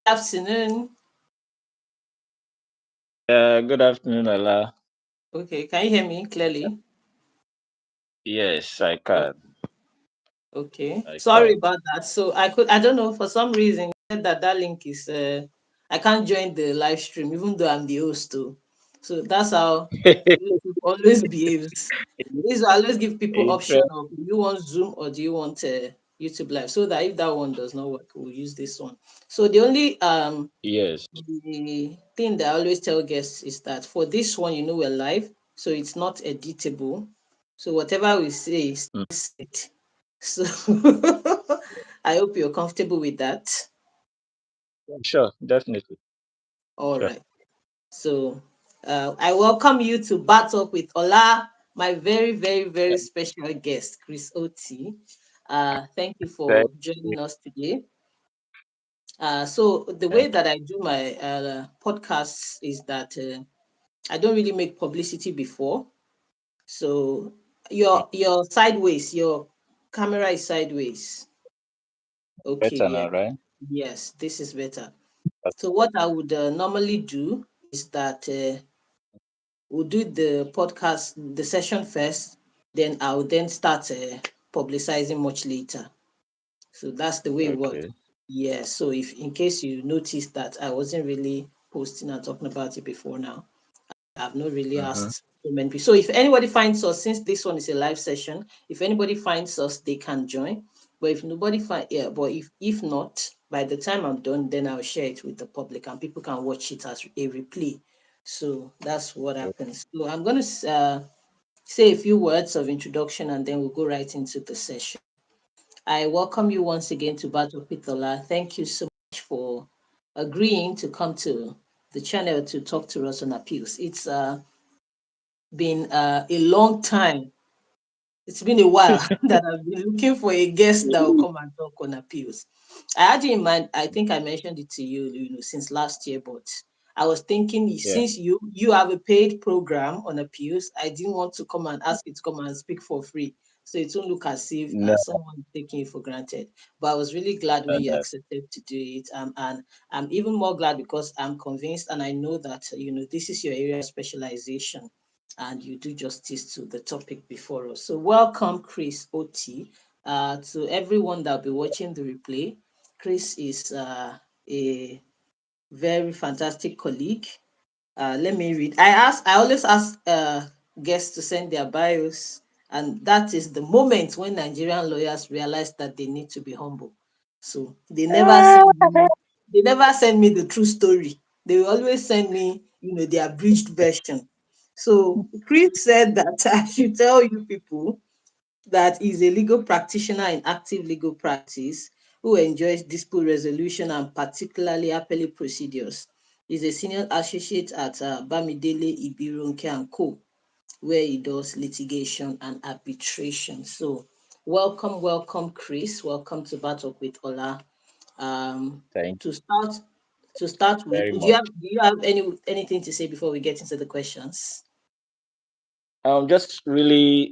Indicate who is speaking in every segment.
Speaker 1: Afternoon.
Speaker 2: Good afternoon, Allah.
Speaker 1: Okay, can you hear me clearly?
Speaker 2: Yes, I
Speaker 1: Oh,
Speaker 2: can.
Speaker 1: okay.
Speaker 2: I
Speaker 1: Sorry
Speaker 2: can.
Speaker 1: about that. So I don't know, for some reason, it said that link is, I can't join the live stream, even though I'm the host too. So that's how YouTube always behaves. This will always give people option
Speaker 2: Interest.
Speaker 1: of, do you want Zoom or do you want YouTube Live? So that if that one does not work, we'll use this one. So the only
Speaker 2: Yes.
Speaker 1: the thing that I always tell guests is that for this one, we're live, so it's not editable. So whatever we say is
Speaker 2: Mm,
Speaker 1: said. So I hope you're comfortable with that.
Speaker 2: sure, definitely.
Speaker 1: All
Speaker 2: Sure.
Speaker 1: right. So I welcome you to Battle Up with Ola, my very, very, very
Speaker 2: Thank
Speaker 1: special guest, Chris Oti. Thank you
Speaker 2: thank
Speaker 1: for
Speaker 2: you.
Speaker 1: joining us today. So the way
Speaker 2: Thank
Speaker 1: that I do my podcasts is that I don't really make publicity before. So
Speaker 2: you.
Speaker 1: your sideways, your camera is sideways. Okay,
Speaker 2: Better
Speaker 1: yeah.
Speaker 2: now, right?
Speaker 1: Yes, this is better.
Speaker 2: Okay.
Speaker 1: So what I would normally do is that we'll do the podcast, the session first, then I'll then start publicizing much later. So that's the way it works.
Speaker 2: Okay.
Speaker 1: Yeah. So if in case you noticed that I wasn't really posting and talking about it before now, I've not really
Speaker 2: Mm-hmm.
Speaker 1: asked so many people. So if anybody finds us, since this one is a live session, if anybody finds us, they can join. But if nobody find, yeah, but if not, by the time I'm done, then I'll share it with the public and people can watch it as a replay. So that's what happens. So I'm gonna say a few words of introduction and then we'll go right into the session. I welcome you once again to Battle Pitola. Thank you so much for agreeing to come to the channel to talk to us on appeals. It's been a long time. It's been a while that I've been looking for a guest that will come and talk on appeals. I had you in mind. I think I mentioned it to you, since last year, but I was thinking
Speaker 2: Yeah.
Speaker 1: since you have a paid program on appeals, I didn't want to come and ask you to come and speak for free. So it won't look as if
Speaker 2: No,
Speaker 1: someone is taking it for granted. But I was really glad
Speaker 2: no,
Speaker 1: when you
Speaker 2: no.
Speaker 1: accepted to do it. And I'm even more glad because I'm convinced and I know that, this is your area of specialization and you do justice to the topic before us. So, welcome, Chris Oti. To everyone that'll be watching the replay, Chris is a very fantastic colleague. Let me read. I always ask guests to send their bios, and that is the moment when Nigerian lawyers realize that they need to be humble. So they never send me the true story. They will always send me, the abridged version. So Chris said that I should tell you people that he's a legal practitioner in active legal practice who enjoys dispute resolution and particularly appellate procedures. He's a senior associate at Bamidele Ibironke and Co, where he does litigation and arbitration. So, welcome, Chris. Welcome to Battle with Ola. Um,
Speaker 2: Thank
Speaker 1: to start to start
Speaker 2: you
Speaker 1: with,
Speaker 2: very
Speaker 1: do you
Speaker 2: much.
Speaker 1: have anything to say before we get into the questions?
Speaker 2: I'm just really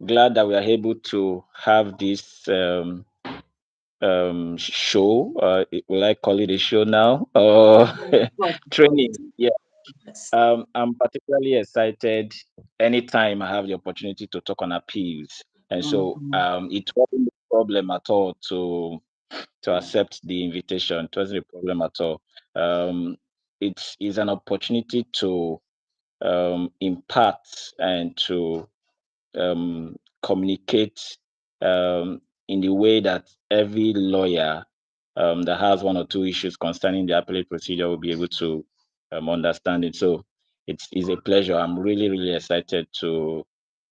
Speaker 2: glad that we are able to have this show. Will I call it a show now? Or
Speaker 1: Of course.
Speaker 2: training? Yeah.
Speaker 1: Yes.
Speaker 2: I'm particularly excited anytime I have the opportunity to talk on appeals. And so
Speaker 1: Mhm.
Speaker 2: it wasn't a problem at all to accept the invitation. It wasn't a problem at all. Um, it is an opportunity to impart and to communicate in the way that every lawyer that has one or two issues concerning the appellate procedure will be able to understand it. So it is a pleasure. I'm really, really excited to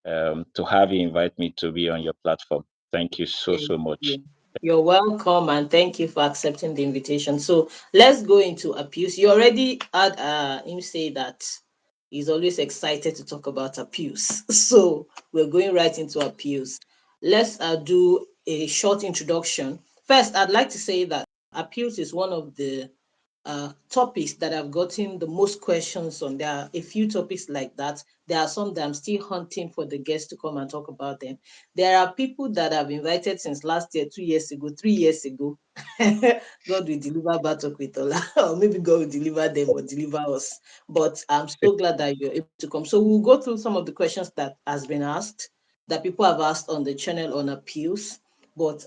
Speaker 2: have you invite me to be on your platform. Thank you so,
Speaker 1: Thank
Speaker 2: so much.
Speaker 1: you. You're welcome and thank you for accepting the invitation. So let's go into abuse. You already had him say that he's always excited to talk about abuse. So we're going right into abuse. Let's do a short introduction. First, I'd like to say that abuse is one of the topics that I've gotten the most questions on. There are a few topics like that. There are some that I'm still hunting for the guests to come and talk about them. There are people that I've invited since last year, 2 years ago, 3 years ago. God will deliver Batokwitola, or maybe God will deliver them or deliver us. But I'm so glad that you're able to come. So we'll go through some of the questions that has been asked, that people have asked on the channel on appeals. But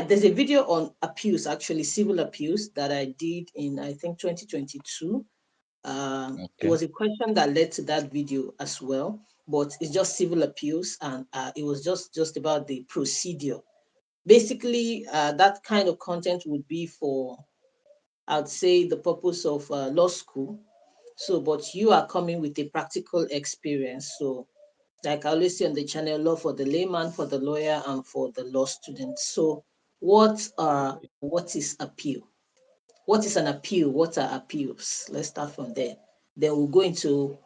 Speaker 1: there's a video on appeals, actually civil appeals, that I did in, I think, 2022. It
Speaker 2: Okay.
Speaker 1: was a question that led to that video as well, but it's just civil appeals, and it was just about the procedure. Basically, that kind of content would be for, I'd say, the purpose of law school. So, but you are coming with a practical experience. So, like I always say on the channel, law for the layman, for the lawyer, and for the law student. So, what is appeal? What is an appeal? What are appeals? Let's start from there. Then we'll go into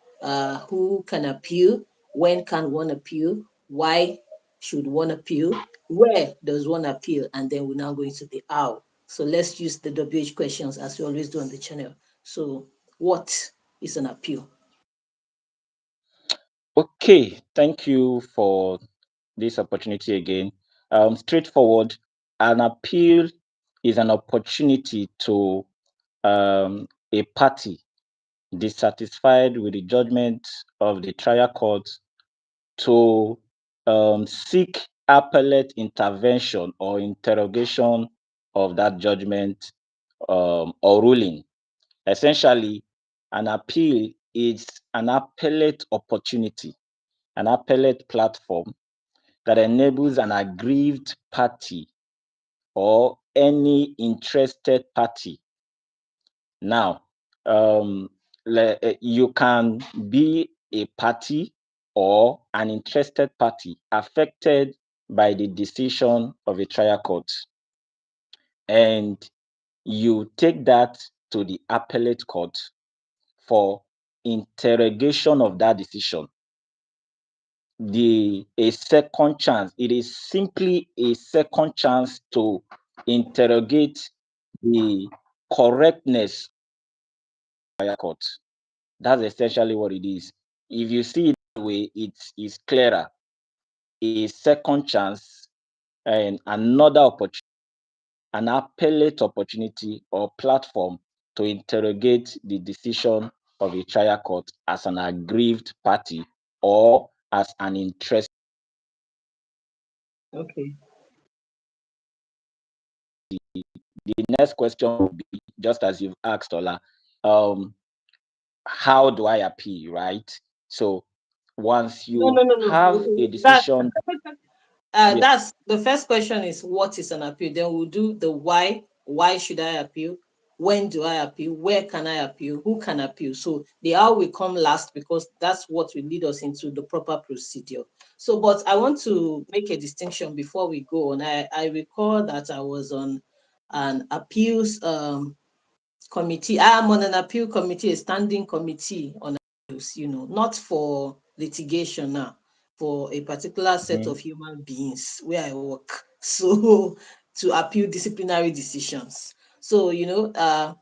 Speaker 1: who can appeal, when can one appeal, why should one appeal, where does one appeal, and then we're now going to the how. So let's use the WH questions as we always do on the channel. So, what is an appeal?
Speaker 2: Okay. Thank you for this opportunity again. Straightforward, an appeal is an opportunity to a party dissatisfied with the judgment of the trial court to seek appellate intervention or interrogation of that judgment or ruling. Essentially, an appeal is an appellate opportunity, an appellate platform that enables an aggrieved party or any interested party. Now, um, you can be a party or an interested party affected by the decision of a trial court, and you take that to the appellate court for interrogation of that decision. A second chance. It is simply a second chance to interrogate the correctness of the court. That's essentially what it is. If you see it that way, it is clearer. A second chance and another opportunity, an appellate opportunity or platform to interrogate the decision of a trial court as an aggrieved party or as an interest.
Speaker 1: Okay.
Speaker 2: The next question would be, just as you've asked, Ola, um, how do I appeal, right? So once
Speaker 1: No,
Speaker 2: you
Speaker 1: no, no,
Speaker 2: have a
Speaker 1: no.
Speaker 2: decision, yes,
Speaker 1: That's the first question is what is an appeal? Then we'll do the why. Why should I appeal? When do I appeal? Where can I appeal? Who can appeal? So the how will come last because that's what will lead us into the proper procedure. So, but I want to make a distinction before we go on. I recall that I was on an appeals committee. I am on an appeal committee, a standing committee on appeals, not for litigation now, for a particular set of
Speaker 2: mhm,
Speaker 1: human beings where I work. So to appeal disciplinary decisions. So, there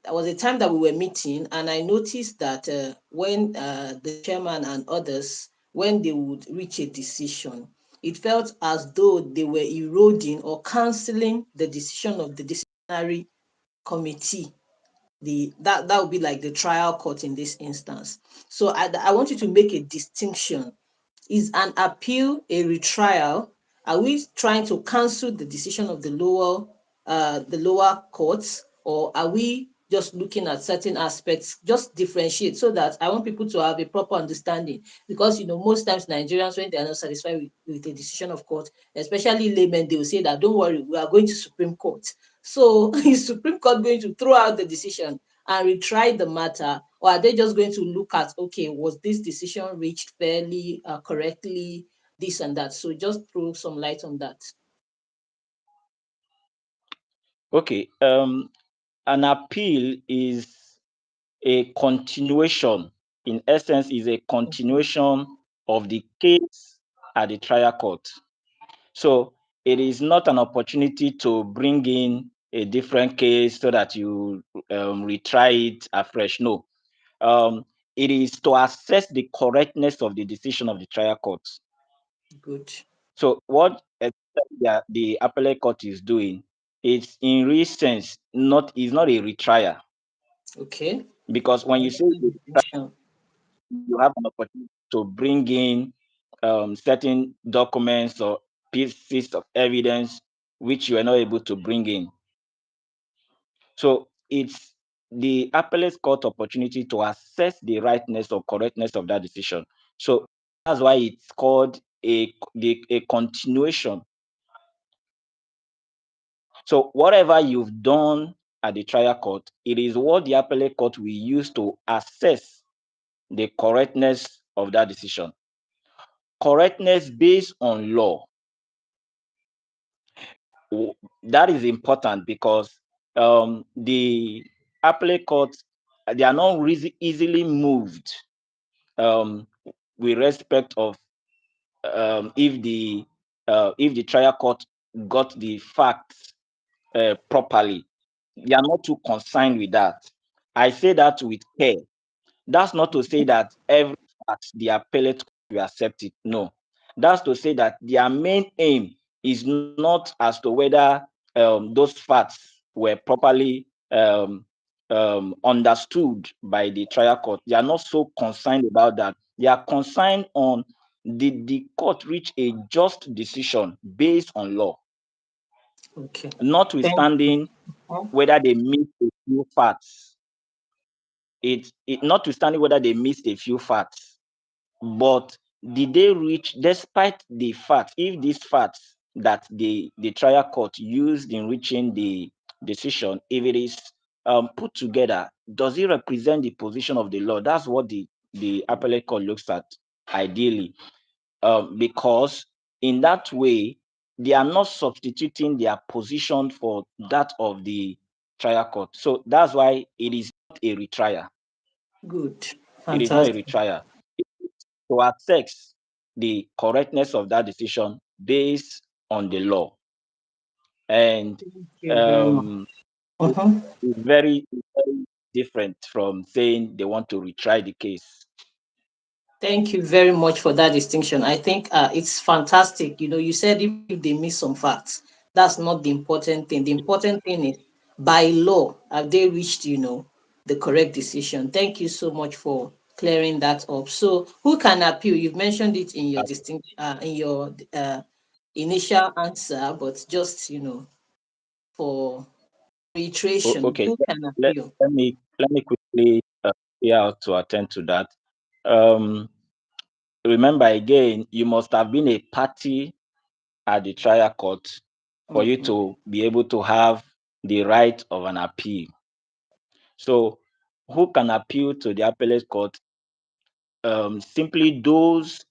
Speaker 1: was a time that we were meeting, and I noticed that when the chairman and others, when they would reach a decision, it felt as though they were eroding or canceling the decision of the disciplinary committee. That would be like the trial court in this instance. So I want you to make a distinction. Is an appeal a retrial? Are we trying to cancel the decision of the lower courts, or are we just looking at certain aspects? Just differentiate so that I want people to have a proper understanding. Because most times Nigerians, when they are not satisfied with the decision of court, especially laymen, they will say that don't worry, we are going to Supreme Court. So is Supreme Court going to throw out the decision and retry the matter, or are they just going to look at, okay, was this decision reached fairly, correctly, this and that? So just throw some light on that.
Speaker 2: okay. An appeal is a continuation, in essence, is a continuation of the case at the trial court. So it is not an opportunity to bring in a different case so that you retry it afresh. No, it is to assess the correctness of the decision of the trial court.
Speaker 1: Good.
Speaker 2: So what the appellate court is doing, it's in real sense is not a retrial,
Speaker 1: Okay.
Speaker 2: because when you say
Speaker 1: Distinction.
Speaker 2: you have an opportunity to bring in certain documents or pieces of evidence which you are not able to bring in. So it's the appellate court opportunity to assess the rightness or correctness of that decision. So that's why it's called a continuation. So whatever you've done at the trial court, it is what the appellate court will use to assess the correctness of that decision. Correctness based on law. That is important because the appellate courts, they are not easily moved with respect of if the trial court got the facts properly. They are not too concerned with that. I say that with care. That's not to say that every fact the appellate will accept it. No, that's to say that their main aim is not as to whether those facts were properly understood by the trial court. They are not so concerned about that. They are concerned on did the court reach a just decision based on law,
Speaker 1: Okay. Thank
Speaker 2: notwithstanding
Speaker 1: you.
Speaker 2: whether they missed a few facts. Notwithstanding whether they missed a few facts, but did they reach, despite the facts, if these facts that the trial court used in reaching the decision, if it is put together, does it represent the position of the law? That's what the appellate court looks at ideally, because in that way they are not substituting their position for that of the trial court. So that's why it is not a retrial.
Speaker 1: Good.
Speaker 2: It is not a
Speaker 1: Fantastic.
Speaker 2: retrial. To assess the correctness of that decision based on the law. And
Speaker 1: Thank you very much.
Speaker 2: um, it-
Speaker 1: Uh-huh.
Speaker 2: it's very different from saying they want to retry the case.
Speaker 1: Thank you very much for that distinction. I think it's fantastic. You said if they miss some facts, that's not the important thing. The important thing is by law, have they reached, the correct decision? Thank you so much for clearing that up. So, who can appeal? You've mentioned it in your initial answer, but just for reiteration,
Speaker 2: Okay,
Speaker 1: who can
Speaker 2: let,
Speaker 1: appeal?
Speaker 2: let me quickly here out to attend to that. Um, Remember again, you must have been a party at the trial court for you
Speaker 1: Mhm.
Speaker 2: to be able to have the right of an appeal. So, who can appeal to the appellate court? Simply those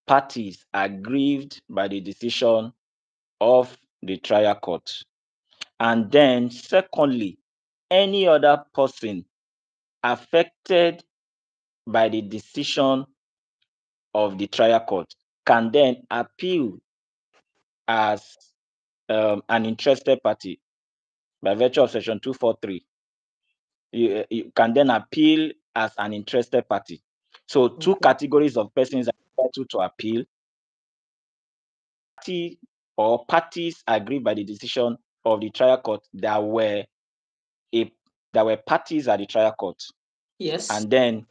Speaker 2: parties aggrieved by the decision of the trial court. And then, secondly, any other person affected by the decision of the trial court can then appeal as an interested party by virtue of section 243. You can then appeal as an interested party. So, two
Speaker 1: Okay.
Speaker 2: categories of persons are entitled to appeal: party or parties aggrieved by the decision of the trial court a that were parties at the trial court,
Speaker 1: Yes.
Speaker 2: and then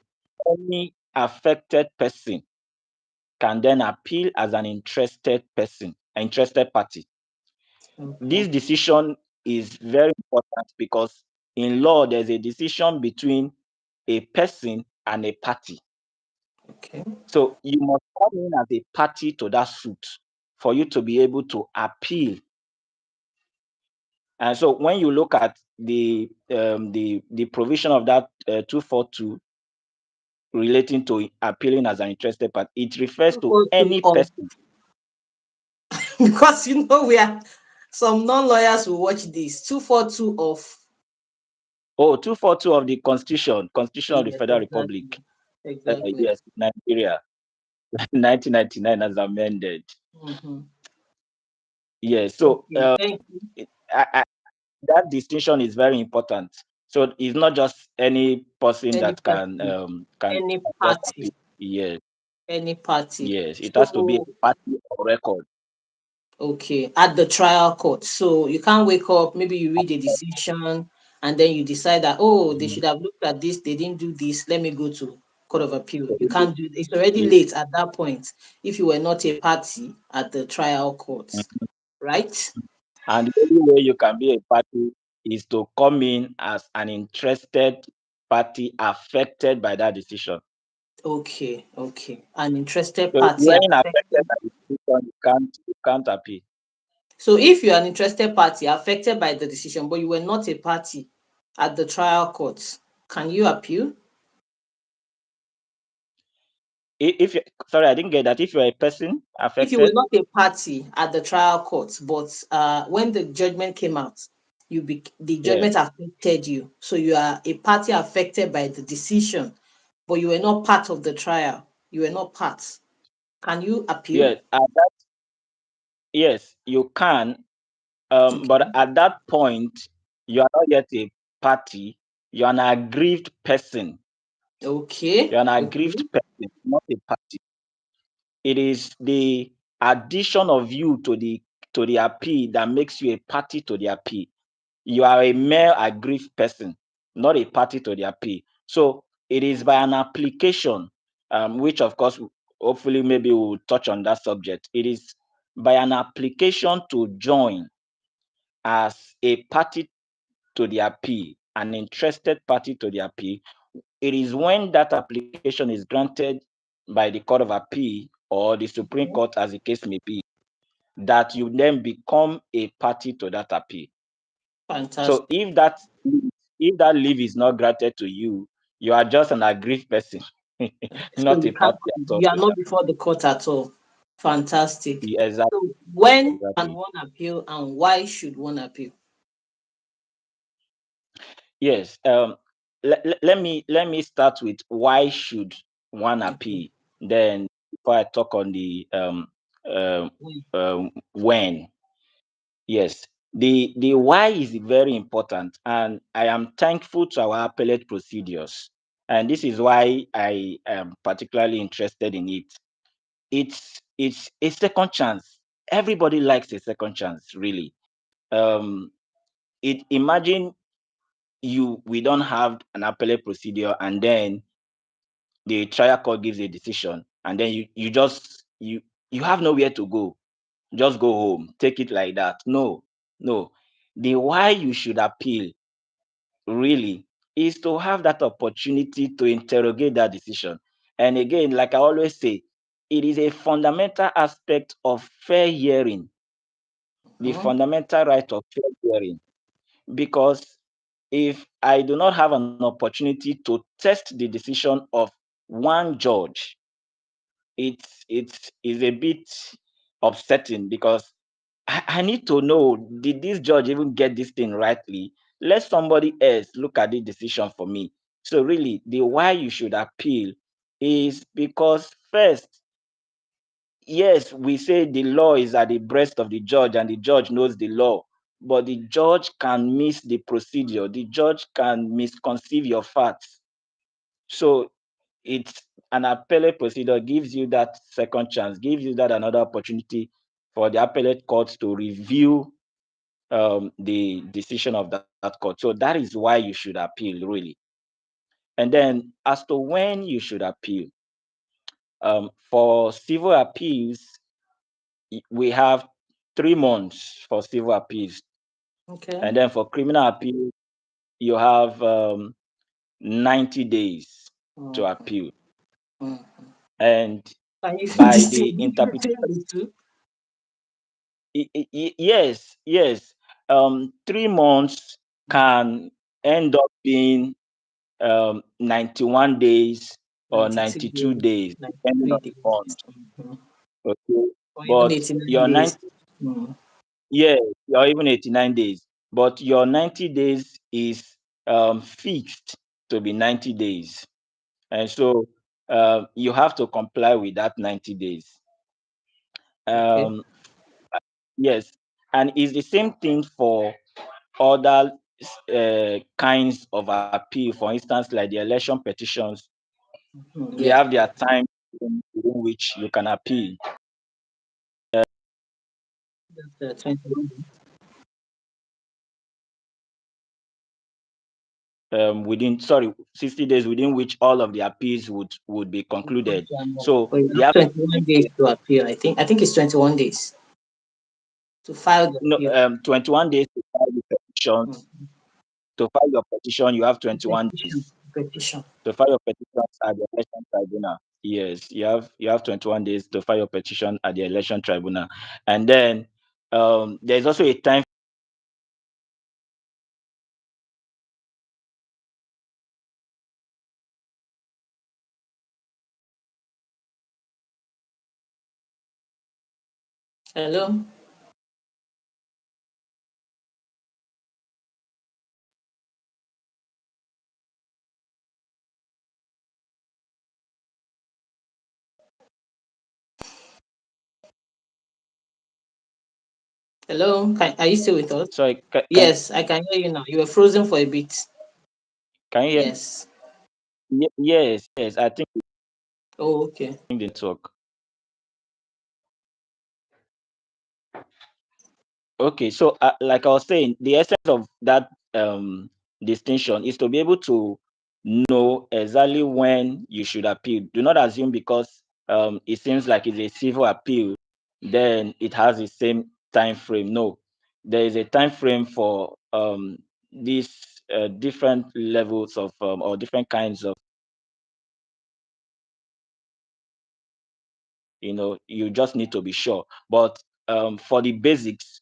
Speaker 2: any affected person can then appeal as an interested party.
Speaker 1: Okay.
Speaker 2: This decision is very important because in law there's a decision between a person and a party.
Speaker 1: Okay.
Speaker 2: So you must come in as a party to that suit for you to be able to appeal. And so when you look at the provision of that 242 relating to appealing as an interested party, it refers to
Speaker 1: 242
Speaker 2: any
Speaker 1: of
Speaker 2: person.
Speaker 1: because we are some non-lawyers will watch this. 242 of
Speaker 2: 242 of the Constitution of the
Speaker 1: yes,
Speaker 2: Federal Republic.
Speaker 1: exactly. Exactly.
Speaker 2: Yes, Nigeria, 1999 as amended.
Speaker 1: Mm-hmm.
Speaker 2: Yes. So
Speaker 1: Okay. Thank you.
Speaker 2: I, that distinction is very important. So it's not just any person
Speaker 1: Any
Speaker 2: that
Speaker 1: person,
Speaker 2: can
Speaker 1: any
Speaker 2: just
Speaker 1: party,
Speaker 2: appeal. Yes,
Speaker 1: any party.
Speaker 2: yes. It has to be
Speaker 1: So,
Speaker 2: a party of record.
Speaker 1: okay, at the trial court. So you can't wake up, maybe you read a decision and then you decide that, oh, they should have looked at this, they didn't do this, let me go to Court of Appeal. You can't do it's already
Speaker 2: Yes.
Speaker 1: late at that point if you were not a party at the trial court, right?
Speaker 2: And the only way you can be a party is to come in as an interested party affected by that decision.
Speaker 1: Okay, okay. An interested
Speaker 2: So if you
Speaker 1: party
Speaker 2: ain't affected
Speaker 1: affected.
Speaker 2: by the decision, you can't appeal.
Speaker 1: So if you're an interested party affected by the decision, but you were not a party at the trial court, can you appeal?
Speaker 2: If you, sorry, I didn't get that. If you're a person
Speaker 1: If you were
Speaker 2: affected,
Speaker 1: not a party at the trial court, but when the judgment came out, the
Speaker 2: yeah,
Speaker 1: judgment affected you. So you are a party affected by the decision, but you were not part of the trial. You were not part. Can you appeal?
Speaker 2: yeah, yes, you can. But
Speaker 1: Okay.
Speaker 2: at that point, you are not yet a party. You are an aggrieved person.
Speaker 1: Okay.
Speaker 2: You're an
Speaker 1: Okay.
Speaker 2: aggrieved person, not a party. It is the addition of you to the appeal that makes you a party to the appeal. You are a mere aggrieved person, not a party to the appeal. So it is by an application, which of course, hopefully, maybe we'll touch on that subject. It is by an application to join as a party to the appeal, an interested party to the appeal. It is when that application is granted by the Court of Appeal or the Supreme
Speaker 1: Okay.
Speaker 2: Court, as the case may be, that you then become a party to that appeal. So
Speaker 1: Fantastic.
Speaker 2: if that leave is not granted to you, you are just an aggrieved person,
Speaker 1: So
Speaker 2: not
Speaker 1: you
Speaker 2: a
Speaker 1: can't,
Speaker 2: party at all.
Speaker 1: you are not before the court at all. Fantastic.
Speaker 2: Exactly,
Speaker 1: So when can
Speaker 2: exactly.
Speaker 1: one appeal and why should one appeal?
Speaker 2: Yes. Let me start with why should one
Speaker 1: Okay.
Speaker 2: appeal. Then before I talk on the
Speaker 1: When?
Speaker 2: when. Yes. The why is very important, and I am thankful to our appellate procedures. And this is why I am particularly interested in it. It's a second chance. Everybody likes a second chance, really. Um, imagine we don't have an appellate procedure, and then the trial court gives a decision, and then you have nowhere to go. Just go home, take it like that. No, no. The why you should appeal really is to have that opportunity to interrogate that decision. And again, like I always say, it is a fundamental aspect of fair hearing, the
Speaker 1: Mhm.
Speaker 2: fundamental right of fair hearing. Because if I do not have an opportunity to test the decision of one judge, it is a bit upsetting, because I need to know, did this judge even get this thing rightly? Let somebody else look at the decision for me. So really, the why you should appeal is because first, yes, we say the law is at the breast of the judge and the judge knows the law, but the judge can miss the procedure, the judge can misconceive your facts. So it's an appellate procedure gives you that second chance, gives you that another opportunity for the appellate court to review the decision of that court. So that is why you should appeal, really. And then as to when you should appeal, for civil appeals, we have 3 months for civil appeals,
Speaker 1: Okay.
Speaker 2: and then for criminal appeal, you have 90 days to
Speaker 1: Mhm.
Speaker 2: appeal.
Speaker 1: Mhm.
Speaker 2: And
Speaker 1: Can you
Speaker 2: by the
Speaker 1: distinguish
Speaker 2: interpretation,
Speaker 1: between the two?
Speaker 2: yes, yes, 3 months can end up being 91 days or
Speaker 1: 92
Speaker 2: 92
Speaker 1: days,
Speaker 2: days, depending
Speaker 1: 93
Speaker 2: on the
Speaker 1: days,
Speaker 2: month. Okay,
Speaker 1: or even
Speaker 2: but
Speaker 1: 89
Speaker 2: your
Speaker 1: days.
Speaker 2: 90,
Speaker 1: Mhm.
Speaker 2: yeah, or even 89 days, but your 90 days is fixed to be 90 days. And so you have to comply with that 90 days.
Speaker 1: Okay.
Speaker 2: Um, yes, and it's the same thing for other kinds of appeal, for instance, like the election petitions, they
Speaker 1: Yes,
Speaker 2: have their time within which you can appeal.
Speaker 1: that's 21 days.
Speaker 2: Within 60 days within which all of the appeals would be concluded. So
Speaker 1: But you
Speaker 2: they
Speaker 1: have
Speaker 2: have
Speaker 1: 21 days to appeal. I think it's 21 days to file the
Speaker 2: no,
Speaker 1: appeal.
Speaker 2: 21 days to file the petition.
Speaker 1: Mm.
Speaker 2: To file your petition, you have 21
Speaker 1: Petition,
Speaker 2: days.
Speaker 1: petition.
Speaker 2: To file your petitions at the election tribunal. Yes, you have 21 days to file your petition at the election tribunal, and then there's also a time.
Speaker 1: Hello? Hello? Are you still with us?
Speaker 2: Sorry,
Speaker 1: Yes, I can hear you now. You were frozen for a bit.
Speaker 2: can you hear me?
Speaker 1: Yes.
Speaker 2: Yes. I think
Speaker 1: Oh, okay.
Speaker 2: the network. Okay, so like I was saying, the essence of that distinction is to be able to know exactly when you should appeal. Do not assume because it seems like it's a civil appeal, then it has the same time frame. No, there is a time frame for these different levels of or different kinds of. You just need to be sure. But for the basics,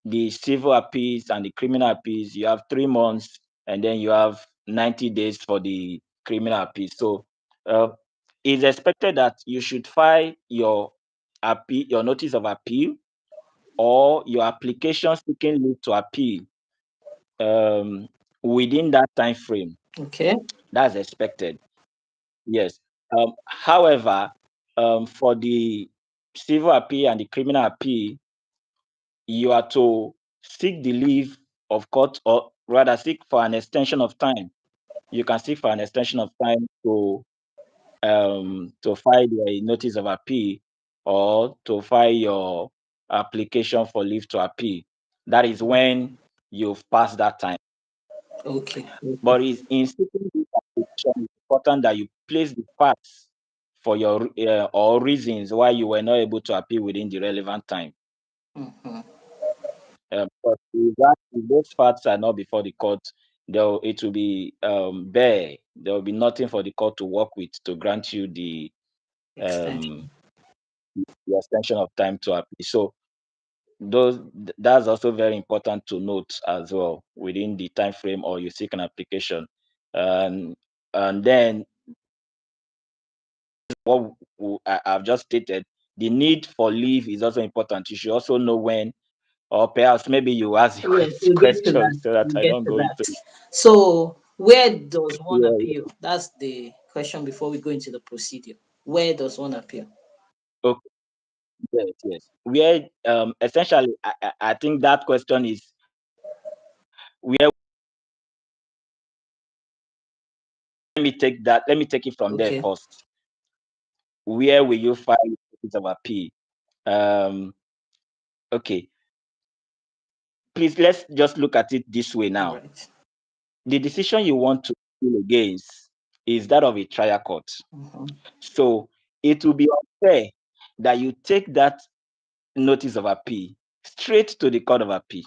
Speaker 2: the civil appeals and the criminal appeals, you have 3 months, and then you have 90 days for the criminal appeal. So uh, it's expected that you should file your appeal, your notice of appeal, or your application seeking leave to appeal um, within that time frame.
Speaker 1: Okay.
Speaker 2: That's expected. Yes. However, for the civil appeal and the criminal appeal, you are to seek the leave of court, or rather seek for an extension of time. You can seek for an extension of time to file a notice of appeal, or to file your application for leave to appeal. That is when you've passed that time.
Speaker 1: Okay. Okay.
Speaker 2: But in seeking this application, it's important that you place the facts for your or reasons why you were not able to appeal within the relevant time.
Speaker 1: Mm-hmm.
Speaker 2: But if those facts are not before the court, it will be bare. There will be nothing for the court to work with to grant you
Speaker 1: Extension.
Speaker 2: um, the extension of time to appeal. So that's also very important to note as well within the time frame or you seek an application. Um, and then what I've just stated, the need for leave is also important. You should also know when, or perhaps maybe you ask the
Speaker 1: Yes, we'll get to
Speaker 2: question
Speaker 1: that.
Speaker 2: so that
Speaker 1: We'll
Speaker 2: I
Speaker 1: get
Speaker 2: don't
Speaker 1: to
Speaker 2: go
Speaker 1: that.
Speaker 2: into it.
Speaker 1: So, where does one
Speaker 2: Yeah.
Speaker 1: appeal? That's the question before we go into the procedure. Where does one appeal?
Speaker 2: Okay. Yes. Where essentially, I think that question is where. Let me take it from there
Speaker 1: Okay.
Speaker 2: first. Where will you file a notice of appeal? Um, okay. Please let's just look at it this way
Speaker 1: All
Speaker 2: now.
Speaker 1: right.
Speaker 2: The decision you want to appeal against is that of a trial court.
Speaker 1: Mm-hmm.
Speaker 2: So it will be unfair that you take that notice of appeal straight to the court of appeal,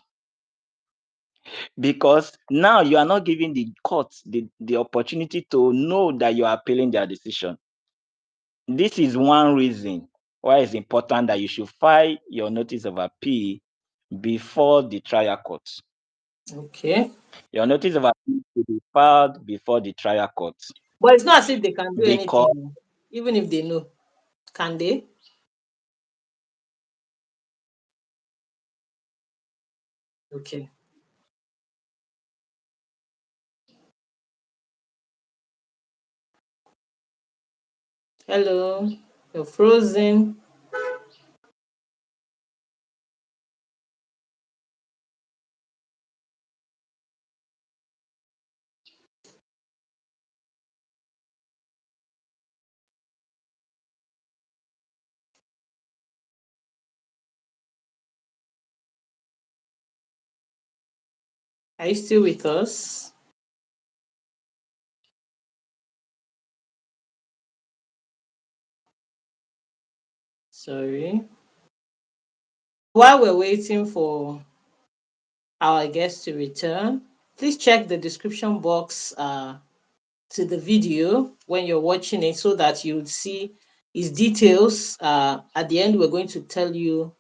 Speaker 2: because now you are not giving the court the opportunity to know that you are appealing their decision. This is one reason why it's important that you should file your notice of appeal before the trial court.
Speaker 1: Okay.
Speaker 2: Your notice of appeal should be filed before the trial court,
Speaker 1: But it's not as if they can do
Speaker 2: because
Speaker 1: anything, even if they know. Can they? Okay. Hello. You're frozen. Are you still with us? Sorry. While we're waiting for our guest to return, please check the description box to the video when you're watching it so that you would see his details. At the end, we're going to tell you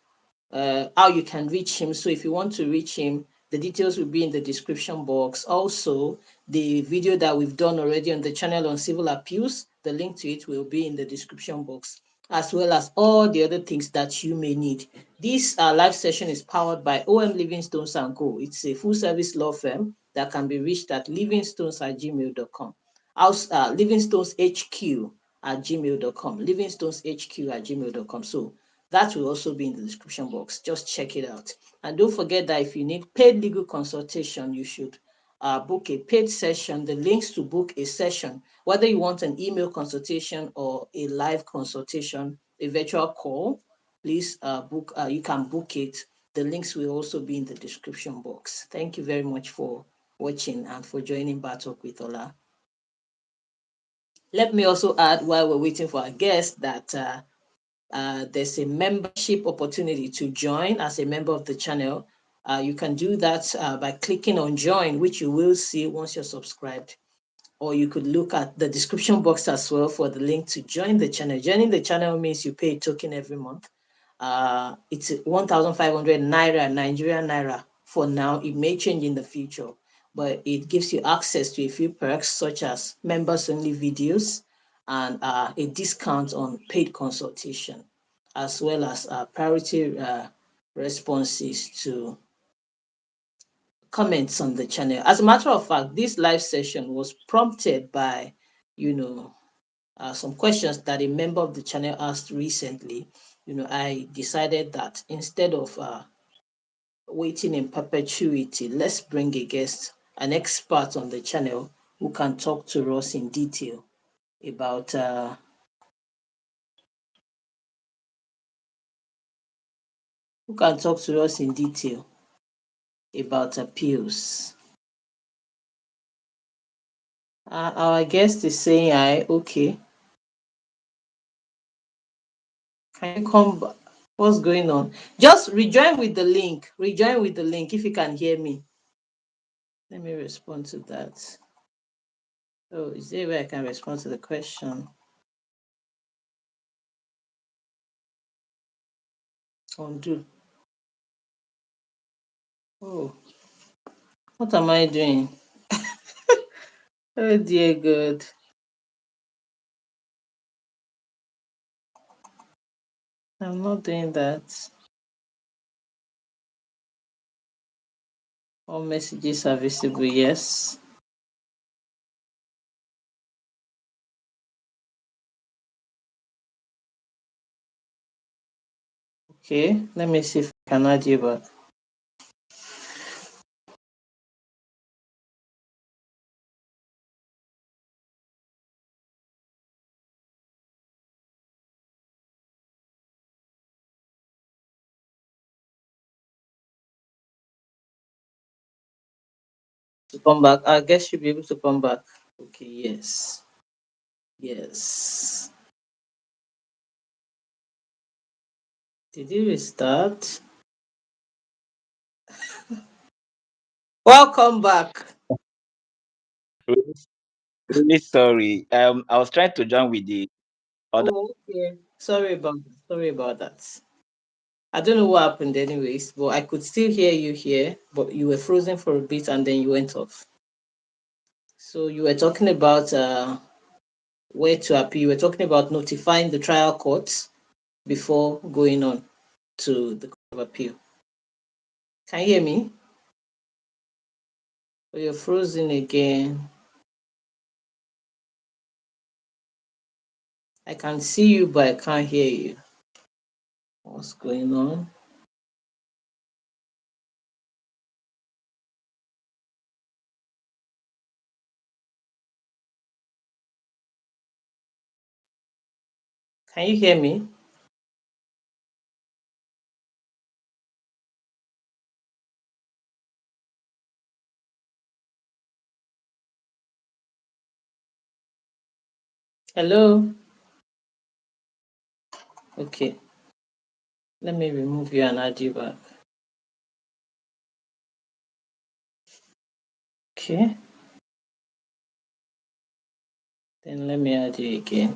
Speaker 1: how you can reach him. So if you want to reach him, the details will be in the description box. Also, the video that we've done already on the channel on civil appeals, the link to it will be in the description box, as well as all the other things that you may need. This live session is powered by OM Livingstones and Co. It's a full service law firm that can be reached at livingstones@gmail.com. Livingstones HQ@gmail.com. Livingstones HQ@gmail.com. So that will also be in the description box. Just check it out. And don't forget that if you need paid legal consultation, you should book a paid session. The links to book a session, whether you want an email consultation or a live consultation, a virtual call, please book. You can book it. The links will also be in the description box. Thank you very much for watching and for joining Battle with Ola. Let me also add, while we're waiting for our guest, that there's a membership opportunity to join as a member of the channel. You can do that by clicking on join, which you will see once you're subscribed. Or you could look at the description box as well for the link to join the channel. Joining the channel means you pay a token every month. It's 1,500 naira, Nigerian naira for now. It may change in the future, but it gives you access to a few perks such as members only videos and a discount on paid consultation, as well as priority responses to comments on the channel. As a matter of fact, this live session was prompted by, some questions that a member of the channel asked recently. I decided that instead of waiting in perpetuity, let's bring a guest, an expert on the channel who can talk to us in detail about appeals. Our guest is saying, "I okay. Can you come back? What's going on? Just rejoin with the link. Rejoin with the link if you can hear me." Let me respond to that. Oh, is there a way I can respond to the question? Undo. Oh, what am I doing? Oh dear God. I'm not doing that. All messages are visible, yes. Okay, let me see if I can add you back. To come back. I guess you'll be able to come back. Okay, yes. Yes. Did you restart? Welcome back.
Speaker 2: Really, really sorry. I was trying to join with the other.
Speaker 1: Oh, okay. Sorry about that. I don't know what happened anyways, but I could still hear you here, but you were frozen for a bit and then you went off. So you were talking about where to appeal. You were talking about notifying the trial courts before going on to the Court of Appeal. Can you hear me? Oh, you're frozen again. I can see you, but I can't hear you. What's going on? Can you hear me? Hello. Okay. Let me remove you and add you back. Okay. Then let me add you again.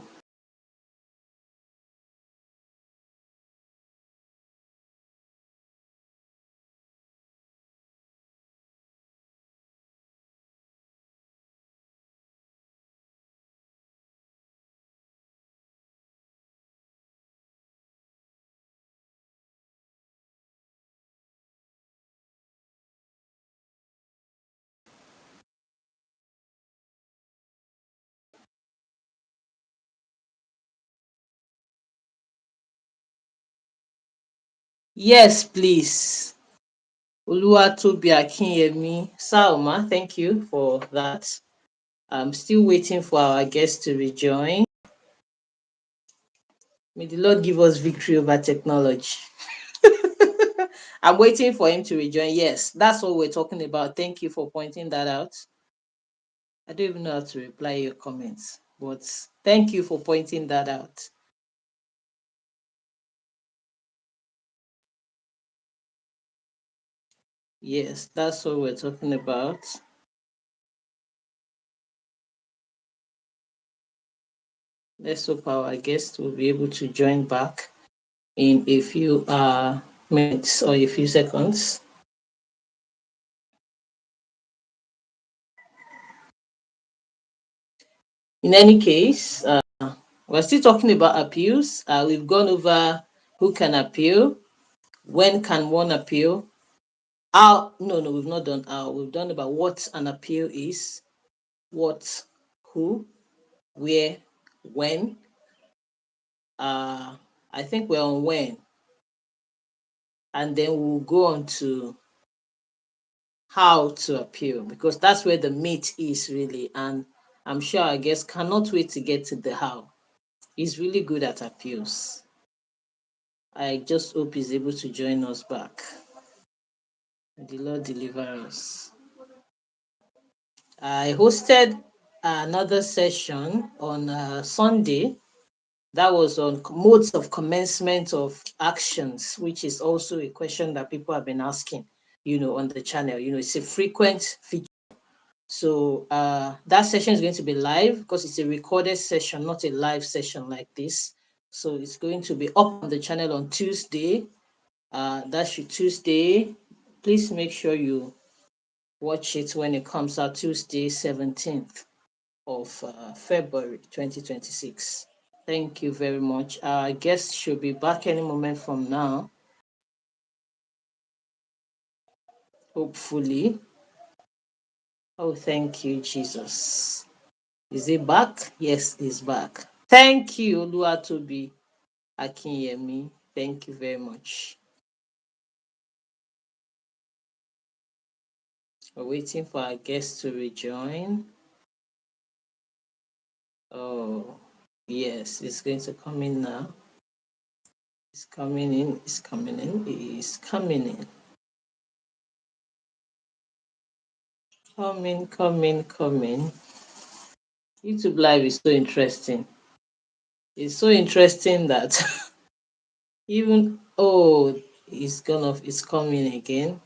Speaker 1: Yes, please. Oluwatobi Akinyemi Salma, thank you for that. I'm still waiting for our guests to rejoin. May the Lord give us victory over technology. I'm waiting for him to rejoin. Yes, that's what we're talking about. Thank you for pointing that out. I don't even know how to reply your comments, but thank you for pointing that out. Yes, that's what we're talking about. Let's hope our guest will be able to join back in a few minutes or a few seconds. In any case, we're still talking about appeals. We've gone over who can appeal, when can one appeal. How? No, we've not done how. We've done about what an appeal is, what, who, where, when. I think we're on when, and then we'll go on to how to appeal because that's where the meat is really. And I'm sure our guest cannot wait to get to the how. He's really good at appeals. I just hope he's able to join us back. The Lord deliver us. I hosted another session on Sunday that was on modes of commencement of actions, which is also a question that people have been asking, on the channel. It's a frequent feature. So that session is going to be live because it's a recorded session, not a live session like this. So it's going to be up on the channel on Tuesday. That's your Tuesday. Please make sure you watch it when it comes out Tuesday, 17th of February 2026. Thank you very much. Our guest should be back any moment from now, hopefully. Oh, thank you, Jesus. Is he back? Yes, he's back. Thank you, Oluwatobi Akinyemi. Thank you very much. We're waiting for our guest to rejoin. Oh, yes, it's going to come in now. It's coming in, it's coming in, it's coming in. Coming, coming, coming. YouTube Live is so interesting. It's so interesting that even it's coming again.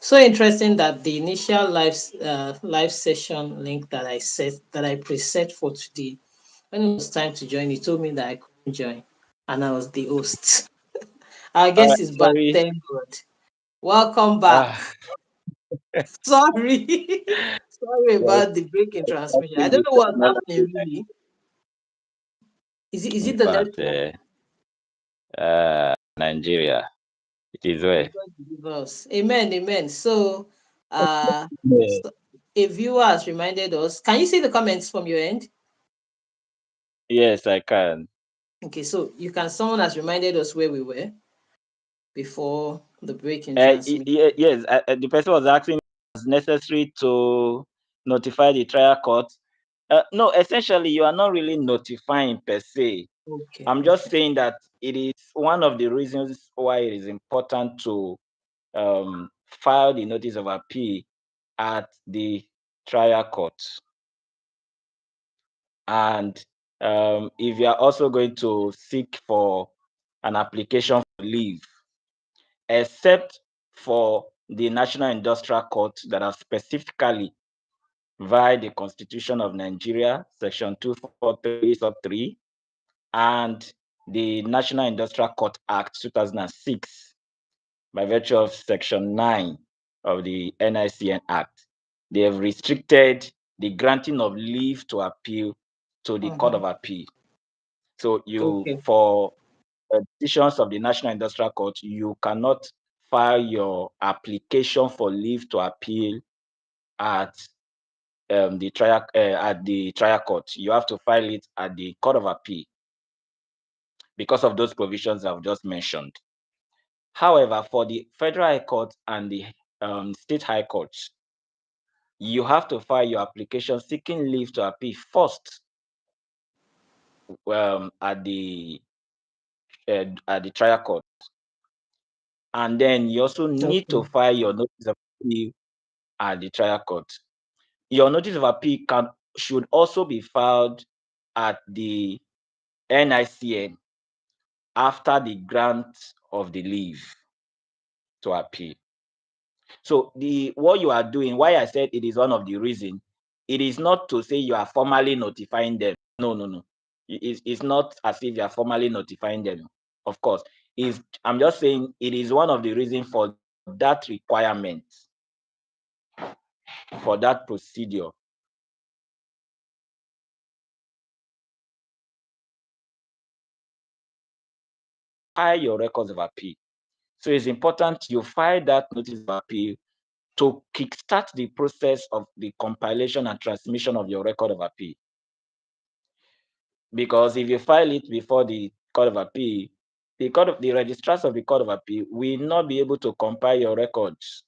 Speaker 1: So interesting that the initial live session link that I preset for today, when it was time to join, he told me that I couldn't join, and I was the host. Our
Speaker 2: All
Speaker 1: guest
Speaker 2: right,
Speaker 1: is back.
Speaker 2: sorry.
Speaker 1: Thank God. Welcome back.
Speaker 2: Ah,
Speaker 1: Sorry. Sorry
Speaker 2: yes,
Speaker 1: about the break in
Speaker 2: I
Speaker 1: transmission. I
Speaker 2: think
Speaker 1: don't
Speaker 2: the
Speaker 1: know what's happening
Speaker 2: technology,
Speaker 1: really. Is
Speaker 2: in
Speaker 1: it the
Speaker 2: fact,
Speaker 1: network?
Speaker 2: Nigeria, it is
Speaker 1: May
Speaker 2: where.
Speaker 1: God deliver us. Amen, amen. So, uh,
Speaker 2: Yeah.
Speaker 1: so a viewer has reminded us. Can you see the comments from your end?
Speaker 2: Yes, I can.
Speaker 1: Okay, so someone has reminded us where we were before the break in transmission.
Speaker 2: Yes, the person was asking if it was necessary to notify the trial court. No, essentially, you are not really notifying per se.
Speaker 1: Okay,
Speaker 2: I'm just
Speaker 1: okay.
Speaker 2: saying that it is one of the reasons why it is important to file the notice of appeal at the trial court. And if you are also going to seek for an application for leave, except for the National Industrial Court that are specifically via the Constitution of Nigeria, Section 243, Sub 3, and the National Industrial Court Act 2006, by virtue of Section 9 of the NICN Act. They have restricted the granting of leave to appeal to the Court of Appeal. So
Speaker 1: Okay.
Speaker 2: for decisions of the National Industrial Court, you cannot file your application for leave to appeal at the trial court. You have to file it at the Court of Appeal because of those provisions I've just mentioned. However, for the Federal High Court and the State High Courts, you have to file your application seeking leave to appeal first at the trial court, and then you also need to
Speaker 1: Okay.
Speaker 2: file your notice of appeal at the trial court. Your notice of appeal should also be filed at the NICN after the grant of the leave to appeal. So what you are doing, why I said it is one of the reasons, it is not to say you are formally notifying them. No. It's not as if you are formally notifying them. Of course, I'm just saying it is one of the reasons for that requirement, for that procedure. File your records of appeal. So it's important you file that notice of appeal to kickstart the process of the compilation and transmission of your record of appeal. Because if you file it before the Court of Appeal, the registrars of the Court of Appeal will not be able to compile your records.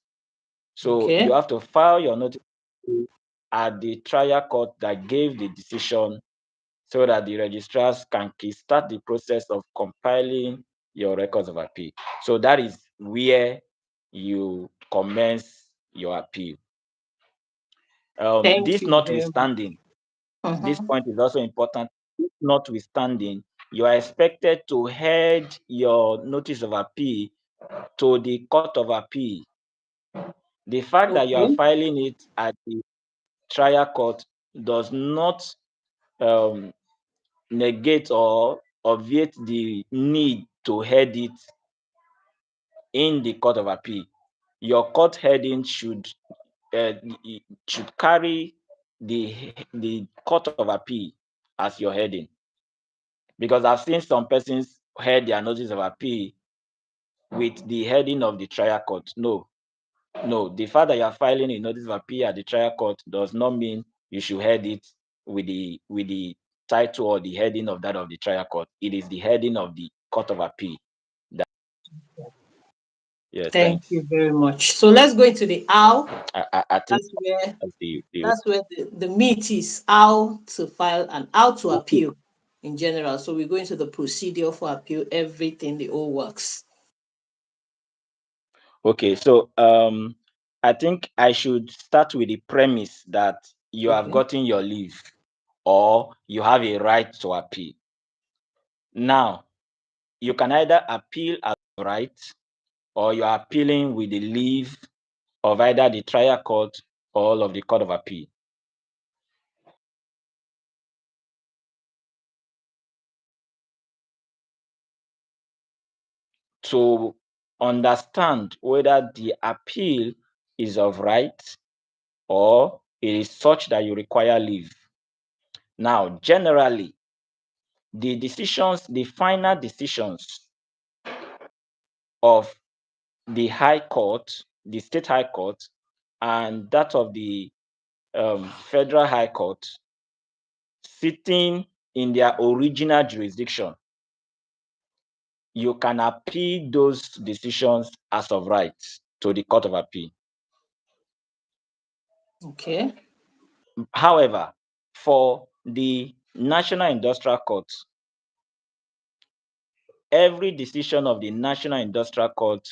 Speaker 2: So you
Speaker 1: Okay.
Speaker 2: have to file your notice at the trial court that gave the decision, so that the registrars can start the process of compiling your records of appeal. So that is where you commence your appeal.
Speaker 1: Thank
Speaker 2: This
Speaker 1: you very much.
Speaker 2: notwithstanding, this
Speaker 1: Mm-hmm.
Speaker 2: point is also important. Notwithstanding, you are expected to head your notice of appeal to the Court of Appeal. The fact that you are
Speaker 1: Okay.
Speaker 2: filing it at the trial court does not um, negate or obviate the need to head it in the Court of Appeal. Your court heading uh, should carry the Court of Appeal as your heading. Because I've seen some persons head their notice of appeal with the heading of the trial court. No. The fact that you are filing a notice of appeal at the trial court does not mean you should head it with the title or the heading of that of the trial court. It is the heading of the Court of Appeal. That, yes,
Speaker 1: Thank
Speaker 2: thanks.
Speaker 1: you very much. So let's go into the how.
Speaker 2: I think
Speaker 1: That's where
Speaker 2: that's the
Speaker 1: that's where the meat is, how to file and how to
Speaker 2: okay.
Speaker 1: appeal in general. So we go into the procedure for appeal, everything, the whole works.
Speaker 2: Okay, so I think I should start with the premise that you have
Speaker 1: Okay.
Speaker 2: gotten your leave or you have a right to appeal. Now, you can either appeal as a right or you are appealing with the leave of either the trial court or of the Court of Appeal. To understand whether the appeal is of right or it is such that you require leave. Now, generally, the final decisions of the High Court, the State High Court, and that of the Federal High Court, sitting in their original jurisdiction, you can appeal those decisions as of right to the Court of Appeal.
Speaker 1: Okay.
Speaker 2: However, for the National Industrial Court, every decision of the National Industrial Court,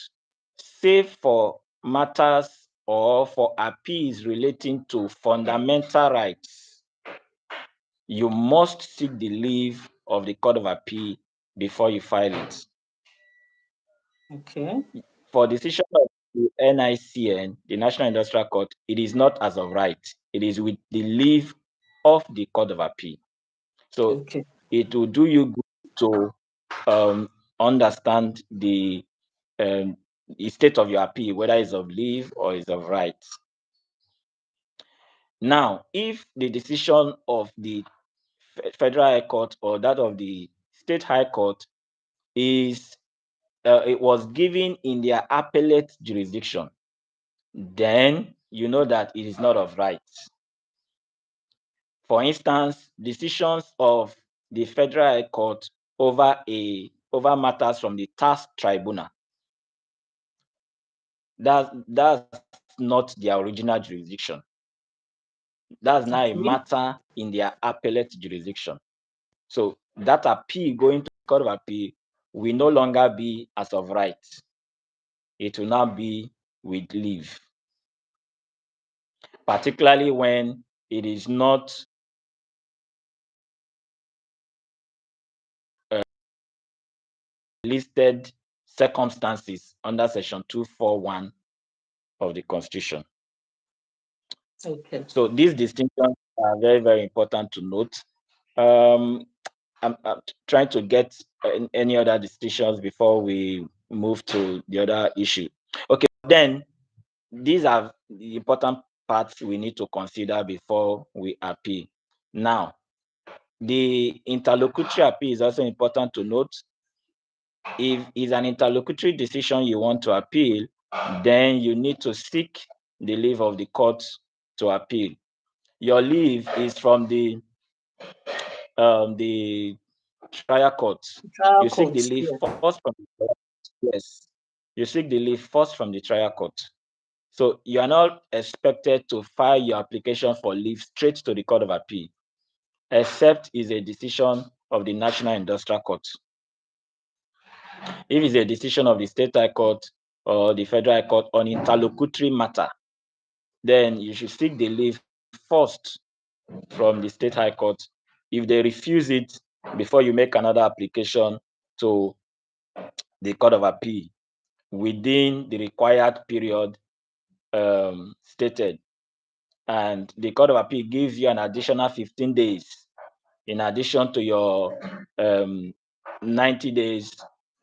Speaker 2: save for matters or for appeals relating to fundamental rights, you must seek the leave of the Court of Appeal before you file it.
Speaker 1: Okay.
Speaker 2: For decision of the NICN, the National Industrial Court, it is not as of right. It is with the leave of the Court of Appeal. So
Speaker 1: Okay.
Speaker 2: it will do you good to understand um, the state of your appeal, whether it's of leave or it's of right. Now, if the decision of the Federal High Court or that of the State High Court is it was given in their appellate jurisdiction, then you know that it is not of right. For instance, decisions of the Federal High Court over matters from the task tribunal, that's not their original jurisdiction. That's now a
Speaker 1: Okay.
Speaker 2: matter in their appellate jurisdiction. So that appeal going to the Court of Appeal will no longer be as of right. It will now be with leave, particularly when it is not listed circumstances under Section 241 of the Constitution.
Speaker 1: Okay.
Speaker 2: So these distinctions are very, very important to note. Um, I'm trying to get any other distinctions before we move to the other issue. Okay, then these are the important parts we need to consider before we appeal. Now, the interlocutory appeal is also important to note. If it's an interlocutory decision you want to appeal, then you need to seek the leave of the court to appeal. Your leave is from the trial court.
Speaker 1: Trial
Speaker 2: You seek the
Speaker 1: court.
Speaker 2: leave
Speaker 1: Yeah.
Speaker 2: first from the trial court. Yes. You seek the leave first from the trial court. So you are not expected to file your application for leave straight to the Court of Appeal, except is a decision of the National Industrial Court. If it's a decision of the State High Court or the Federal High Court on interlocutory matter, then you should seek the leave first from the State High Court. If they refuse it before you make another application to the Court of Appeal within the required period stated, and the Court of Appeal gives you an additional 15 days in addition to your 90 days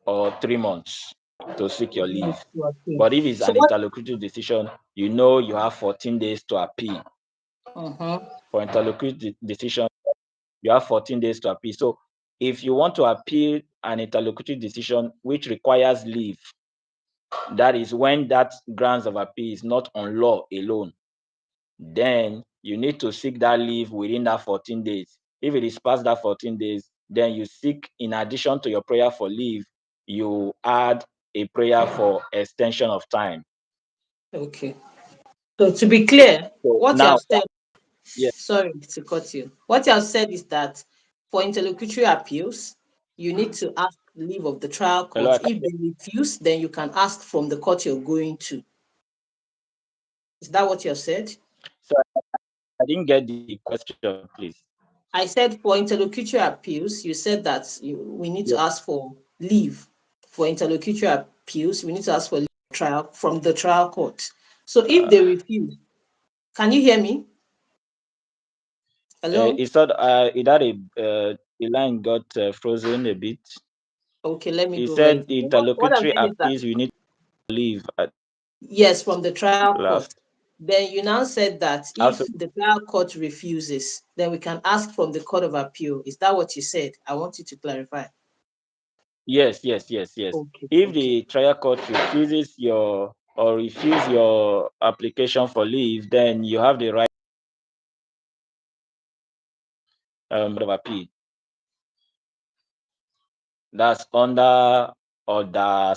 Speaker 2: or 3 months to seek your leave.
Speaker 1: To appeal.
Speaker 2: But if it's
Speaker 1: So
Speaker 2: an
Speaker 1: what?
Speaker 2: interlocutory decision, you know you have 14 days to appeal.
Speaker 1: Uh-huh.
Speaker 2: For interlocutory decision, you have 14 days to appeal. So if you want to appeal an interlocutory decision which requires leave, that is when that grounds of appeal is not on law alone, then you need to seek that leave within that 14 days. If it is past that 14 days, then you seek, in addition to your prayer for leave, you add a prayer for extension of time.
Speaker 1: Okay. So to be clear,
Speaker 2: So
Speaker 1: what you
Speaker 2: now,
Speaker 1: have said,
Speaker 2: yeah,
Speaker 1: sorry to cut you. What you have said is that for interlocutory appeals, you need to ask leave of the trial
Speaker 2: hello,
Speaker 1: court. If they refuse, then you can ask from the court you're going to. Is that what you have said?
Speaker 2: so I didn't get the question, please.
Speaker 1: I said for interlocutory appeals, you said that we need to
Speaker 2: Yeah.
Speaker 1: ask for leave. For interlocutory appeals, we need to ask for leave trial from the trial court. So if they refuse, can you hear me? Hello?
Speaker 2: It said the line got frozen a bit.
Speaker 1: Okay, let me
Speaker 2: He
Speaker 1: go right
Speaker 2: said
Speaker 1: there. What I'm
Speaker 2: interlocutory
Speaker 1: saying is that
Speaker 2: appeals, we need to leave at
Speaker 1: yes, from the trial court.
Speaker 2: last.
Speaker 1: Then you now said that if
Speaker 2: Also,
Speaker 1: the trial court refuses, then we can ask from the court of appeal. Is that what you said? I want you to clarify.
Speaker 2: yes, yes, yes, yes.
Speaker 1: Okay,
Speaker 2: If
Speaker 1: okay,
Speaker 2: the trial court refuses your or refuse your application for leave, then you have the right of appeal. That's under order.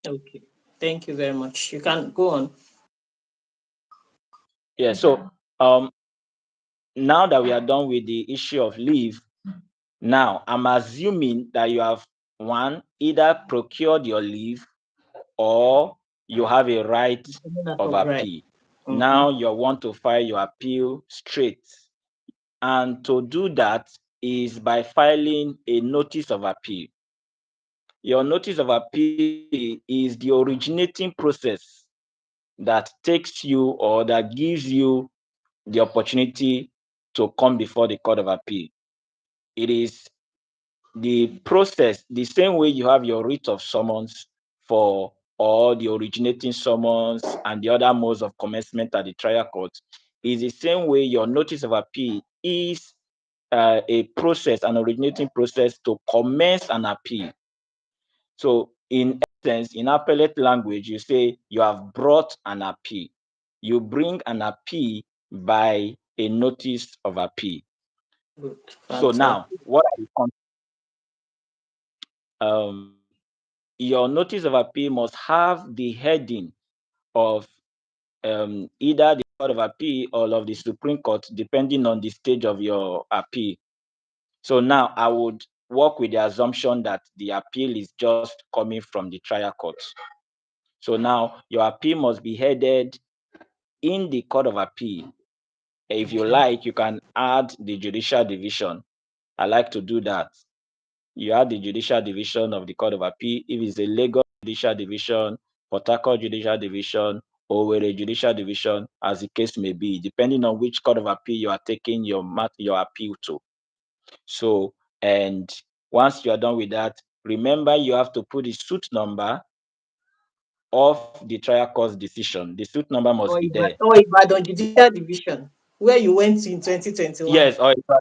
Speaker 1: okay. Thank you very much. You can go on.
Speaker 2: Yeah. So now that we are done with the issue of leave, now I'm assuming that you have one either procured your leave or you have a right of
Speaker 1: Right.
Speaker 2: appeal.
Speaker 1: Mm-hmm.
Speaker 2: Now you want to file your appeal straight. And to do that is by filing a notice of appeal. Your notice of appeal is the originating process that takes you or that gives you the opportunity to come before the Court of Appeal. It is the process, the same way you have your writ of summons for or the originating summons and the other modes of commencement at the trial court, is the same way your notice of appeal is a process, an originating process to commence an appeal. So, in essence, in appellate language, you say you have brought an appeal. You bring an appeal by a notice of appeal.
Speaker 1: Good.
Speaker 2: So now,
Speaker 1: Fantastic.
Speaker 2: what are the your notice of appeal must have the heading of either the Court of Appeal or of the Supreme Court, depending on the stage of your appeal. So now I would work with the assumption that the appeal is just coming from the trial court. So now your appeal must be headed in the Court of Appeal. If you
Speaker 1: Okay.
Speaker 2: like, you can add the judicial division. I like to do that. You add the judicial division of the Court of Appeal. If it's a Lagos judicial division, Port Harcourt judicial division, or Owerri judicial division, as the case may be, depending on which Court of Appeal you are taking your appeal to. So, and once you are done with that, remember you have to put the suit number of the trial court's decision. The suit number must be there.
Speaker 1: Or Ibadan Judicial Division, where you went to in 2021.
Speaker 2: Yes, or yes,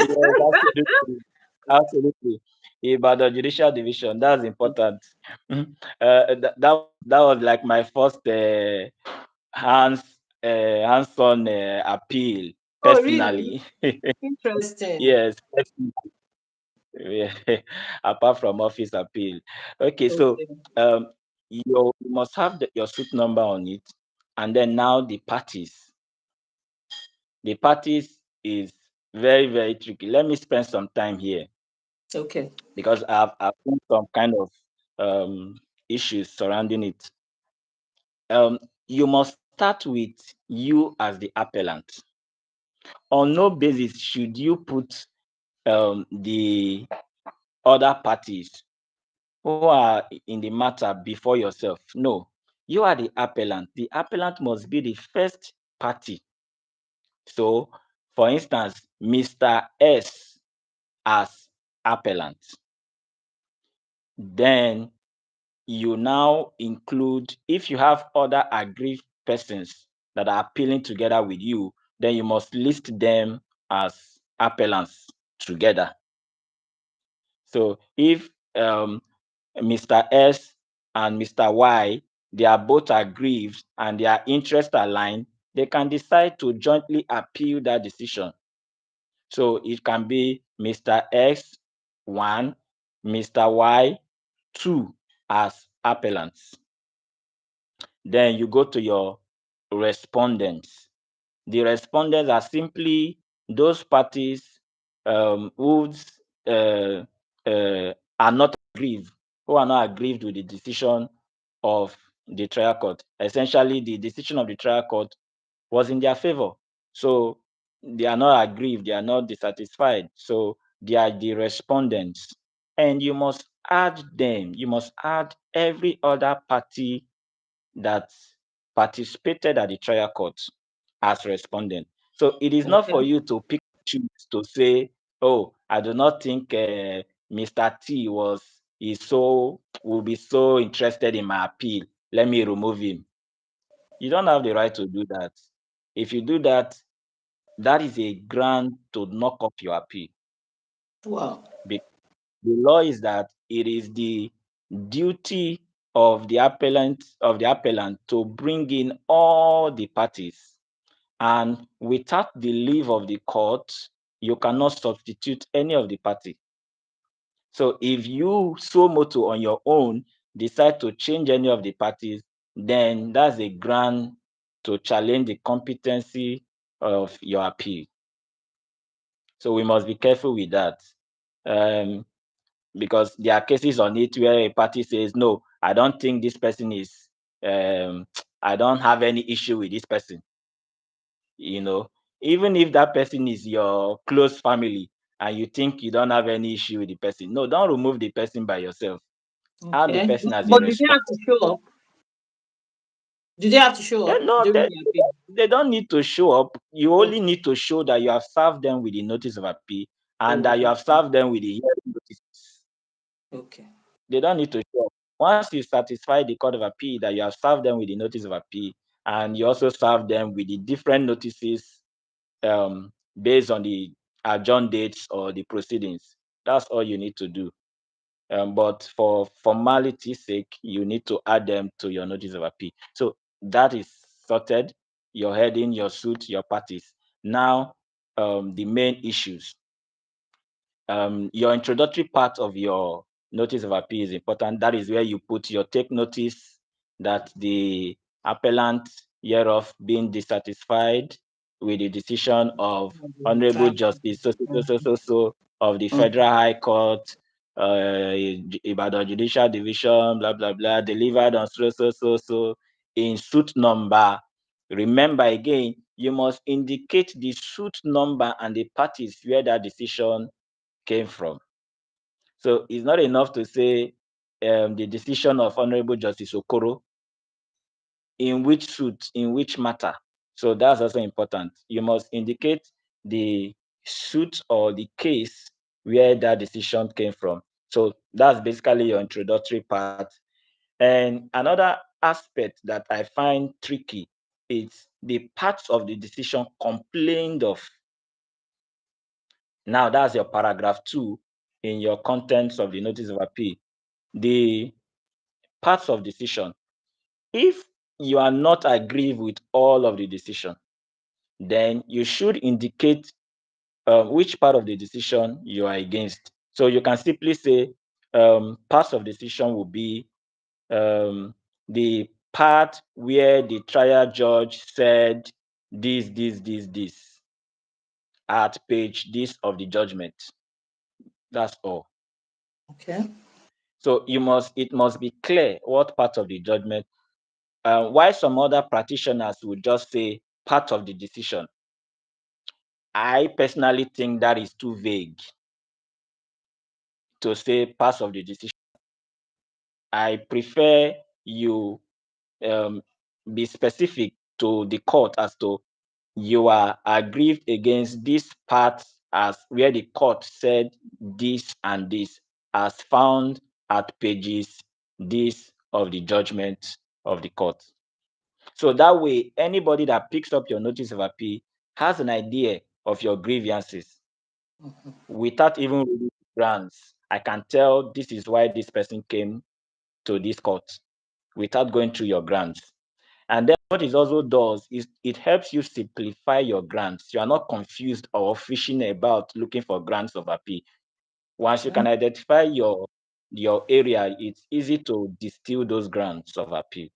Speaker 2: absolutely. Absolutely. About the judicial division, that's important. That was like my first hands-on appeal
Speaker 1: Oh, really?
Speaker 2: personally.
Speaker 1: Interesting.
Speaker 2: Yes, yeah, apart from office appeal. Okay, so
Speaker 1: Okay.
Speaker 2: you must have your suit number on it, and then now the parties. The parties is very, very tricky. Let me spend some time here
Speaker 1: Okay.
Speaker 2: because I've seen some kind of issues surrounding it. You must start with you as the appellant. On no basis should you put the other parties who are in the matter before yourself. No, you are the appellant. The appellant must be the first party. So, for instance, Mr. S as appellant. Then you now include, if you have other aggrieved persons that are appealing together with you, then you must list them as appellants together. So if Mr. S and Mr. Y, they are both aggrieved and their interests align, they can decide to jointly appeal that decision. So it can be Mr. X, 1, Mr. Y, 2 as appellants. Then you go to your respondents. The respondents are simply those parties who uh, are not aggrieved, who are not aggrieved with the decision of the trial court. Essentially, the decision of the trial court was in their favor. So they are not aggrieved, they are not dissatisfied. So they are the respondents. And you must add them, you must add every other party that participated at the trial court as respondent. So it is not for
Speaker 1: Okay.
Speaker 2: you to pick and choose to say, "Oh, I do not think Mr. T will be so interested in my appeal. Let me remove him." You don't have the right to do that. If you do that, that is a ground to knock off your appeal.
Speaker 1: Wow.
Speaker 2: The law is that it is the duty of the appellant to bring in all the parties, and without the leave of the court, you cannot substitute any of the party. So if you so moto on your own decide to change any of the parties, then that's a ground to challenge the competency of your appeal. So we must be careful with that. Um, because there are cases on it where a party says, no, I don't think this person is, I don't have any issue with this person. Even if that person is your close family and you think you don't have any issue with the person, no, don't remove the person by yourself. Add the
Speaker 1: Okay.
Speaker 2: person as a
Speaker 1: But do they
Speaker 2: response.
Speaker 1: have to show up? Do they have to show
Speaker 2: Eh,
Speaker 1: up
Speaker 2: no,
Speaker 1: during
Speaker 2: they,
Speaker 1: the appeal?
Speaker 2: they don't need to show up. You only
Speaker 1: Okay.
Speaker 2: need to show that you have served them with the notice of appeal and
Speaker 1: Oh,
Speaker 2: that you have
Speaker 1: okay.
Speaker 2: served them with the hearing notices.
Speaker 1: Okay.
Speaker 2: They don't need to show up. Once you satisfy the Court of Appeal that you have served them with the notice of appeal and you also serve them with the different notices based on the adjourned dates or the proceedings, that's all you need to do. But for formality's sake, you need to add them to your notice of appeal. So that is sorted. Your heading, your suit, your parties. Now, the main issues. Your introductory part of your notice of appeal is important. That is where you put your take notice that the appellant hereof being dissatisfied with the decision of Honorable Justice so of the Federal High Court, Ibadan Judicial Division, blah blah blah, delivered on so in suit number. Remember again, you must indicate the suit number and the parties where that decision came from. So it's not enough to say the decision of Honorable Justice Okoro, in which suit, in which matter. So that's also important. You must indicate the suit or the case where that decision came from. So that's basically your introductory part. And another aspect that I find tricky is the parts of the decision complained of. Now that's your paragraph 2 in your contents of the notice of appeal. The parts of decision. If you are not aggrieved with all of the decision, then you should indicate which part of the decision you are against. So you can simply say parts of decision will be the part where the trial judge said this at page this of the judgment. That's all.
Speaker 1: Okay.
Speaker 2: So it must be clear what part of the judgment. Why some other practitioners would just say part of the decision. I personally think that is too vague to say part of the decision. I prefer you be specific to the court as to you are aggrieved against this part as where the court said this and this as found at pages this of the judgment of the court. So that way, anybody that picks up your notice of appeal has an idea of your grievances without even reading the grounds. I can tell this is why this person came to this court without going through your grounds. And then what it also does is it helps you simplify your grants. You are not confused or fishing about looking for grants of appeal. Once you can identify your area, it's easy to distill those grants of appeal.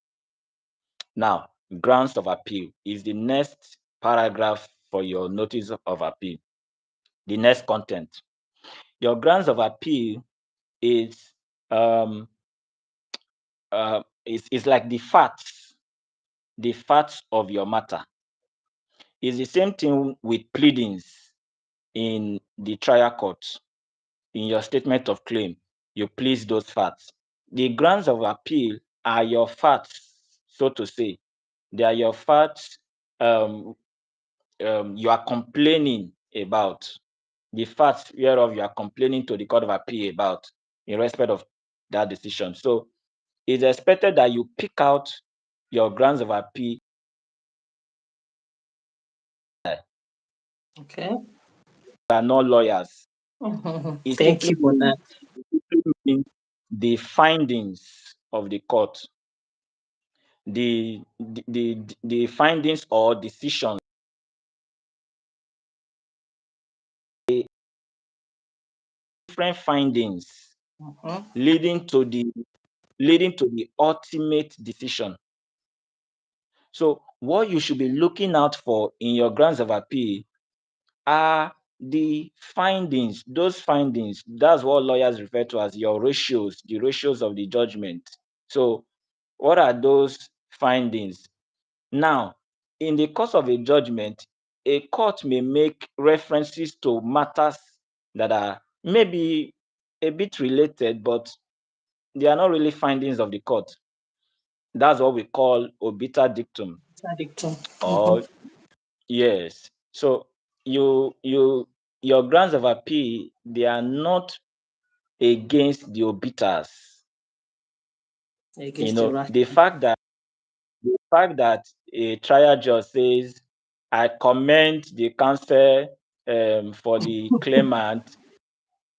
Speaker 2: Now, grounds of appeal is the next paragraph for your notice of appeal. The next content. Your grounds of appeal is is like the facts of your matter. It's the same thing with pleadings in the trial court. In your statement of claim, you plead those facts. The grounds of appeal are your facts, so to say. They are your facts you are complaining about, the facts whereof you are complaining to the Court of Appeal about in respect of that decision. So it's expected that you pick out your grounds of appeal.
Speaker 1: Okay.
Speaker 2: We are not lawyers. It
Speaker 1: Thank
Speaker 2: simply
Speaker 1: you for that.
Speaker 2: means the findings of the court, the findings or decisions, the different findings
Speaker 1: Mhm.
Speaker 2: leading to the ultimate decision. So what you should be looking out for in your grounds of appeal are the findings. Those findings, that's what lawyers refer to as your ratios, the ratios of the judgment. So, what are those findings? Now, in the course of a judgment, a court may make references to matters that are maybe a bit related, but they are not really findings of the court. That's what we call obiter dictum.
Speaker 1: Dictum.
Speaker 2: Or yes. So your grounds of appeal, they are not against the obiters.
Speaker 1: Against the
Speaker 2: The
Speaker 1: rational.
Speaker 2: fact that a trial judge says, I commend the counsel for the claimant.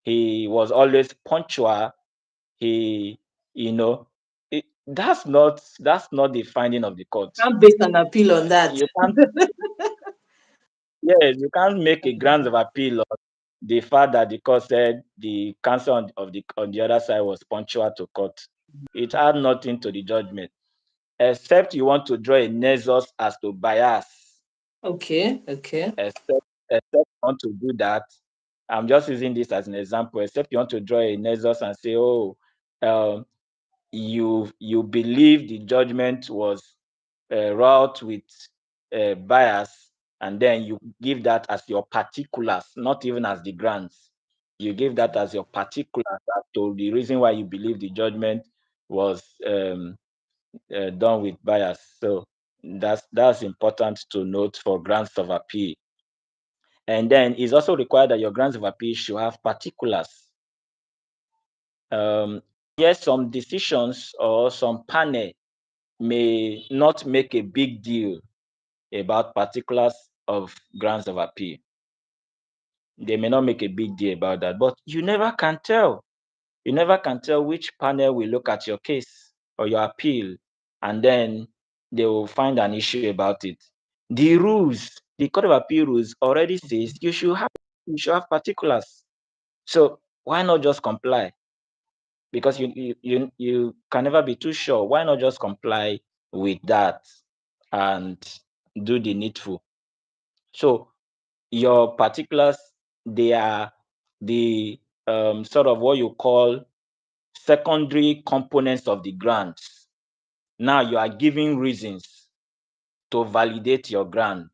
Speaker 2: He was always punctual. He, you know, that's not the finding of the court.
Speaker 1: Can't base an appeal on that.
Speaker 2: You can't, yes, you can't make a grounds of appeal on the fact that the court said the counsel on the other side was punctual to court. It had nothing to the judgment, except you want to draw a nexus as to bias.
Speaker 1: Okay, okay.
Speaker 2: Except you want to do that. I'm just using this as an example. Except you want to draw a nexus and say, oh, um, you believe the judgment was wrought with bias, and then you give that as your particulars, not even as the grounds. You give that as your particulars as to the reason why you believe the judgment was done with bias. So that's important to note for grounds of appeal. And then it's also required that your grounds of appeal should have particulars. Yes, some decisions or some panel may not make a big deal about particulars of grounds of appeal. They may not make a big deal about that, but you never can tell. You never can tell which panel will look at your case or your appeal, and then they will find an issue about it. The rules, the Court of Appeal rules already says you should have particulars. So why not just comply? Because you can never be too sure. Why not just comply with that and do the needful? So your particulars, they are the sort of what you call secondary components of the grants. Now you are giving reasons to validate your grant.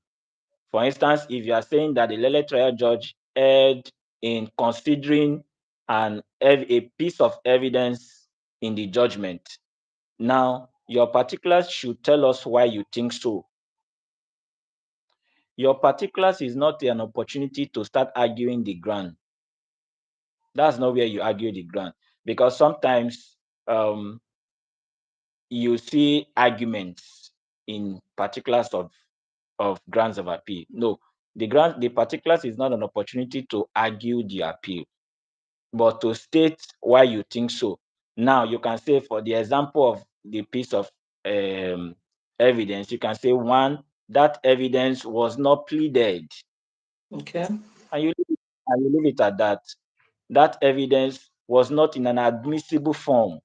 Speaker 2: For instance, if you are saying that the Lele trial judge erred in considering a piece of evidence in the judgment, now your particulars should tell us why you think so. Your particulars is not an opportunity to start arguing the ground. That's not where you argue the ground, because sometimes you see arguments in particulars of grounds of appeal. No, the particulars is not an opportunity to argue the appeal, but to state why you think so. Now you can say, for the example of the piece of evidence, you can say, one, that evidence was not pleaded,
Speaker 1: Okay.
Speaker 2: and you leave it at that. That evidence was not in an admissible form,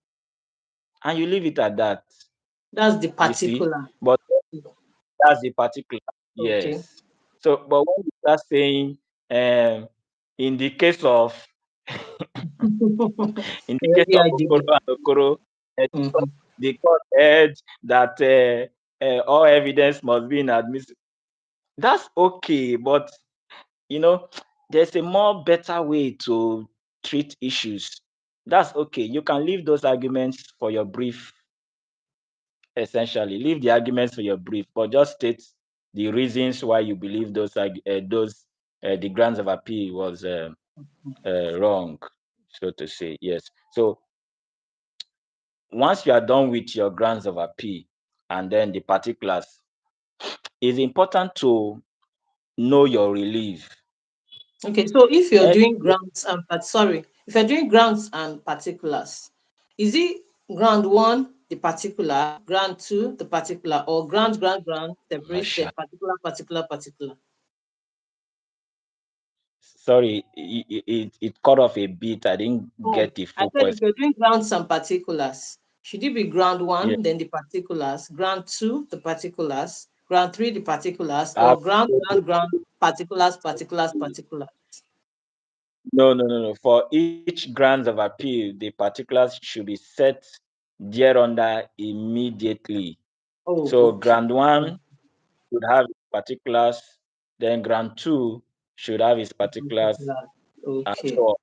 Speaker 2: and you leave it at that.
Speaker 1: That's the
Speaker 2: You see,
Speaker 1: particular.
Speaker 2: but that's the particular.
Speaker 1: Okay.
Speaker 2: Yes. So, but when you start saying, um, in the case of in the case
Speaker 1: Already
Speaker 2: of
Speaker 1: arguing.
Speaker 2: Okoro and Okoro,
Speaker 1: Mhm.
Speaker 2: the court held that all evidence must be inadmissible. That's okay, but you know, there's a more better way to treat issues. That's okay. You can leave those arguments for your brief. Essentially, leave the arguments for your brief, but just state the reasons why you believe the grounds of appeal was wrong, so to say. Yes. So once you are done with your grounds of appeal and then the particulars, it's important to know your relief.
Speaker 1: Okay, so if you're
Speaker 2: Eh,
Speaker 1: doing grounds and sorry, if you're doing grounds and particulars, is it ground one the particular, ground two the particular, or ground separate them
Speaker 2: Masha.
Speaker 1: particular?
Speaker 2: Sorry, it cut off a bit. I didn't
Speaker 1: Oh,
Speaker 2: get the
Speaker 1: I
Speaker 2: full
Speaker 1: said if
Speaker 2: question.
Speaker 1: you're doing grounds and particulars, should it be ground
Speaker 2: Yeah.
Speaker 1: one, then the particulars, ground two, the particulars, ground three, the particulars, or
Speaker 2: Absolutely.
Speaker 1: particulars?
Speaker 2: No, no, no, no. For each grounds of appeal, the particulars should be set thereunder immediately.
Speaker 1: Oh,
Speaker 2: So
Speaker 1: okay.
Speaker 2: grant
Speaker 1: Oh,
Speaker 2: one should have its particulars, then grant two should have its particulars.
Speaker 1: particular.
Speaker 2: And
Speaker 1: Okay.
Speaker 2: so,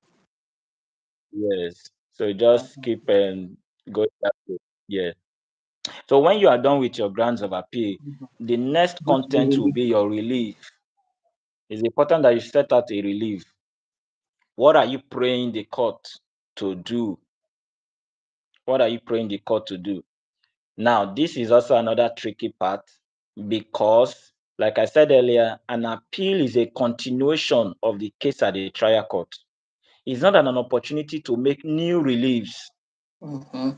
Speaker 2: yes. So just
Speaker 1: Uh-huh.
Speaker 2: keep going that way. Yeah. So when you are done with your grounds of appeal,
Speaker 1: Mhm.
Speaker 2: the next
Speaker 1: Go to the
Speaker 2: content will
Speaker 1: relief.
Speaker 2: be your relief. It's important that you set out a relief. What are you praying the court to do? What are you praying the court to do? Now, this is also another tricky part because, like I said earlier, an appeal is a continuation of the case at the trial court. It's not an opportunity to make new reliefs.
Speaker 1: Mm-hmm.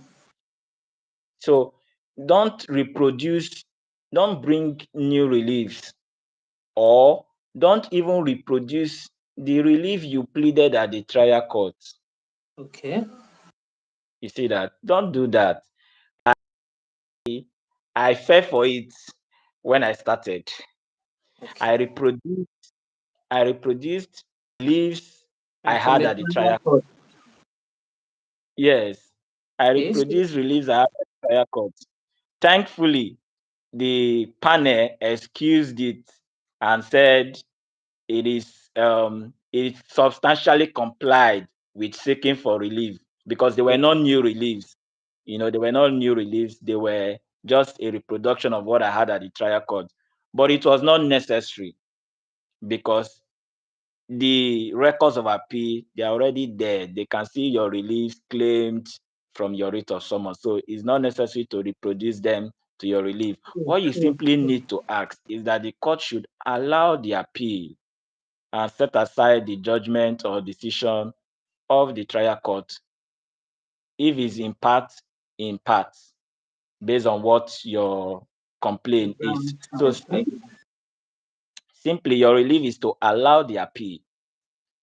Speaker 2: So don't reproduce, don't bring new reliefs, or don't even reproduce the relief you pleaded at the trial court.
Speaker 1: Okay.
Speaker 2: You see that? Don't do that. I fell for it when I started.
Speaker 1: Okay.
Speaker 2: I reproduced I reproduced reliefs I
Speaker 1: From
Speaker 2: had
Speaker 1: your
Speaker 2: at the trial
Speaker 1: trial
Speaker 2: court.
Speaker 1: court.
Speaker 2: Yes, I
Speaker 1: Okay. So,
Speaker 2: reproduced reliefs I had at the trial court. Thankfully, the panel excused it and said it substantially complied with seeking for relief because they were not
Speaker 1: okay.
Speaker 2: new reliefs. They were not new reliefs. They were just a reproduction of what I had at the trial court. But it was not necessary because the records of appeal, they're already there. They can see your reliefs claimed from your writ of summons. So it's not necessary to reproduce them to your relief.
Speaker 1: True,
Speaker 2: What you
Speaker 1: true,
Speaker 2: simply
Speaker 1: true.
Speaker 2: need to ask is that the court should allow the appeal and set aside the judgment or decision of the trial court if it's in part, based on what your
Speaker 1: The
Speaker 2: complaint is.
Speaker 1: ground
Speaker 2: So
Speaker 1: sound. Okay.
Speaker 2: simply, your relief is to allow the appeal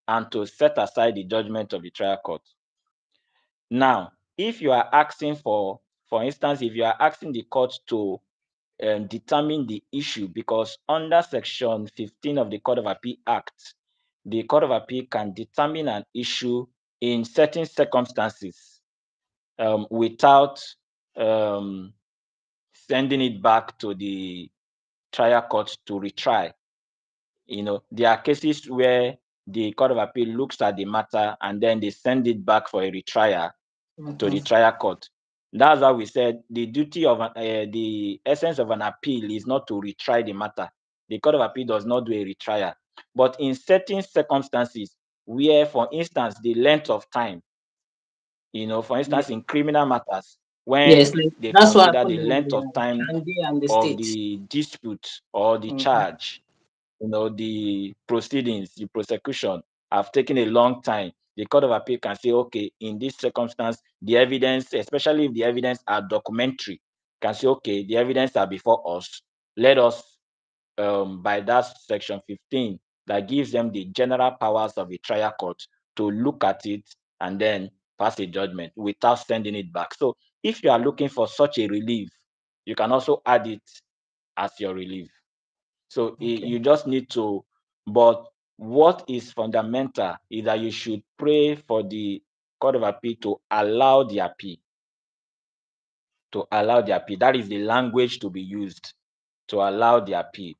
Speaker 2: and to set aside the judgment of the trial court. Now, if you are asking for instance, if you are asking the court to determine the issue, because under Section 15 of the Court of Appeal Act, the Court of Appeal can determine an issue in certain circumstances without um, sending it back to the trial court to retry. There are cases where the Court of Appeal looks at the matter and then they send it back for a retrial to the
Speaker 1: Mm-hmm.
Speaker 2: trial court. That's why we said the essence of an appeal is not to retry the matter. The Court of Appeal does not do a retrial. But in certain circumstances, where, for instance, the length of time, for
Speaker 1: Yeah.
Speaker 2: instance, in criminal matters,
Speaker 1: Yes,
Speaker 2: when
Speaker 1: like
Speaker 2: they
Speaker 1: that's what
Speaker 2: consider
Speaker 1: happened
Speaker 2: the
Speaker 1: in
Speaker 2: length
Speaker 1: the
Speaker 2: of time
Speaker 1: Candy and the
Speaker 2: of
Speaker 1: state.
Speaker 2: the dispute or the
Speaker 1: Mm-hmm.
Speaker 2: charge, the proceedings, the prosecution have taken a long time, the Court of Appeal can say, okay, in this circumstance, the evidence, especially if the evidence are documentary, can say, okay, the evidence are before us. Let us, by that Section 15, that gives them the general powers of a trial court to look at it and then pass a judgment without sending it back. So if you are looking for such a relief, you can also add it as your relief. So
Speaker 1: Okay.
Speaker 2: you just need to, but what is fundamental is that you should pray for the Court of Appeal to allow the appeal, to allow the appeal. That is the language to be used, to allow the appeal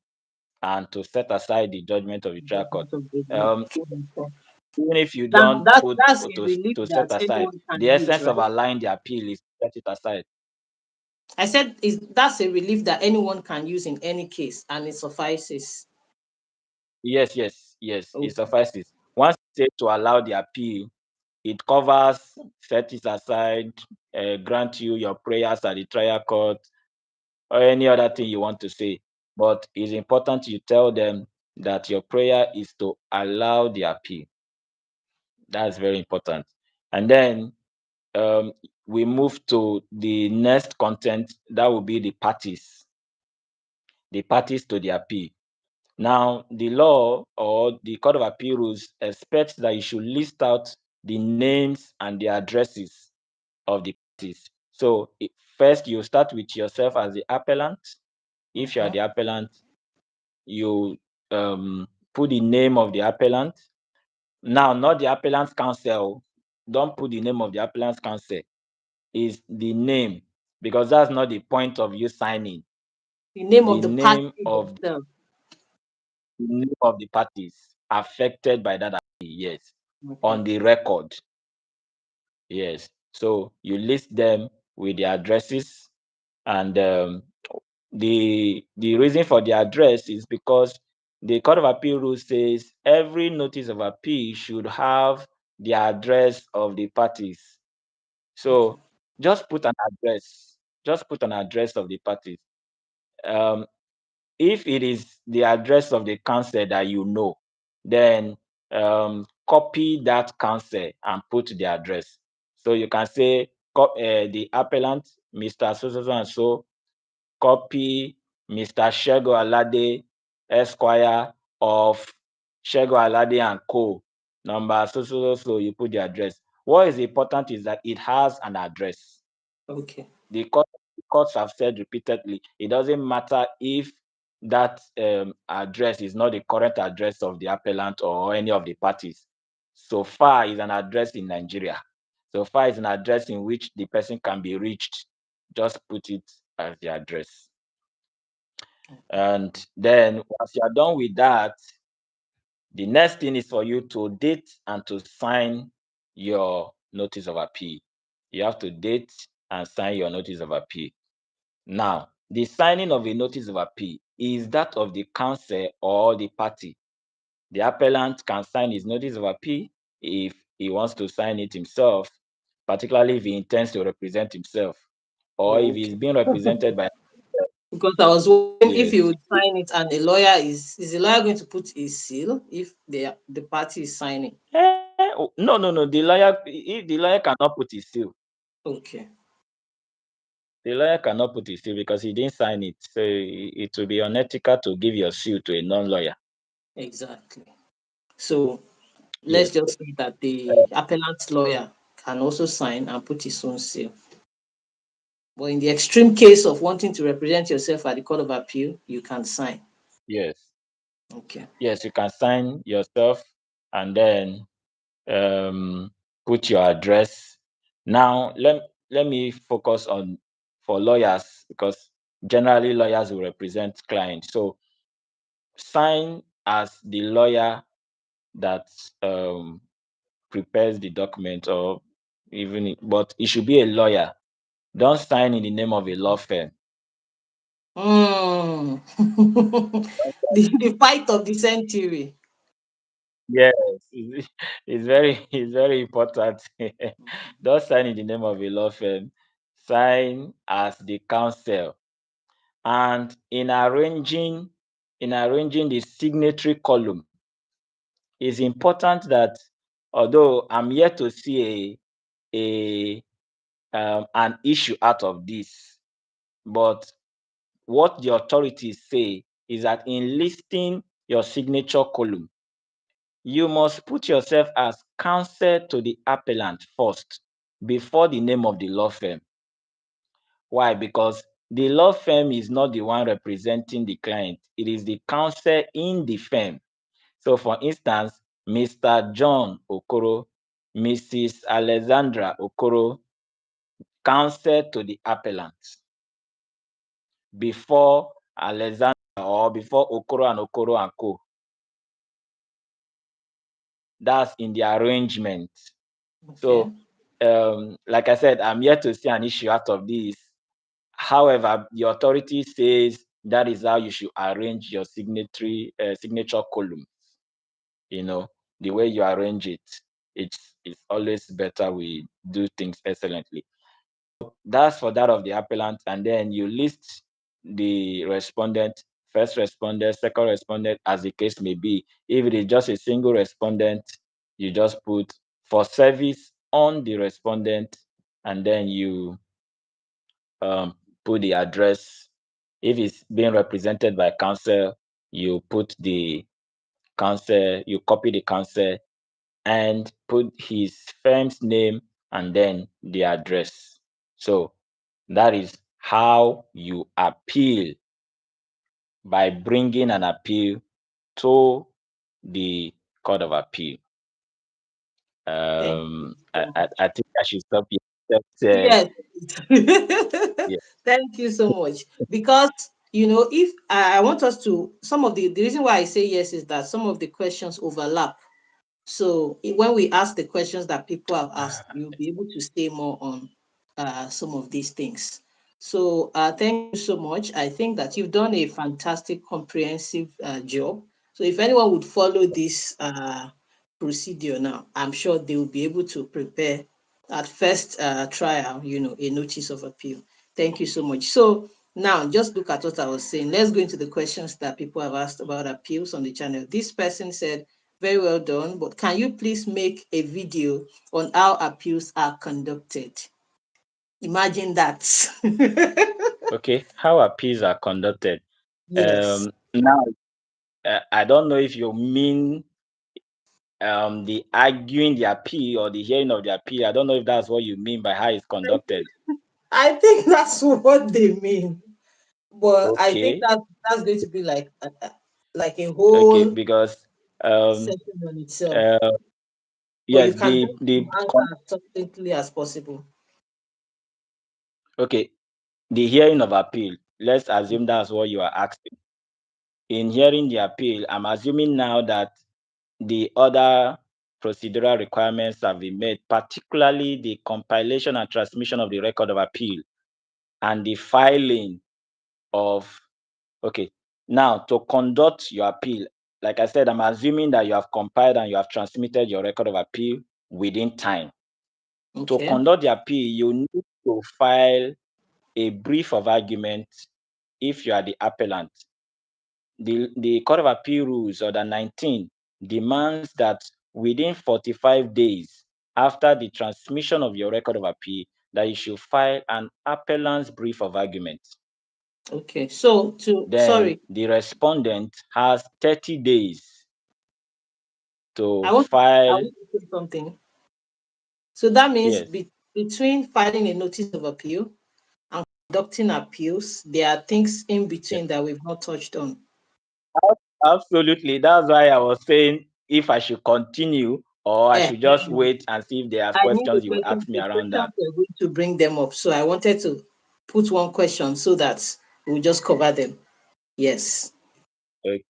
Speaker 2: and to set aside the judgment of the trial court.
Speaker 1: Judgment of the relief.
Speaker 2: Um,
Speaker 1: Okay.
Speaker 2: Even if you
Speaker 1: That,
Speaker 2: don't
Speaker 1: that
Speaker 2: put
Speaker 1: that's a relief
Speaker 2: to set
Speaker 1: that
Speaker 2: aside,
Speaker 1: anyone can
Speaker 2: the
Speaker 1: use,
Speaker 2: essence of
Speaker 1: right?
Speaker 2: allowing the appeal is to set it aside.
Speaker 1: I said is that's a relief that anyone can use in any case and it suffices.
Speaker 2: Yes, yes, yes, it
Speaker 1: Okay.
Speaker 2: suffices. Once you say to allow the appeal, it covers, set it aside, grant you your prayers at the trial court, or any other thing you want to say. But it's important you tell them that your prayer is to allow the appeal. That's very important. And then um, we move to the next content that will be the parties to the appeal. Now, the law or the Court of Appeal rules expects that you should list out the names and the addresses of the parties. So, first, you start with yourself as the appellant. If you are
Speaker 1: Uh-huh.
Speaker 2: the appellant, you put the name of the appellant. Now, not the appellant's counsel. Don't put the name of the appellant's counsel. is the name, because that's not the point of you signing.
Speaker 1: The name
Speaker 2: The
Speaker 1: of the party
Speaker 2: name of
Speaker 1: themselves.
Speaker 2: the name of the parties affected by that appeal, yes, on
Speaker 1: Okay.
Speaker 2: the record, yes. So you list them with their addresses, and the reason for the address is because the Court of Appeal rule says every notice of appeal should have the address of the parties.
Speaker 1: Okay.
Speaker 2: So just put an address. Just put an address of the parties. Um, if it is the address of the counsel that you know, then copy that counsel and put the address. So you can say the appellant, Mr. So so so and so, copy Mr. Shego Alade, Esquire of Shego Alade and Co. Number so so so so. You put the address. What is important is that it has an address.
Speaker 1: Okay.
Speaker 2: The courts have said repeatedly, it doesn't matter if that address is not the current address of the appellant or any of the parties. So far is an address in Nigeria. So far is an address in which the person can be reached. Just put it as the address. And then once you are done with that, the next thing is for you to date and to sign your notice of appeal. You have to date and sign your notice of appeal. Now, the signing of a notice of appeal is that of the counsel or the party. The appellant can sign his notice of appeal if he wants to sign it himself, particularly if he intends to represent himself, or if
Speaker 1: Okay.
Speaker 2: he's being represented by.
Speaker 1: Because I was wondering if
Speaker 2: Yes.
Speaker 1: you would sign it and the lawyer is the lawyer going to put a seal if the party is signing?
Speaker 2: No, no, no. The lawyer cannot put his seal.
Speaker 1: Okay.
Speaker 2: The lawyer cannot put his seal because he didn't sign it. So it will be unethical to give your seal to a non-lawyer.
Speaker 1: Exactly. So let's
Speaker 2: Yes.
Speaker 1: just say that the appellant's lawyer can also sign and put his own seal. But in the extreme case of wanting to represent yourself at the Court of Appeal, you can sign.
Speaker 2: Yes.
Speaker 1: Okay.
Speaker 2: Yes, you can sign yourself and then put your address. Now, let me focus on for lawyers because generally lawyers will represent clients. So sign as the lawyer that prepares the document, or but it should be a lawyer. Don't sign in the name of a law firm.
Speaker 1: Mm. The fight of the century.
Speaker 2: Yes, it's very important. Don't sign in the name of a law firm. Sign as the counsel. And in arranging the signatory column, it's important that although I'm yet to see a an issue out of this, but what the authorities say is that in listing your signature column, you must put yourself as counsel to the appellant first before the name of the law firm. Why? Because the law firm is not the one representing the client, it is the counsel in the firm. So, for instance, Mr. John Okoro, Mrs. Alexandra Okoro, counsel to the appellant before Alexandra or before Okoro and Okoro and Co. That's in the arrangement.
Speaker 1: Okay.
Speaker 2: So, like I said, I'm yet to see an issue out of this. However, the authority says that is how you should arrange your signature columns. You know, the way you arrange it, it's always better. We do things excellently. That's for that of the appellant, and then you list the respondent, first respondent, second respondent, as the case may be. If it is just a single respondent, you just put for service on the respondent, and then you put the address. If it's being represented by counsel, you put the counsel, you copy the counsel and put his firm's name and then the address. So that is how you appeal, by bringing an appeal to the Court of Appeal.
Speaker 1: Thank you
Speaker 2: I,
Speaker 1: so
Speaker 2: I,
Speaker 1: much.
Speaker 2: I think I should stop here. Just,
Speaker 1: Yes.
Speaker 2: yeah.
Speaker 1: Thank you so much. Because, if I want us to, some of the reason why I say yes is that some of the questions overlap. So when we ask the questions that people have asked, you'll be able to stay more on some of these things. So thank you so much. I think that you've done a fantastic, comprehensive job. So if anyone would follow this procedure now, I'm sure they will be able to prepare at first trial, a notice of appeal. Thank you so much. So now just look at what I was saying. Let's go into the questions that people have asked about appeals on the channel. This person said, very well done. But can you please make a video on how appeals are conducted? Imagine that.
Speaker 2: Okay, how appeals are conducted.
Speaker 1: Yes.
Speaker 2: Now, I don't know if you mean the arguing the appeal or the hearing of the appeal. I don't know if that's what you mean by how it's conducted.
Speaker 1: I think that's what they mean. But I think
Speaker 2: Okay,
Speaker 1: that's going to be like a
Speaker 2: okay,
Speaker 1: whole
Speaker 2: because um,
Speaker 1: session on itself.
Speaker 2: uh,
Speaker 1: But you
Speaker 2: yes,
Speaker 1: can just answer as succinctly as possible.
Speaker 2: okay, the hearing of appeal. Let's assume that's what you are asking. In hearing the appeal, I'm assuming now that the other procedural requirements have been met, particularly the compilation and transmission of the record of appeal and the filing of, okay, now to conduct your appeal, like I said, I'm assuming that you have compiled and you have transmitted your record of appeal within time. To
Speaker 1: Okay.
Speaker 2: conduct the appeal, you need to file a brief of argument if you are the appellant. The Court of Appeal rules order 19 demands that within 45 days after the transmission of your record of appeal, that you should file an appellant's brief of argument.
Speaker 1: Okay. So
Speaker 2: Then
Speaker 1: sorry,
Speaker 2: the respondent has 30 days
Speaker 1: I
Speaker 2: to
Speaker 1: want I
Speaker 2: file.
Speaker 1: want to say something. So that means
Speaker 2: Yes,
Speaker 1: between filing a notice of appeal and conducting appeals, there are things in
Speaker 2: yes,
Speaker 1: between that we've not touched on.
Speaker 2: absolutely. That's why I was saying if I should continue or I
Speaker 1: Eh,
Speaker 2: should just wait and see if there are
Speaker 1: I knew
Speaker 2: questions you will ask me
Speaker 1: the
Speaker 2: around that.
Speaker 1: questions were going to bring them up. So I wanted to put one question so that we'll just cover them. Yes.
Speaker 2: Okay,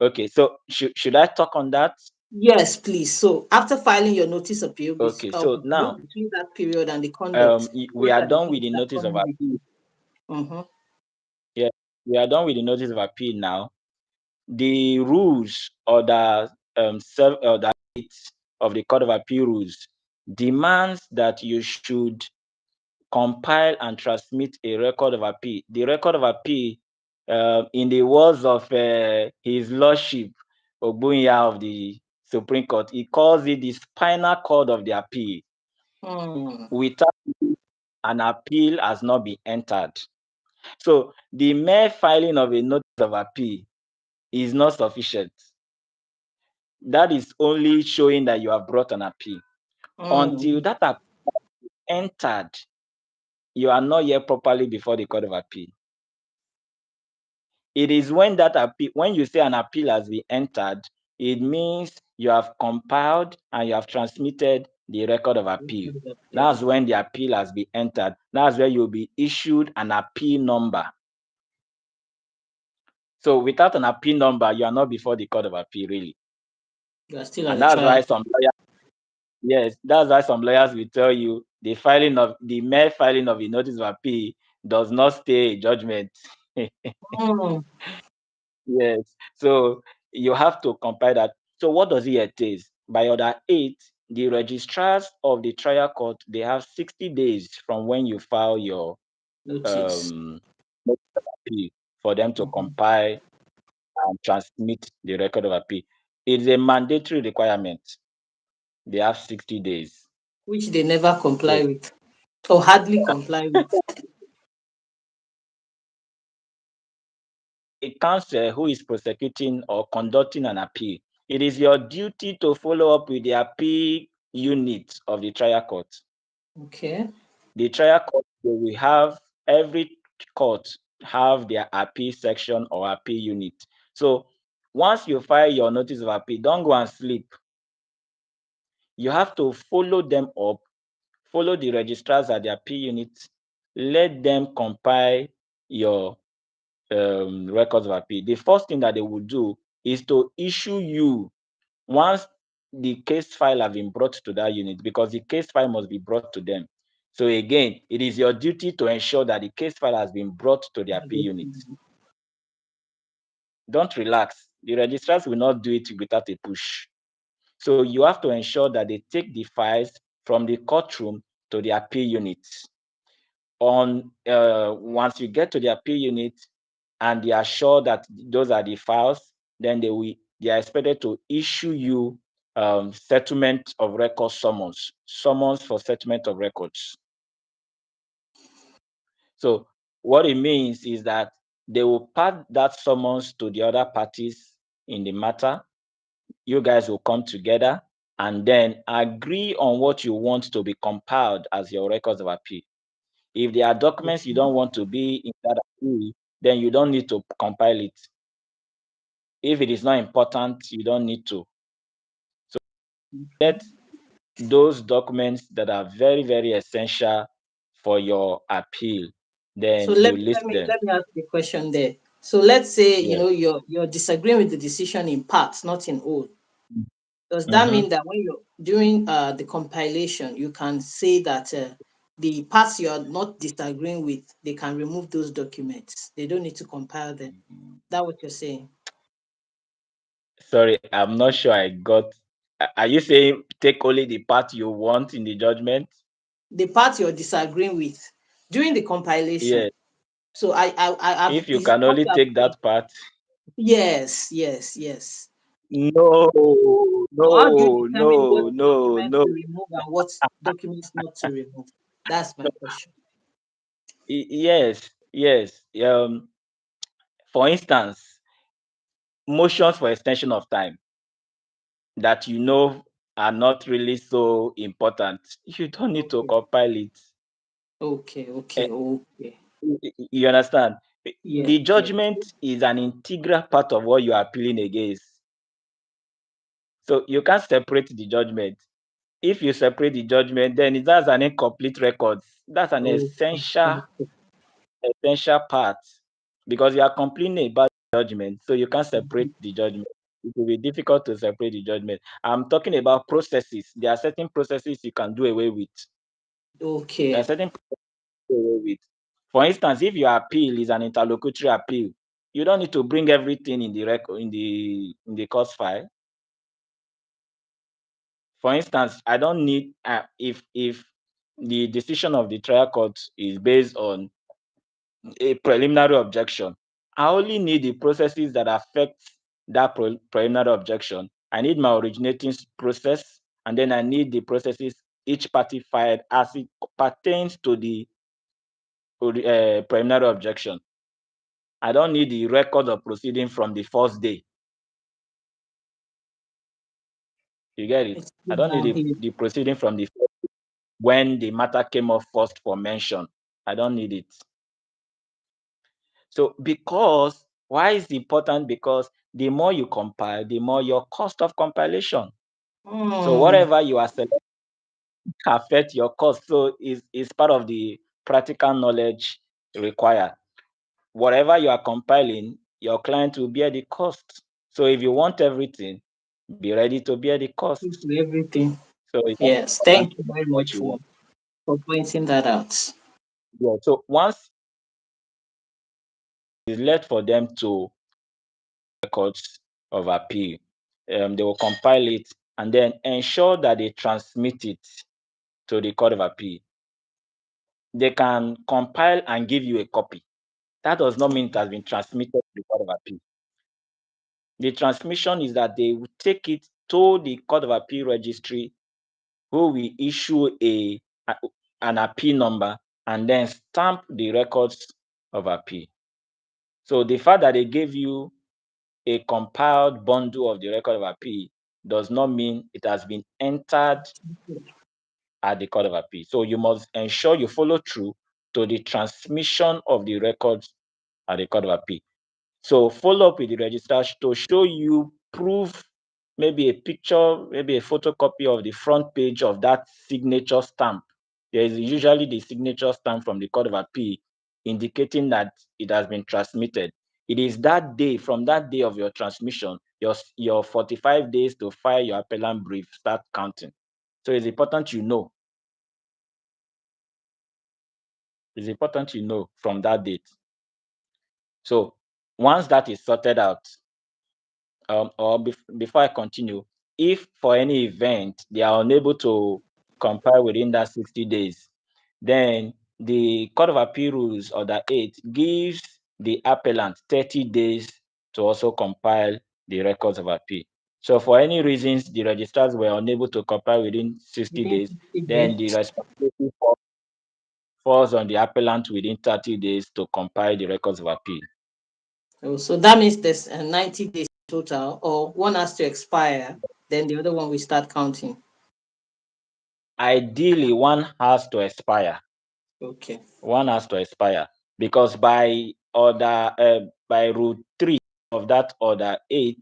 Speaker 2: okay. So should I talk on that?
Speaker 1: Yes, please. So after filing your notice
Speaker 2: Okay, so now
Speaker 1: between that period and the conduct,
Speaker 2: we
Speaker 1: what
Speaker 2: are
Speaker 1: are the
Speaker 2: done with
Speaker 1: things
Speaker 2: the
Speaker 1: that
Speaker 2: notice
Speaker 1: come
Speaker 2: of
Speaker 1: in
Speaker 2: appeal.
Speaker 1: between? Mm-hmm.
Speaker 2: Yeah, we are done with the notice of appeal now. The rules or the of the Court of Appeal rules demands that you should compile and transmit a record of appeal. The record of appeal, in the words of His Lordship Ogbunya of the Supreme Court, he calls it the spinal cord of the appeal.
Speaker 1: Hmm.
Speaker 2: Without it, an appeal has not been entered. So the mere filing of a notice of appeal is not sufficient. That is only showing that you have brought an appeal. Until
Speaker 1: Hmm.
Speaker 2: that appeal entered, you are not yet properly before the Court of Appeal. It is when that appeal, when you say an appeal has been entered, it means you have compiled and you have transmitted the record of appeal. That's when the appeal has been entered. That's where you'll be issued an appeal number. So without an appeal number, you are not before the Court of Appeal, really.
Speaker 1: You are still at
Speaker 2: And
Speaker 1: the
Speaker 2: that's
Speaker 1: trial.
Speaker 2: why some lawyers, yes, that's why some lawyers will tell you the mere filing of a notice of appeal does not stay a judgment.
Speaker 1: Hmm.
Speaker 2: Yes. So you have to compare that. So what does it entail? By order 8, the registrars of the trial court, they have 60 days from when you file your
Speaker 1: Notice.
Speaker 2: um notice of appeal for them to
Speaker 1: Mhm.
Speaker 2: compile and transmit the record of appeal. It's a mandatory requirement. They have 60 days.
Speaker 1: Which they never comply
Speaker 2: So
Speaker 1: with or hardly comply with.
Speaker 2: a counsel who is prosecuting or conducting an appeal, it is your duty to follow up with the appeal unit of the trial court.
Speaker 1: Okay.
Speaker 2: The trial court, they will have every court have their appeal section or appeal unit. So once you file your notice of appeal, don't go and sleep. You have to follow them up follow the registrars at their P units, let them compile your records of appeal. The first thing that they will do is to issue you, once the case file have been brought to that unit, because the case file must be brought to them. So again, it is your duty to ensure that the case file has been brought to their P unit. Don't relax. The registrars will not do it without a push. So you have to ensure that they take the files from the courtroom to their P units. Once you get to their P unit and they are sure that those are the files, then they are expected to issue you settlement of records summons for settlement of records. So what it means is that they will pass that summons to the other parties in the matter. You guys will come together and then agree on what you want to be compiled as your records of appeal. If there are documents you don't want to be in that appeal, then you don't need to compile it. If it is not important, you don't need to. So get those documents that are very, very essential for your appeal,
Speaker 1: So
Speaker 2: then
Speaker 1: let
Speaker 2: you
Speaker 1: me let
Speaker 2: list
Speaker 1: me
Speaker 2: them.
Speaker 1: let me ask you a question there. So let's say
Speaker 2: Yes.
Speaker 1: you're disagreeing with the decision in parts, not in whole. Does that
Speaker 2: Mm-hmm.
Speaker 1: mean that when you're doing the compilation, you can say that the parts you are not disagreeing with, they can remove those documents? They don't need to compile them. That what you're saying?
Speaker 2: Sorry, I'm not sure I got. Are you saying take only the part you want in the judgment?
Speaker 1: The part you're disagreeing with during the compilation.
Speaker 2: Yes.
Speaker 1: So
Speaker 2: If you
Speaker 1: is
Speaker 2: can
Speaker 1: what
Speaker 2: only
Speaker 1: you are
Speaker 2: take
Speaker 1: saying.
Speaker 2: that part.
Speaker 1: Yes, yes, yes.
Speaker 2: No,
Speaker 1: So how do you
Speaker 2: no,
Speaker 1: determine what
Speaker 2: no, no,
Speaker 1: documents
Speaker 2: no.
Speaker 1: to remove and what documents not to remove? That's my question.
Speaker 2: Yes, yes. For instance, motions for extension of time that you know are not really so important, you don't need to
Speaker 1: Okay,
Speaker 2: compile it.
Speaker 1: okay,
Speaker 2: Eh,
Speaker 1: okay, okay.
Speaker 2: You understand?
Speaker 1: Yes,
Speaker 2: The
Speaker 1: yes.
Speaker 2: judgment is an integral part of what you are appealing against. So you can't separate the judgment. If you separate the judgment, then that's an incomplete record. That's an
Speaker 1: Okay,
Speaker 2: essential part, because you are complaining about judgment, so you can't separate the judgment. It will be difficult to separate the judgment. I'm talking about processes. There are certain processes you can do away with. There are
Speaker 1: okay.
Speaker 2: certain processes you can do away with. For instance, if your appeal is an interlocutory appeal, you don't need to bring everything in the record in the court file. For instance, I don't need if the decision of the trial court is based on a preliminary objection, I only need the processes that affect that preliminary objection. I need my originating process, and then I need the processes each party filed as it pertains to the preliminary objection. I don't need the record of proceeding from the first day. You get it?
Speaker 1: It's
Speaker 2: I
Speaker 1: good
Speaker 2: don't need
Speaker 1: down here.
Speaker 2: the proceeding from the when the matter came up first for mention. I don't need it. So because why is it important? Because the more you compile, the more your cost of compilation. So
Speaker 1: Mm,
Speaker 2: whatever you are selecting affect your cost. So is part of the practical knowledge required. Whatever you are compiling, your client will bear the cost. So if you want everything, be ready to bear the
Speaker 1: good
Speaker 2: cost.
Speaker 1: for everything.
Speaker 2: So it's
Speaker 1: Yes,
Speaker 2: important
Speaker 1: thank
Speaker 2: to
Speaker 1: you
Speaker 2: know
Speaker 1: very
Speaker 2: what
Speaker 1: much
Speaker 2: you want.
Speaker 1: for pointing that out.
Speaker 2: Yeah. So once it's left for them to records of appeal, they will compile it and then ensure that they transmit it to the Court of Appeal. They can compile and give you a copy. That does not mean it has been transmitted to the Court of Appeal. The transmission is that they will take it to the Court of Appeal registry, who will issue an appeal number and then stamp the records of appeal. So the fact that they gave you a compiled bundle of the record of appeal does not mean it has been entered at the Court of Appeal. So you must ensure you follow through to the transmission of the records at the Court of Appeal. So follow up with the registrar to show you proof, maybe a picture, maybe a photocopy of the front page of that signature stamp there is usually the signature stamp from the Court of Appeal indicating that it has been transmitted. It is that day, from that day of your transmission, your 45 days to file your appellant brief start counting. So it's important you know. It's important you know from that date. So once that is sorted out, before I continue, if for any event they are unable to compile within that 60 days, then the Court of Appeal rules Order 8 gives the appellant 30 days to also compile the records of appeal. So for any reasons the registrars were unable to compile within 60
Speaker 1: Within
Speaker 2: days,
Speaker 1: 60
Speaker 2: then the
Speaker 1: days.
Speaker 2: responsibility falls on the appellant within 30 days to compile the records of appeal.
Speaker 1: Oh, so that means there's 90 days total, or one has to expire, then the other one we start counting.
Speaker 2: Ideally, one has to expire.
Speaker 1: Okay.
Speaker 2: One has to expire because by rule 3 of that Order 8,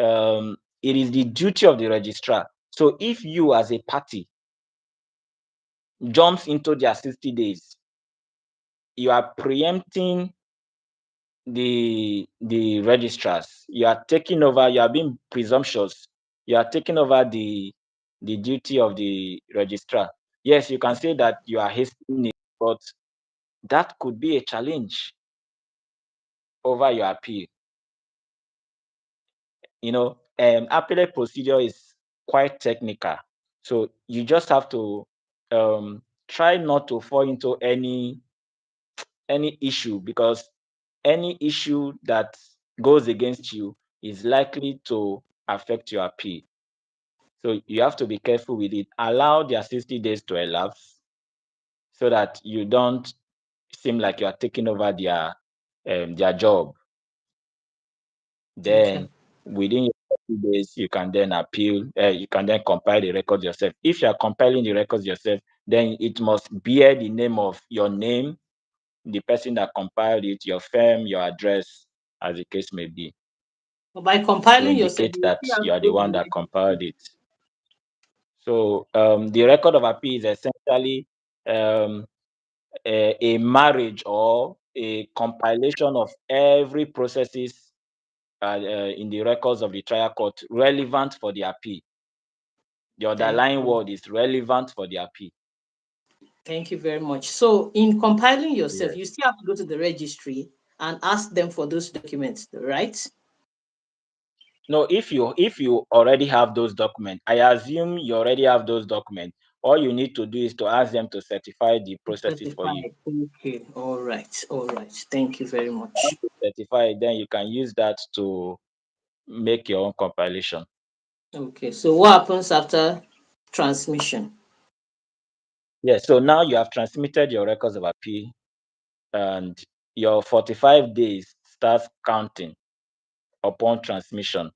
Speaker 2: it is the duty of the registrar. So if you as a party jumps into their 60 days, you are preempting the registrars. You are taking over, you are being presumptuous. You are taking over the duty of the registrar. Yes, you can say that you are hastening it, but that could be a challenge over your appeal. Appellate procedure is quite technical, so you just have to try not to fall into any issue, because any issue that goes against you is likely to affect your appeal. So you have to be careful with it. Allow their 60 days to elapse so that you don't seem like you are taking over their job.
Speaker 1: Okay.
Speaker 2: Then within your 30 days, you can then appeal, you can then compile the records yourself. If you are compiling the records yourself, then it must bear the name of your name, the person that compiled it, your firm, your address, as the case may be,
Speaker 1: But by
Speaker 2: to
Speaker 1: compiling yourself,
Speaker 2: indicate
Speaker 1: you
Speaker 2: that
Speaker 1: still have
Speaker 2: you
Speaker 1: to
Speaker 2: are the
Speaker 1: go to
Speaker 2: one
Speaker 1: the
Speaker 2: that compiled
Speaker 1: registry.
Speaker 2: it. So the record of appeal is essentially um, a marriage or a compilation of every processes in the records of the trial court relevant for the appeal. The
Speaker 1: Thank
Speaker 2: underlying
Speaker 1: you.
Speaker 2: word is relevant for the appeal.
Speaker 1: Thank you very much. So, in compiling yourself,
Speaker 2: Yes.
Speaker 1: you still have to go to the registry and ask them for those documents, right?
Speaker 2: No, if you already have those documents, I assume you already have those documents. All you need to do is to ask them to certify the processes for you.
Speaker 1: Certified. Okay. All right. All right. Thank you very much.
Speaker 2: Once you certify it, then you can use that to make your own compilation.
Speaker 1: Okay. So, what happens after transmission?
Speaker 2: Yes, so now you have transmitted your records of appeal, and your 45 days starts counting upon transmission.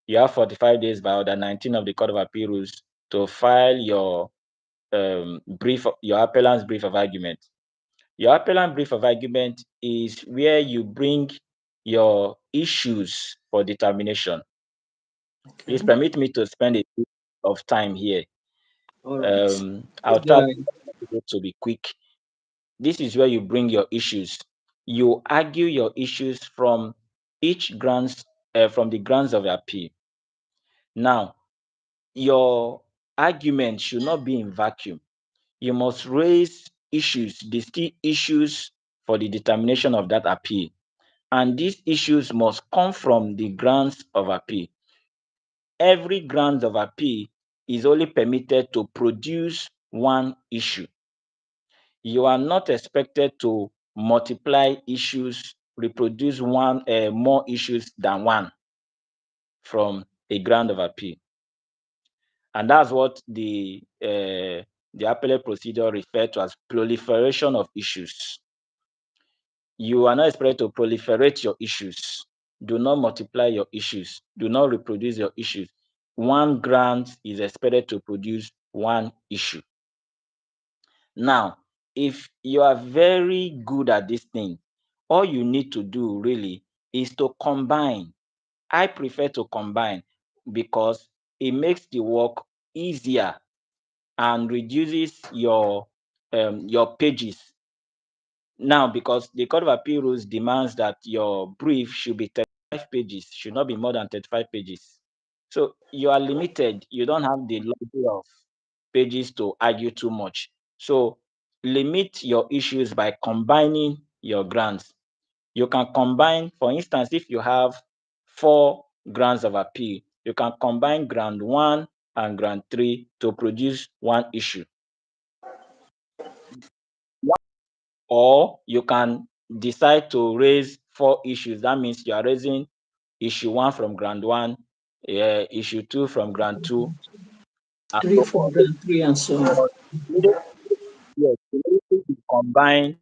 Speaker 2: You have 45 days by Order 19 of the Court of Appeal rules to file your your appellant's brief of argument. Your appellant brief of argument is where you bring your issues for determination.
Speaker 1: Okay.
Speaker 2: Please permit me to spend a bit of time here.
Speaker 1: All right.
Speaker 2: I'll
Speaker 1: Go
Speaker 2: try
Speaker 1: ahead.
Speaker 2: to be quick. This is where you bring your issues. You argue your issues from each grounds, from the grounds of appeal. Now, your argument should not be in vacuum. You must raise issues, distinct issues for the determination of that appeal. And these issues must come from the grounds of appeal. Every grounds of appeal is only permitted to produce one issue. You are not expected to multiply issues, reproduce more issues than one from a ground of appeal. And that's what the appellate procedure referred to as proliferation of issues. You are not expected to proliferate your issues. Do not multiply your issues. Do not reproduce your issues. One grant is expected to produce one issue. Now, if you are very good at this thing, all you need to do really is to combine. I prefer to combine because it makes the work easier and reduces your your pages. Now, because the Court of Appeal rules demands that your brief should be 35 pages, should not be more than 35 pages. So you are limited. You don't have the luxury of pages to argue too much. So limit your issues by combining your grounds. You can combine, for instance, if you have 4 grounds of appeal, you can combine ground 1 and ground 3 to produce one issue. Or you can decide to raise 4 issues. That means you are raising issue 1 from ground 1, issue 2 from ground 2, and
Speaker 1: Three
Speaker 2: so
Speaker 1: from
Speaker 2: forth.
Speaker 1: ground three and so on.
Speaker 2: But yes, immediately you combine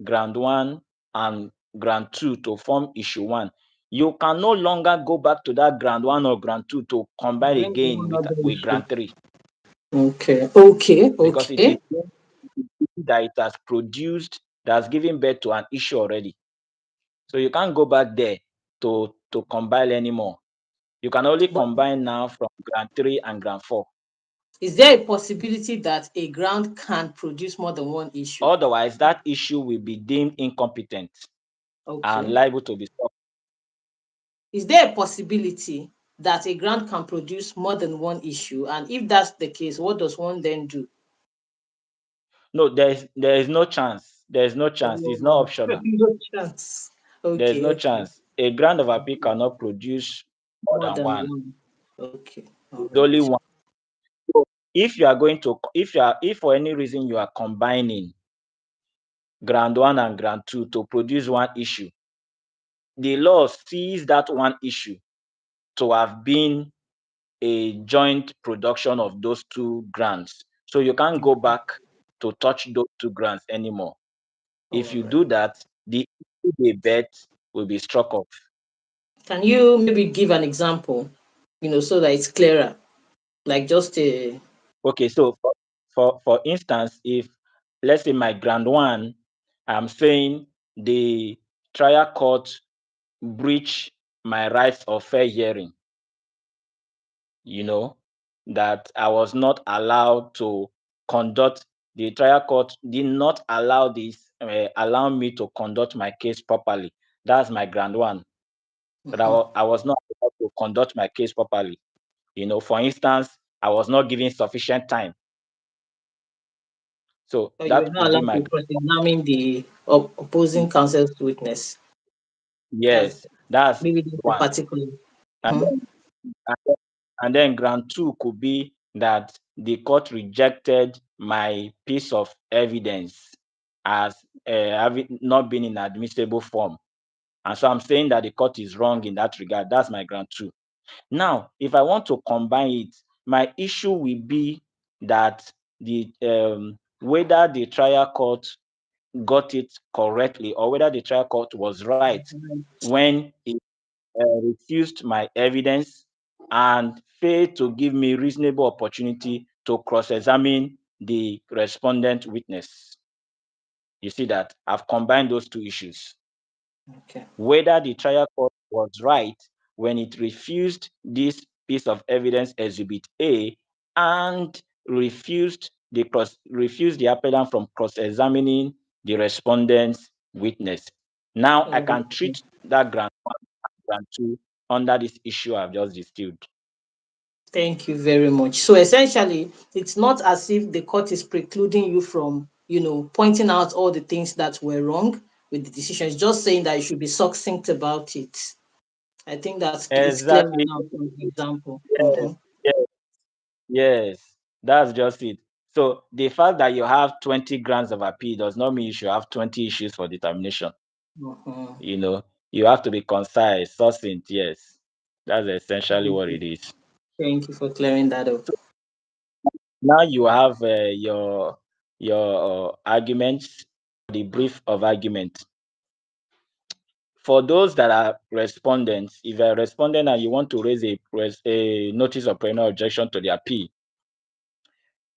Speaker 2: ground 1 and ground 2 to form issue 1. You can no longer go back to that ground 1 or ground 2 to combine
Speaker 1: Bring
Speaker 2: again
Speaker 1: one other
Speaker 2: with
Speaker 1: issue.
Speaker 2: ground 3,
Speaker 1: Okay, okay,
Speaker 2: because it is
Speaker 1: okay.
Speaker 2: that it has produced, that has given birth to an issue already. So you can't go back there to combine anymore. You can only
Speaker 1: But
Speaker 2: combine now from ground 3 and ground 4.
Speaker 1: is there a possibility that a ground can produce more than one issue?
Speaker 2: Otherwise, that issue will be deemed incompetent and
Speaker 1: Okay.
Speaker 2: liable to be stopped.
Speaker 1: Is there a possibility that a ground can produce more than one issue? And if that's the case, what does one then do?
Speaker 2: No, there is no chance. There is no chance. It's not
Speaker 1: Oh,
Speaker 2: optional.
Speaker 1: no chance.
Speaker 2: There is
Speaker 1: Okay,
Speaker 2: no
Speaker 1: okay.
Speaker 2: chance. A ground of appeal cannot produce more
Speaker 1: More
Speaker 2: than
Speaker 1: than
Speaker 2: one.
Speaker 1: one. Okay. All
Speaker 2: It's only
Speaker 1: right.
Speaker 2: one. So if you are going to, if for any reason you are combining ground 1 and ground 2 to produce one issue, the law sees that one issue to have been a joint production of those 2 grounds. So you can't go back to touch those 2 grounds anymore. If
Speaker 1: All
Speaker 2: you
Speaker 1: right.
Speaker 2: do that, the issue they bet will be struck off.
Speaker 1: Can you maybe give an example, so that it's clearer? Like just a.
Speaker 2: Okay, so for instance, if let's say my ground 1, I'm saying the trial court breach my rights of fair hearing, you know, that I was not allowed to conduct, the trial court did not allow allow me to conduct my case properly. That's my ground 1. That
Speaker 1: Mhm.
Speaker 2: I was not able to conduct my case properly. For instance, I was not given sufficient time. So
Speaker 1: Or you were
Speaker 2: that
Speaker 1: not
Speaker 2: could be
Speaker 1: allowed
Speaker 2: my,
Speaker 1: to cross-examine the opposing counsel's witness. That's
Speaker 2: yes, that's
Speaker 1: maybe that's the
Speaker 2: one.
Speaker 1: particular.
Speaker 2: And
Speaker 1: Mhm.
Speaker 2: and then ground 2 could be that the court rejected my piece of evidence as having not been in admissible form. And so I'm saying that the court is wrong in that regard. That's my ground 2. Now, if I want to combine it, my issue will be that the whether the trial court got it correctly, or whether the trial court was right when it refused my evidence and failed to give me reasonable opportunity to cross-examine the respondent witness. You see that I've combined those 2 issues.
Speaker 1: Okay.
Speaker 2: Whether the trial court was right when it refused this piece of evidence, Exhibit A, and refused the appellant from cross-examining the respondent's witness. Now I can
Speaker 1: Okay.
Speaker 2: treat that ground 1 and ground 2 under this issue I've just distilled.
Speaker 1: Thank you very much. So essentially, it's not as if the court is precluding you from, pointing out all the things that were wrong with the decision. It's just saying that you should be succinct about it. I think that's it's clear
Speaker 2: Exactly.
Speaker 1: now from the example.
Speaker 2: Yes, yes, yes. That's just it. So the fact that you have 20 grounds of appeal does not mean you should have 20 issues for determination.
Speaker 1: Mhm.
Speaker 2: You know, you have to be concise, succinct. Yes, that's essentially
Speaker 1: Thank
Speaker 2: what
Speaker 1: you.
Speaker 2: it is.
Speaker 1: Thank you for clearing that up.
Speaker 2: So now you have your arguments, the brief of argument. For those that are respondents, if you're a respondent and you want to raise a notice of preliminary objection to the appeal,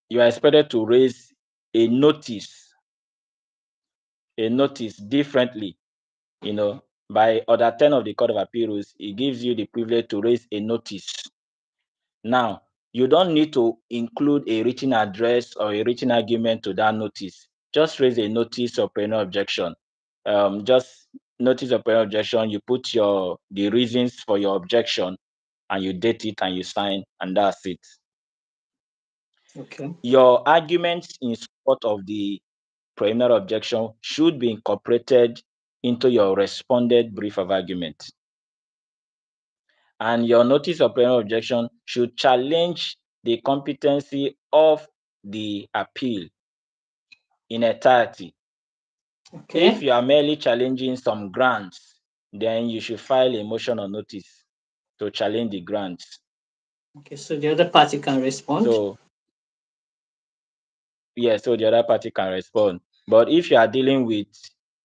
Speaker 2: you are expected to raise a notice, differently. By Order 10 of the Court of Appeal rules, it gives you the privilege to raise a notice. Now, You don't need to include a written address or a written argument to that notice. Just raise a notice of perennial objection. Just notice of perennial objection. You put the reasons for your objection, and you date it and you sign, and that's it.
Speaker 1: Okay.
Speaker 2: Your arguments in support of the preliminary objection should be incorporated into your responded brief of argument. And your notice of preliminary objection should challenge the competency of the appeal in entirety. If
Speaker 1: Okay.
Speaker 2: you are merely challenging some grounds, then you should file a motion or notice to challenge the grounds.
Speaker 1: Okay. So the other party can respond.
Speaker 2: So yeah, so the other party can respond. But if you are dealing with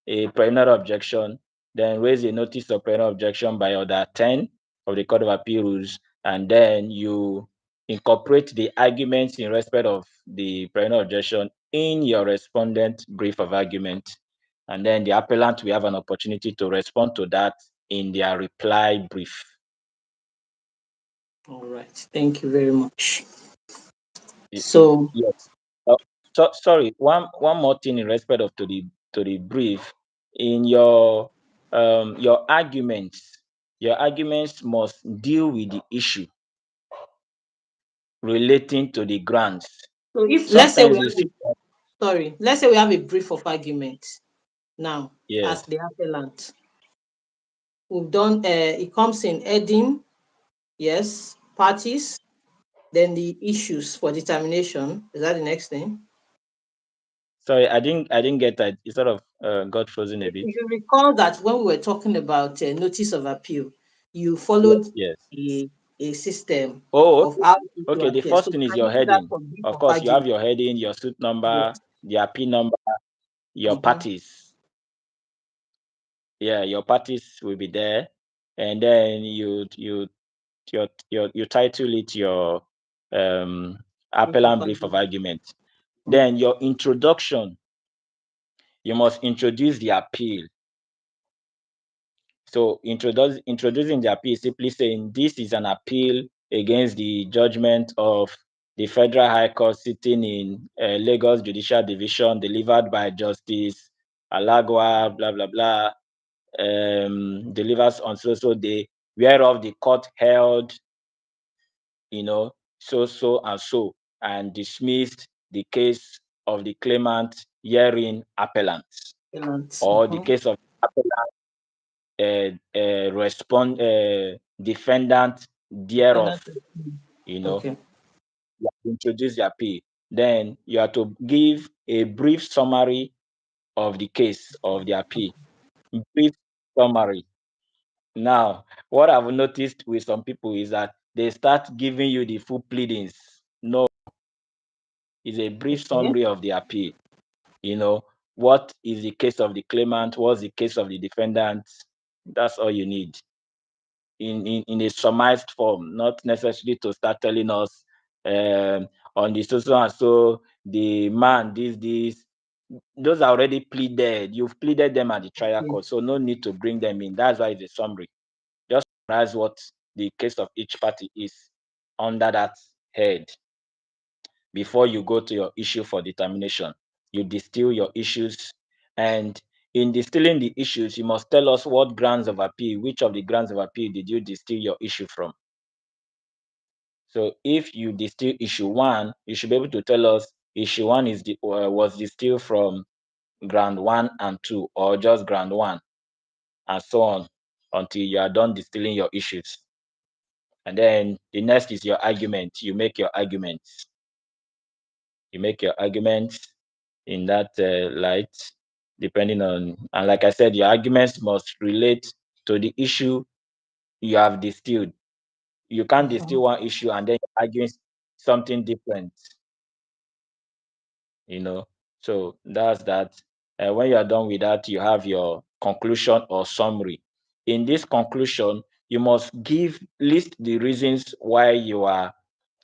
Speaker 2: a preliminary objection, then raise a notice of preliminary objection by Order 10 of the Court of Appeal rules, and then you incorporate the arguments in respect of the preliminary objection in your respondent brief of argument. And then the appellant will have an opportunity to respond to that in their reply brief.
Speaker 1: All right. Thank you very much. So,
Speaker 2: Yes. So sorry, one more thing in respect of to the brief. In your arguments must deal with the issue relating to the grounds.
Speaker 1: so if let's say we
Speaker 2: Sometimes
Speaker 1: have
Speaker 2: you see,
Speaker 1: let's say we have a brief of argument now
Speaker 2: yes.
Speaker 1: as the appellant. We've done it comes in heading, yes, parties, then the issues for determination. Is that the next thing?
Speaker 2: Sorry, I didn't get that. It sort of got frozen a
Speaker 1: If
Speaker 2: bit.
Speaker 1: you recall that when we were talking about notice of appeal, you
Speaker 2: Yes,
Speaker 1: followed
Speaker 2: yes.
Speaker 1: a, a system
Speaker 2: Oh,
Speaker 1: of
Speaker 2: okay.
Speaker 1: how to
Speaker 2: Okay, the
Speaker 1: appear.
Speaker 2: first
Speaker 1: So
Speaker 2: thing is
Speaker 1: can
Speaker 2: your
Speaker 1: you do that
Speaker 2: heading.
Speaker 1: for brief
Speaker 2: Of
Speaker 1: of
Speaker 2: course, you have
Speaker 1: argument?
Speaker 2: your heading, your suit
Speaker 1: Yes.
Speaker 2: number, the appeal number, your
Speaker 1: Mm-hmm.
Speaker 2: parties. Yeah, your parties will be there, and then you title it your
Speaker 1: Brief of
Speaker 2: appellant brief of
Speaker 1: argument.
Speaker 2: argument.
Speaker 1: Mm.
Speaker 2: Then your introduction, you must introduce the appeal. So introducing the appeal, simply saying this is an appeal against the judgment of the Federal High Court sitting in Lagos Judicial Division, delivered by Justice Alagwa, blah blah blah, delivers on so day, whereof the court held, so and so, and dismissed the case of the claimant herein appellant,
Speaker 1: Appellant.
Speaker 2: or the
Speaker 1: Mm-hmm.
Speaker 2: case of respond defendant thereof.
Speaker 1: Defendant. Mm.
Speaker 2: You know,
Speaker 1: Okay.
Speaker 2: you have to introduce the appeal. Then you have to give a brief summary of the case of the appeal. Brief summary. Now, what I've noticed with some people is that they start giving you the full pleadings. No, it's a brief
Speaker 1: Okay.
Speaker 2: summary of the appeal. You know, what is the case of the claimant? What's the case of the defendant? That's all you need in a summarized form, not necessarily to start telling us on the so and so the man this. Those are already pleaded. You've pleaded them at the trial
Speaker 1: Okay.
Speaker 2: court, so no need to bring them in. That's why it's a summary. Just summarize what the case of each party is under that head before you go to your issue for determination. You distill your issues, and in distilling the issues, you must tell us what grounds of appeal, which of the grounds of appeal did you distill your issue from. So if you distill issue one, you should be able to tell us issue one was distilled from ground one and two, or just ground one, and so on, until you are done distilling your issues. And then the next is your argument. You make your arguments. You make your arguments in that light, depending on, and like I said, your arguments must relate to the issue you have distilled. You can't
Speaker 1: Mhm.
Speaker 2: distill one issue and then argue something different, you know. So that's that. When you are done with that, you have your conclusion or summary. In this conclusion, you must list the reasons why you are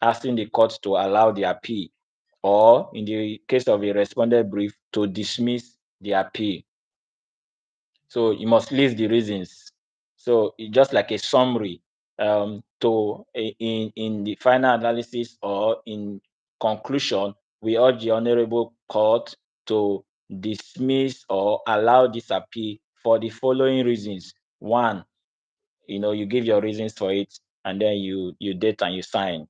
Speaker 2: asking the court to allow the appeal, or in the case of a responded brief, to dismiss the appeal. So you must list the reasons. So it's just like a summary. to in the final analysis or in conclusion, we urge the Honorable Court to dismiss or allow this appeal for the following reasons. One, you give your reasons for it, and then you date and you sign.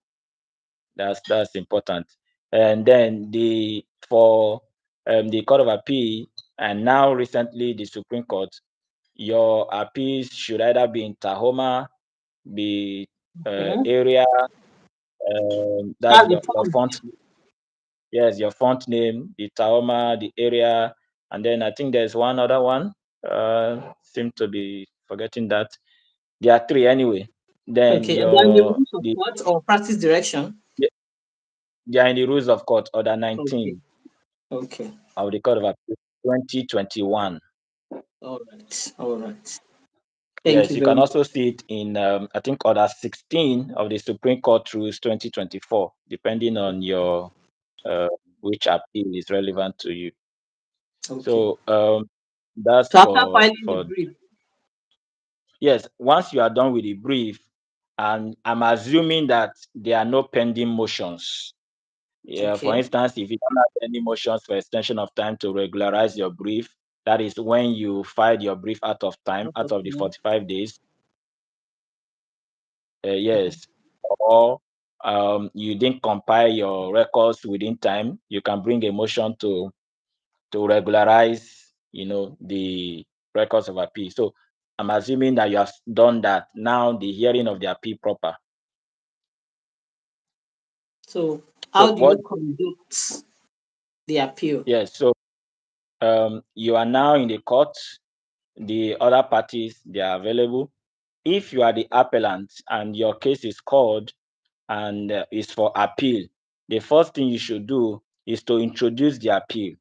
Speaker 2: That's important. And then for the Court of Appeal, and now recently the Supreme Court, your appeals should either be in Tahoma, the
Speaker 1: Okay.
Speaker 2: area, that's
Speaker 1: That's the
Speaker 2: your
Speaker 1: point.
Speaker 2: font. Yes, your font name, the Tahoma, the area, and then I think there's one other one. Seem to be forgetting that. There are three anyway. Then
Speaker 1: Okay. And then the
Speaker 2: your
Speaker 1: rules of
Speaker 2: the
Speaker 1: what or practice direction.
Speaker 2: they are in the rules of court, order
Speaker 1: Okay.
Speaker 2: 19
Speaker 1: Okay.
Speaker 2: of the Court of Appeal 2021.
Speaker 1: All right. All right. Thank
Speaker 2: Yes,
Speaker 1: you
Speaker 2: you
Speaker 1: very
Speaker 2: can
Speaker 1: much.
Speaker 2: also see it in I think order 16 of the Supreme Court rules 2024, depending on your uh, which appeal is relevant to you.
Speaker 1: Okay.
Speaker 2: So that's
Speaker 1: So after
Speaker 2: for
Speaker 1: filing the
Speaker 2: for
Speaker 1: brief,
Speaker 2: yes. Once you are done with the brief, and I'm assuming that there are no pending motions. Yeah, for
Speaker 1: okay,
Speaker 2: instance, if you don't have any motions for extension of time to regularize your brief, that is when you filed your brief out of time,
Speaker 1: out
Speaker 2: out
Speaker 1: of
Speaker 2: of the
Speaker 1: time.
Speaker 2: 45 days.
Speaker 1: Mhm.
Speaker 2: Yes, or you didn't compile your records within time, you can bring a motion to regularize, the records of appeal. So I'm assuming that you have done that. Now the hearing of the appeal proper.
Speaker 1: So
Speaker 2: So
Speaker 1: how do
Speaker 2: what?
Speaker 1: you conduct the appeal?
Speaker 2: Yes. So you are now in the court. The other parties, they are available. If you are the appellant and your case is called and is for appeal, the first thing you should do is to introduce the appeal.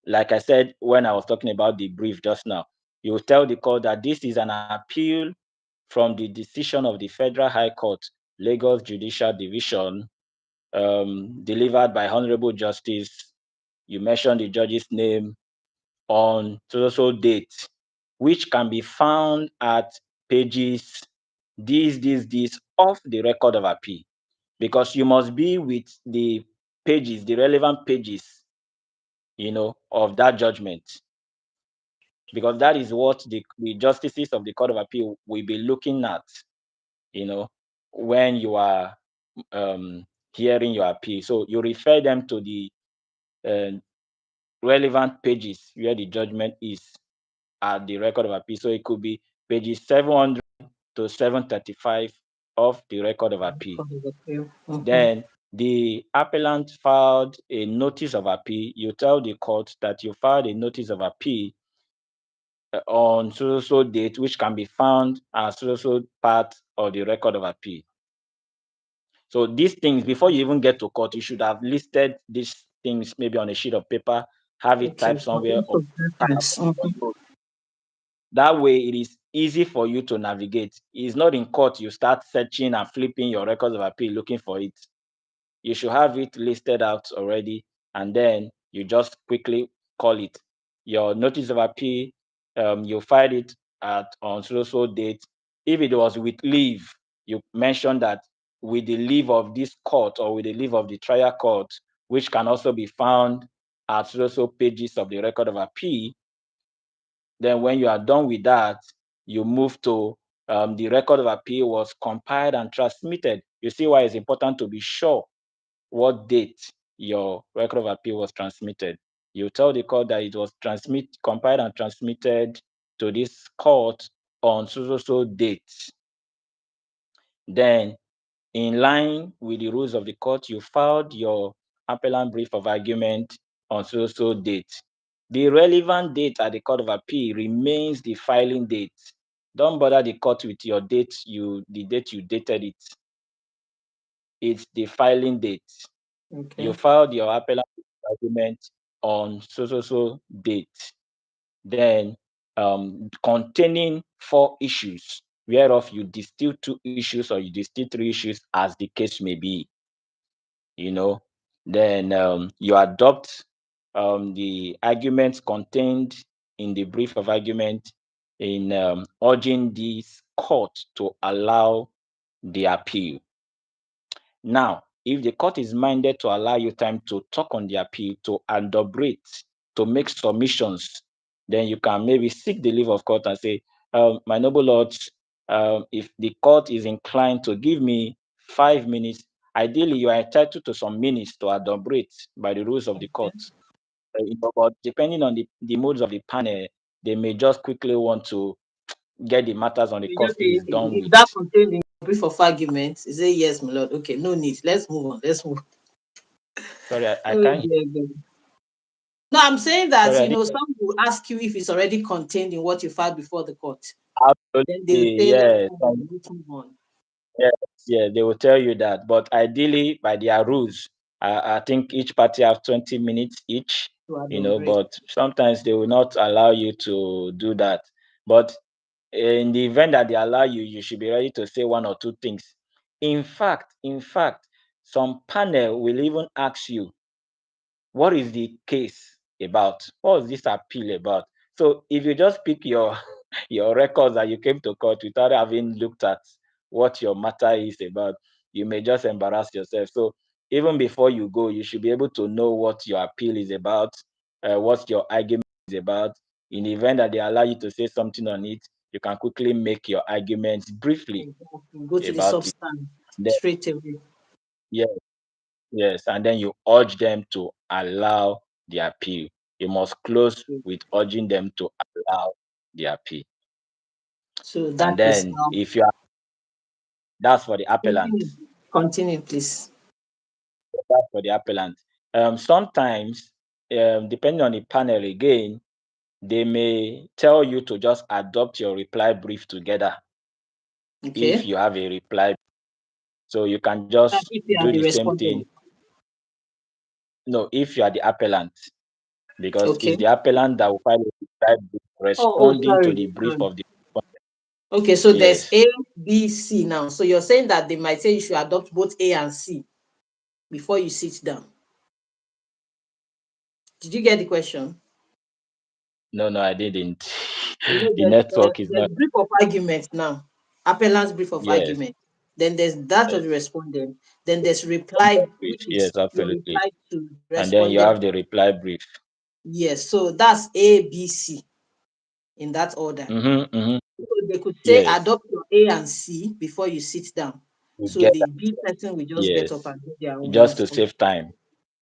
Speaker 2: Like I said when I was talking about the brief just now, you will tell the court that this is an appeal from the decision of the Federal High Court, Lagos Judicial Division, delivered by Honorable Justice. You mentioned the judge's name on so date, which can be found at pages this of the record of appeal, because you must be with the pages, the relevant pages, of that judgment, because that is what the justices of the Court of Appeal will be looking at, when you are hearing your appeal. So you refer them to the uh, relevant pages where the judgment is at the record of appeal. So it could be pages 700 to 735 of the record of appeal.
Speaker 1: Because of the appeal. Mhm.
Speaker 2: Then the appellant filed a notice of appeal. You tell the court that you filed a notice of appeal on so date, which can be found as so part of the record of appeal. So these things, before you even get to court, you should have listed these things maybe on a sheet of paper, have it
Speaker 1: Okay,
Speaker 2: typed
Speaker 1: for
Speaker 2: somewhere,
Speaker 1: each
Speaker 2: or
Speaker 1: of
Speaker 2: have
Speaker 1: reference.
Speaker 2: on your note. That way, it is easy for you to navigate. It's not in court you start searching and flipping your records of appeal looking for it. You should have it listed out already, and then you just quickly call it your notice of appeal. You filed it at on so date. If it was with leave, you mentioned that with the leave of this court or with the leave of the trial court, which can also be found at so pages of the record of appeal. Then when you are done with that, you move to the record of appeal was compiled and transmitted. You see why it's important to be sure what date your record of appeal was transmitted. You tell the court that it was compiled and transmitted to this court on so date. Then, in line with the rules of the court, you filed your appellant brief of argument on so date. The relevant date at the Court of Appeal remains the filing date. Don't bother the court with your date, the date you dated it. It's the filing date. You
Speaker 1: Okay.
Speaker 2: filed your appellant argument on so date. Then containing 4 issues, whereof you distill 2 issues or you distill 3 issues as the case may be. Then you adopt the arguments contained in the brief of argument in urging this court to allow the appeal. Now, if the court is minded to allow you time to talk on the appeal, to elaborate, to make submissions, then you can maybe seek the leave of court and say, my noble lords, if the court is inclined to give me 5 minutes, ideally you are entitled to some minutes to elaborate by the rules of the court. But depending on the modes of the panel, they may just quickly want to get the matters on the
Speaker 1: You
Speaker 2: court
Speaker 1: just say,
Speaker 2: case done
Speaker 1: if
Speaker 2: with.
Speaker 1: that contained in your brief of argument, you say yes, my lord. Okay, no need. Let's move on. Let's move.
Speaker 2: Sorry, I
Speaker 1: Oh,
Speaker 2: can't.
Speaker 1: dear God. No, I'm saying
Speaker 2: Sorry,
Speaker 1: that
Speaker 2: I didn't.
Speaker 1: some will ask you if it's already contained in what you filed before the court. Then they will
Speaker 2: Absolutely,
Speaker 1: say, let's
Speaker 2: yes.
Speaker 1: move on. Let's move on
Speaker 2: Yes, yeah, they will tell you that. But ideally, by their rules, I think each party have 20 minutes each,
Speaker 1: to elaborate.
Speaker 2: but sometimes they will not allow you to do that. But in the event that they allow you, you should be ready to say one or two things. In fact, some panel will even ask you, what is the case about? What is this appeal about? So if you just pick your your records that you came to court without having looked at what your matter is about, you may just embarrass yourself. So even before you go, you should be able to know what your appeal is about, what your argument is about. In the event that they allow you to say something on it, you can quickly make your arguments briefly
Speaker 1: Exactly. Go to the
Speaker 2: about it.
Speaker 1: substance
Speaker 2: Then,
Speaker 1: straight away.
Speaker 2: yeah, yes, and then you urge them to allow the appeal. You must close with urging them to allow the appeal.
Speaker 1: So that
Speaker 2: And
Speaker 1: is
Speaker 2: then
Speaker 1: how.
Speaker 2: if you are, that's for the appellant.
Speaker 1: Continue. Continue, please.
Speaker 2: That's for the appellant. Sometimes, depending on the panel again, they may tell you to just adopt your reply brief together if
Speaker 1: Okay.
Speaker 2: you have a reply. So you can just
Speaker 1: If you are
Speaker 2: do
Speaker 1: the
Speaker 2: the same
Speaker 1: respondent.
Speaker 2: thing. No, if you are the appellant, because it's
Speaker 1: Okay.
Speaker 2: the appellant that will file a reply brief responding to
Speaker 1: Sorry,
Speaker 2: the brief
Speaker 1: sorry.
Speaker 2: of the respondent.
Speaker 1: Okay, so there's
Speaker 2: Yes.
Speaker 1: A, B, C now. So you're saying that they might say you should adopt both A and C before you sit down. Did you get the question?
Speaker 2: No, no, I didn't.
Speaker 1: You know,
Speaker 2: The network is
Speaker 1: there's
Speaker 2: not.
Speaker 1: brief of argument now, appellant's brief of
Speaker 2: Yes,
Speaker 1: argument. Then there's that of
Speaker 2: yes.
Speaker 1: the respondent. Then there's reply,
Speaker 2: Brief.
Speaker 1: which
Speaker 2: Yes,
Speaker 1: is your
Speaker 2: absolutely.
Speaker 1: reply to the
Speaker 2: And then you
Speaker 1: respondent.
Speaker 2: have the reply brief.
Speaker 1: Yes, so that's A, B, C in that order.
Speaker 2: Mm-hmm, mm-hmm.
Speaker 1: So they could say
Speaker 2: Yes.
Speaker 1: adopt your A and C before you sit down. So
Speaker 2: Together.
Speaker 1: the B person will just get up
Speaker 2: Yes.
Speaker 1: and do their own
Speaker 2: Just to
Speaker 1: response.
Speaker 2: save time.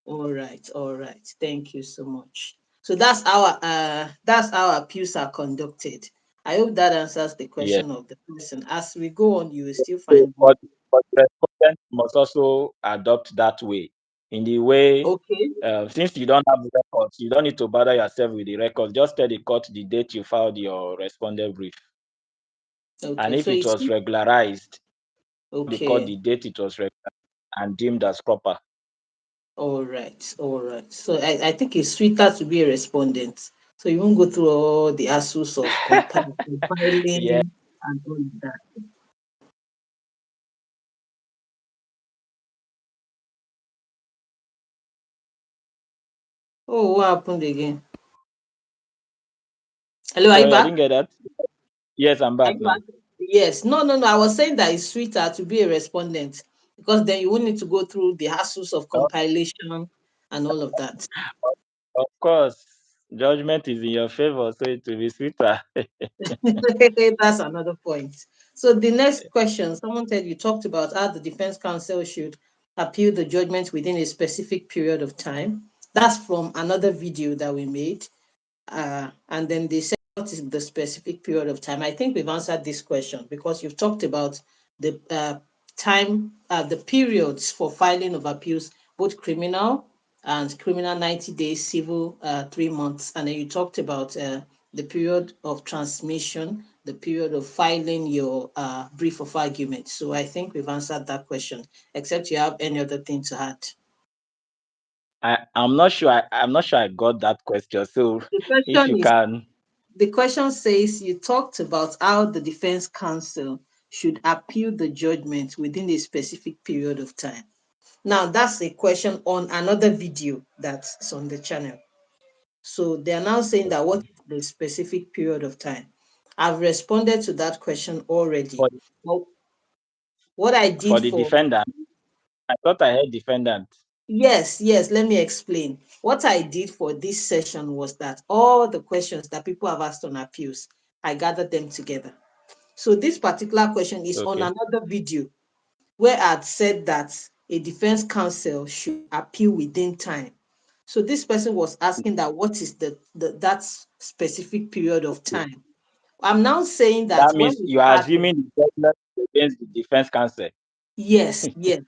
Speaker 1: All right, all right. Thank you so much. So that's how appeals are conducted. I hope that answers the
Speaker 2: Yes.
Speaker 1: question of the person. As we go on, you will still
Speaker 2: So,
Speaker 1: find more.
Speaker 2: but the respondent must also adopt that way. In the way,
Speaker 1: Okay,
Speaker 2: since you don't have the records, you don't need to bother yourself with the records. Just tell the court the date you filed your respondent brief. And
Speaker 1: okay.
Speaker 2: if
Speaker 1: So
Speaker 2: it
Speaker 1: it's
Speaker 2: was regularized, the court
Speaker 1: okay.
Speaker 2: the date it was and deemed as proper.
Speaker 1: All right, all right. So I think it's sweeter to be a respondent. So you won't go through all the hassles of
Speaker 2: Yeah.
Speaker 1: compiling and all of that. Oh, what happened again? Hello, are you
Speaker 2: Sorry, I
Speaker 1: back?
Speaker 2: didn't get that. Yes, I'm
Speaker 1: Are
Speaker 2: back
Speaker 1: you
Speaker 2: now.
Speaker 1: back? Yes. No, no, no. I was saying that it's sweeter to be a respondent because then you won't need to go through the hassles of
Speaker 2: Oh,
Speaker 1: compilation and all of that.
Speaker 2: of course, judgment is in your favor, so it will be sweeter.
Speaker 1: That's another point. So the next question, someone said you talked about how the defense counsel should appeal the judgment within a specific period of time. That's from another video that we made. And then they said, what is the specific period of time? I think we've answered this question because you've talked about the time, the periods for filing of appeals, both criminal and criminal 90 days, civil 3 months. And then you talked about the period of transmission, the period of filing your brief of argument. So I think we've answered that question, except you have any other thing to add.
Speaker 2: I'm not sure. I'm not sure I got that question. So,
Speaker 1: The
Speaker 2: if
Speaker 1: question
Speaker 2: you
Speaker 1: is
Speaker 2: can,
Speaker 1: The question says you talked about how the defense counsel should appeal the judgment within a specific period of time. Now, that's a question on another video that's on the channel. So they are now saying that what is the specific period of time? I've responded to that question already.
Speaker 2: for
Speaker 1: Well, What I
Speaker 2: For
Speaker 1: did
Speaker 2: the
Speaker 1: for
Speaker 2: defendant, I thought I heard defendant.
Speaker 1: Yes, yes, let me explain. What I did for this session was that all the questions that people have asked on appeals, I gathered them together. So this particular question is on
Speaker 2: Okay.
Speaker 1: another video where I'd said that a defense counsel should appeal within time. So this person was asking that what is that specific period of time. I'm now saying that
Speaker 2: That
Speaker 1: when
Speaker 2: means
Speaker 1: we
Speaker 2: you are
Speaker 1: started,
Speaker 2: assuming the judgment against the defense counsel.
Speaker 1: yes, yes.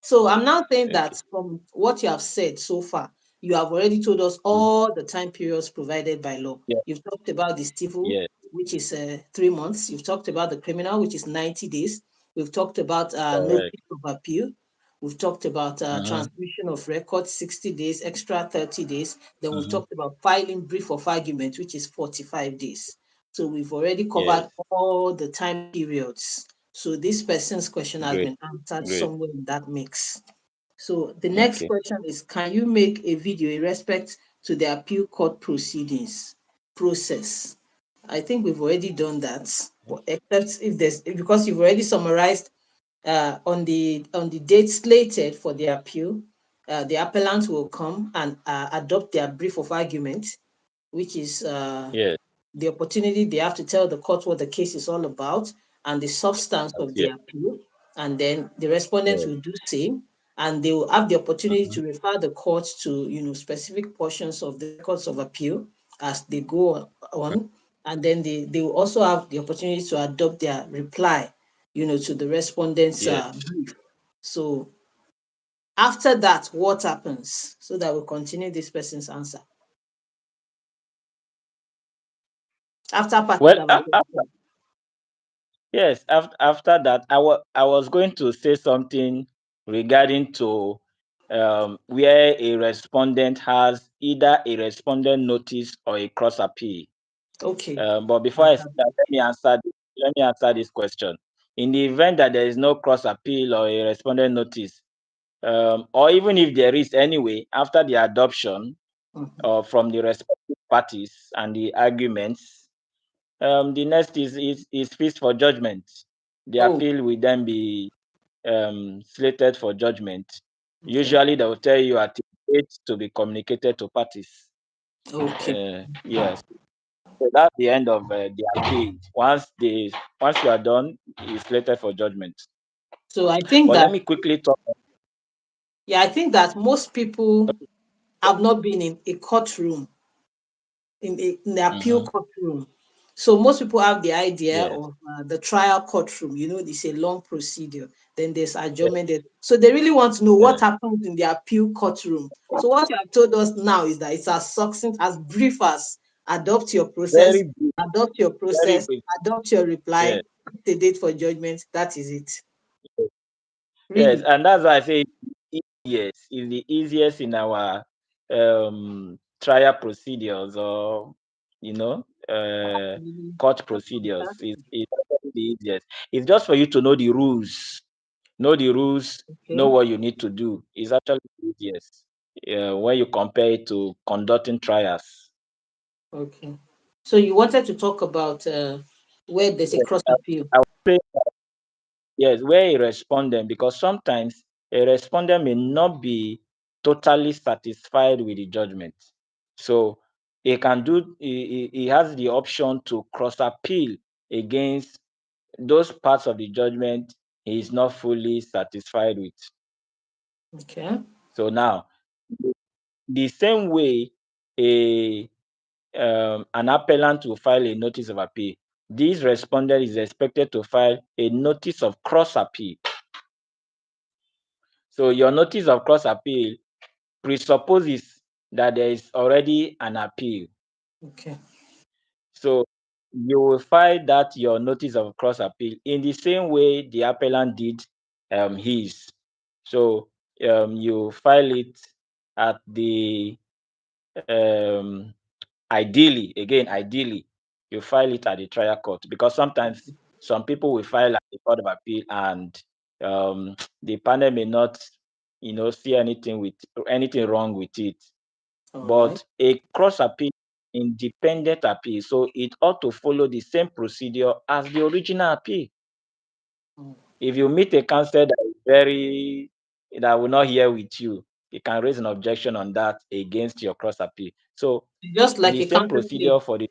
Speaker 1: So I'm now saying
Speaker 2: Okay.
Speaker 1: that from what you have said so far, you have already told us
Speaker 2: Mm.
Speaker 1: all the time periods provided by law.
Speaker 2: Yeah.
Speaker 1: You've talked about the civil,
Speaker 2: Yeah.
Speaker 1: which is 3 months. You've talked about the criminal, which is 90 days. We've talked about
Speaker 2: Correct.
Speaker 1: notice of appeal. We've talked about
Speaker 2: Mm-hmm.
Speaker 1: transmission of records, 60 days, extra 30 days. Then we've
Speaker 2: Mm-hmm.
Speaker 1: talked about filing brief of argument, which is 45 days. So we've already
Speaker 2: Yes.
Speaker 1: covered all the time periods. So this person's question has
Speaker 2: Great.
Speaker 1: been answered
Speaker 2: Great.
Speaker 1: somewhere in that mix. So the next
Speaker 2: Okay.
Speaker 1: question is, can you make a video in respect to the appeal court proceedings process? I think we've already done that, except if there's, because you've already summarized on the date slated for the appeal, the appellant will come and adopt their brief of argument, which is
Speaker 2: Yes.
Speaker 1: the opportunity they have to tell the court what the case is all about and the substance of the
Speaker 2: Yes.
Speaker 1: appeal. And then the respondents
Speaker 2: Yes.
Speaker 1: will do same, and they will have the opportunity
Speaker 2: Mm-hmm.
Speaker 1: to refer the court to specific portions of the records of appeal as they go on. And then they will also have the opportunity to adopt their reply, to the respondent's
Speaker 2: Yes.
Speaker 1: brief. So after that, what happens? So that we continue this person's answer. After parties
Speaker 2: Well,
Speaker 1: have attested.
Speaker 2: yes. After that, I was going to say something regarding to where a respondent has either a respondent notice or a cross appeal.
Speaker 1: Okay.
Speaker 2: But before I start, let me answer this question. In the event that there is no cross appeal or a respondent notice, or even if there is anyway, after the adoption
Speaker 1: Mhm.
Speaker 2: or from the respective parties and the arguments, the next is fixed for judgment. The
Speaker 1: Oh,
Speaker 2: appeal will then be slated for judgment.
Speaker 1: okay.
Speaker 2: Usually, they will tell you at the date to be communicated to parties.
Speaker 1: Okay.
Speaker 2: Yes. So that's the end of the appeal. Once you are done, it's slated for judgment.
Speaker 1: So I think
Speaker 2: But let
Speaker 1: that,
Speaker 2: me quickly talk.
Speaker 1: yeah, I think that most people have not been in a courtroom, in the appeal
Speaker 2: Mm-hmm.
Speaker 1: courtroom. So most people have the idea
Speaker 2: Yes.
Speaker 1: of the trial courtroom. It's a long procedure. Then there's
Speaker 2: Yes.
Speaker 1: adjournment. So they really want to know what
Speaker 2: Yes.
Speaker 1: happens in the appeal courtrown. So what you have told us now is that it's as succinct, as brief as adopt your process,
Speaker 2: Very brief.
Speaker 1: adopt your
Speaker 2: Very
Speaker 1: process,
Speaker 2: brief.
Speaker 1: adopt your reply,
Speaker 2: Yes.
Speaker 1: the date for judgment. That is it.
Speaker 2: Yes,
Speaker 1: Really.
Speaker 2: and that's why I say easiest is the easiest in our trial procedures, or you know
Speaker 1: Mhm.
Speaker 2: court procedures is actually the easiest. It's just for you to know the rules, know
Speaker 1: Okay.
Speaker 2: what you need to do. It's actually the easiest when you compare it to conducting trials.
Speaker 1: Okay. So you wanted to talk about where there's a
Speaker 2: Yes,
Speaker 1: cross appeal.
Speaker 2: I would say yes, where a respondent, because sometimes a respondent may not be totally satisfied with the judgment. So he has the option to cross appeal against those parts of the judgment he is not fully satisfied with.
Speaker 1: Okay.
Speaker 2: So now, the same way a an appellant will file a notice of appeal, this respondent is expected to file a notice of cross appeal. So your notice of cross appeal presupposes that there is already an appeal.
Speaker 1: Okay.
Speaker 2: So you will file that your notice of cross appeal in the same way the appellant did his. So you file it at the um, ideally, you file it at the trial court, because sometimes some people will file at the court of appeal and the panel may not, see anything wrong with it.
Speaker 1: All right.
Speaker 2: But a cross appeal, independent appeal, so it ought to follow the same procedure as the original appeal. If you meet a counsel that is that will not hear with you can raise an objection on that against your cross appeal. So
Speaker 1: Just like
Speaker 2: the
Speaker 1: a
Speaker 2: same
Speaker 1: counter claim.
Speaker 2: procedure for the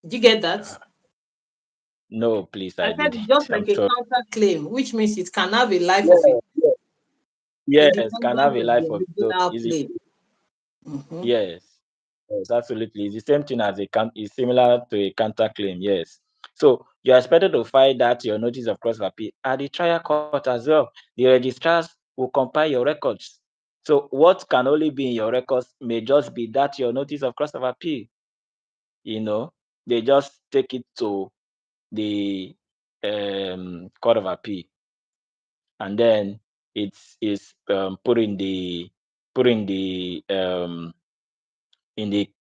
Speaker 1: Did you get that?
Speaker 2: no, please,
Speaker 1: I
Speaker 2: I
Speaker 1: said
Speaker 2: didn't.
Speaker 1: it's just
Speaker 2: I'm
Speaker 1: like a
Speaker 2: sorry.
Speaker 1: counter claim, which means it can have a life of
Speaker 2: Yeah,
Speaker 1: its
Speaker 2: yeah. Yes, can
Speaker 1: independent
Speaker 2: have a
Speaker 1: of the
Speaker 2: life of its own.
Speaker 1: original
Speaker 2: Is it?
Speaker 1: claim. Mm-hmm.
Speaker 2: Yes, yes, absolutely. It's the same thing as it's similar to a counterclaim. Yes. So you're expected to file that your notice of cross appeal at the trial court as well. The registrars will compile your records. So what can only be in your records may just be that your notice of cross of appeal. You know, they just take it to the court of appeal, and then it's put in the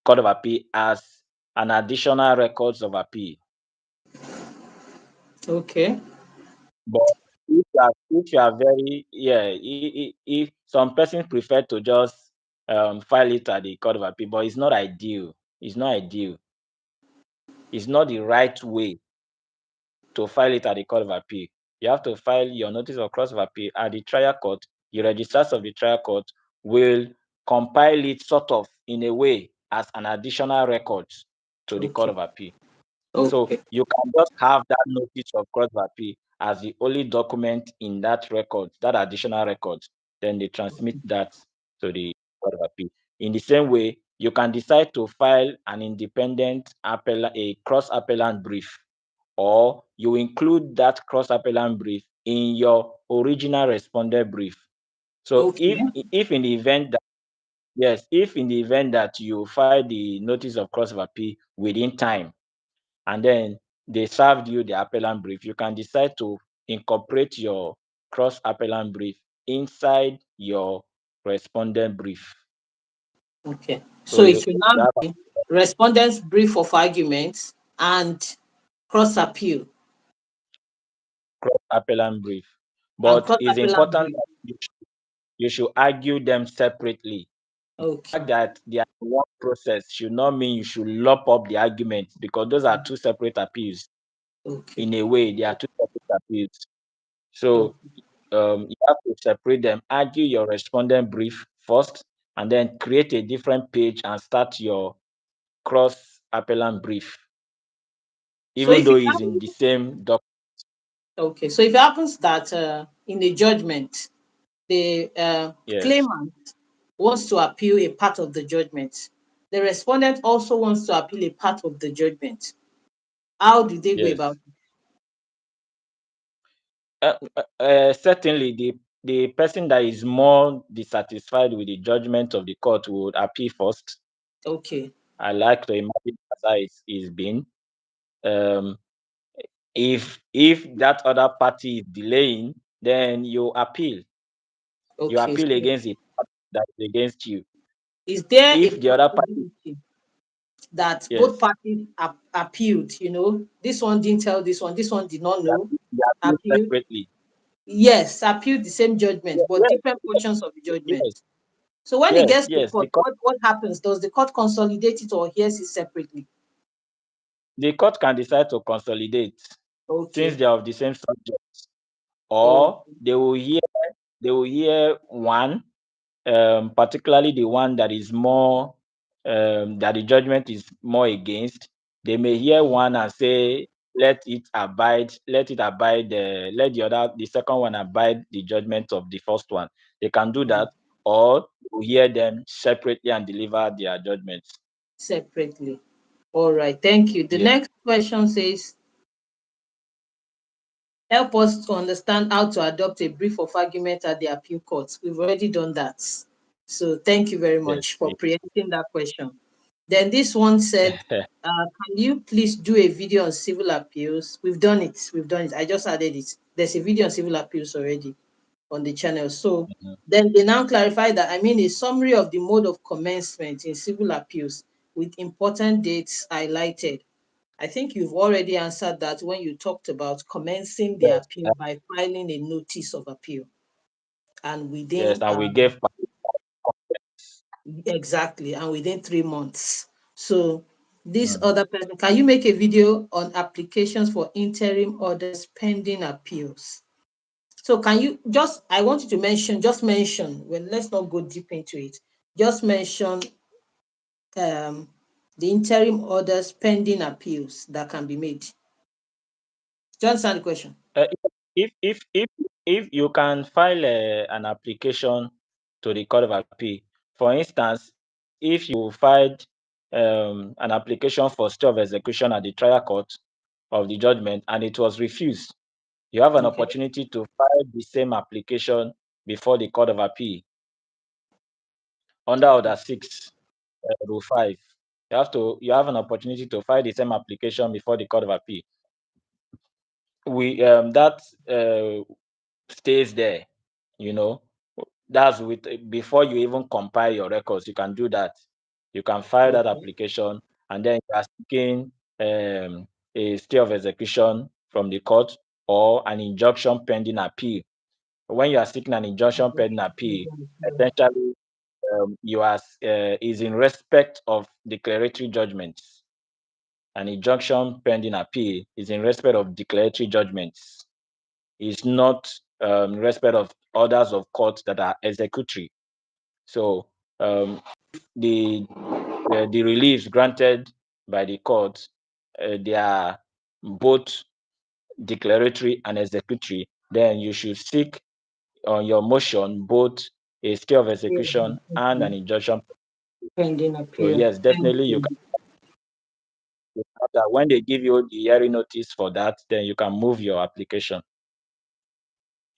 Speaker 2: court of appeal as an additional records of appeal.
Speaker 1: Okay.
Speaker 2: But if you are very if some persons prefer to just file it at the court of appeal, but it's not ideal. It's not ideal. It's not the right way to file it at the court of appeal. You have to file your notice of cross of appeal at the trial court. The registrars of the trial court will compile it sort of in a way as an additional record to the court
Speaker 1: Okay.
Speaker 2: of appeal. So
Speaker 1: Okay.
Speaker 2: you can just have that notice of cross of appeal as the only document in that record, that additional record. Then they transmit that to the court of appeal. In the same way, you can decide to file an independent a cross appellant brief, or you include that cross appellant brief in your original respondent brief. So
Speaker 1: Okay.
Speaker 2: if in the event that yes, if in the event that you file the notice of cross of appeal within time, and then they served you the appellant brief, you can decide to incorporate your cross appellant brief inside your respondent brief.
Speaker 1: Okay.
Speaker 2: So
Speaker 1: So it
Speaker 2: you
Speaker 1: should now
Speaker 2: have a
Speaker 1: be respondent's brief of arguments and cross appeal
Speaker 2: cross appellant brief.
Speaker 1: and
Speaker 2: But
Speaker 1: cross
Speaker 2: it's
Speaker 1: appellant
Speaker 2: important
Speaker 1: brief.
Speaker 2: that you should argue them separately. The
Speaker 1: Okay.
Speaker 2: fact that they are one process should not mean you should lump up the arguments, because those are two separate appeals.
Speaker 1: Okay.
Speaker 2: In a way, they are two separate appeals. So
Speaker 1: Okay.
Speaker 2: you have to separate them. Argue your respondent brief first, and then create a different page and start your cross appellant brief,
Speaker 1: So
Speaker 2: even
Speaker 1: if
Speaker 2: though
Speaker 1: it
Speaker 2: it's in the same doc.
Speaker 1: okay, so if it happens that in the judgment the
Speaker 2: Yes,
Speaker 1: claimant wants to appeal a part of the judgment, the respondent also wants to appeal a part of the judgment, how do they go about
Speaker 2: yes.
Speaker 1: it?
Speaker 2: Certainly, the person that is more dissatisfied with the judgment of the court would appeal first.
Speaker 1: Okay.
Speaker 2: I like to imagine as how it's been. Um, if that other party is delaying, then you appeal. You
Speaker 1: Okay.
Speaker 2: appeal
Speaker 1: So
Speaker 2: against it that is against you.
Speaker 1: is there a
Speaker 2: If the other party,
Speaker 1: possibility that both
Speaker 2: yes,
Speaker 1: parties appealed? This one didn't tell this one did not know.
Speaker 2: they appeal
Speaker 1: Appeal.
Speaker 2: separately.
Speaker 1: Yes, appealed the same judgment, but
Speaker 2: Yes,
Speaker 1: different portions of the judgment.
Speaker 2: yes,
Speaker 1: So when it
Speaker 2: yes,
Speaker 1: gets to
Speaker 2: yes.
Speaker 1: court, what happens? Does the court consolidate it or hears it separately?
Speaker 2: The court can decide to consolidate since
Speaker 1: Okay.
Speaker 2: they are of the same subject,
Speaker 1: Oh,
Speaker 2: or they will hear one, particularly the one that is more that the judgment is more against. They may hear one and say, let the second one abide the judgment of the first one. They can do that, or we hear them separately and deliver their judgments.
Speaker 1: separately. All right. Thank you. The
Speaker 2: Yeah.
Speaker 1: next question says, help us to understand how to adopt a brief of argument at the appeal court. We've already done that. So thank you very
Speaker 2: Yes.
Speaker 1: much for preempting that question. Then this one said, can you please do a video on civil appeals? We've done it. We've done it. I just added it. There's a video on civil appeals already on the channel. So
Speaker 2: Mhm.
Speaker 1: then they now clarify that I mean a summary of the mode of commencement in civil appeals with important dates highlighted. I think you've already answered that when you talked about commencing the
Speaker 2: Yes.
Speaker 1: appeal by filing a notice of appeal and
Speaker 2: Yes.
Speaker 1: within
Speaker 2: And we gave
Speaker 1: exactly and within 3 months. So This other person, can you make a video on applications for interim orders pending appeals? So can you just, I want you to mention, well, let's not go deep into it. Just mention the interim orders pending appeals that can be made. Do you understand the question?
Speaker 2: Uh, if you can file an application to the Court of Appeal, for instance, if you filed an application for stay of execution at the trial court of the judgment and it was refused, you have an
Speaker 1: Okay.
Speaker 2: opportunity to file the same application before the Court of Appeal under Order
Speaker 1: Okay.
Speaker 2: 6, Rule 5. You have an opportunity to file the same application before the Court of Appeal. We that stays there, you know. That's with before you even compile your records, you can do that. You can file that
Speaker 1: Okay.
Speaker 2: application and then you are seeking a stay of execution from the court or an injunction pending appeal. When you are seeking an injunction pending appeal, essentially you are is in respect of declaratory judgments. An injunction pending appeal is in respect of declaratory judgments. It's not in respect of orders of court that are executory. So the the reliefs granted by the court, they are both declaratory and executory. Then you should seek on your motion both a stay of execution and an injunction.
Speaker 1: Pending
Speaker 2: So
Speaker 1: appeal.
Speaker 2: yes,
Speaker 1: Thank
Speaker 2: definitely you
Speaker 1: you.
Speaker 2: can do that. When they give you the hearing notice for that, then you can move your application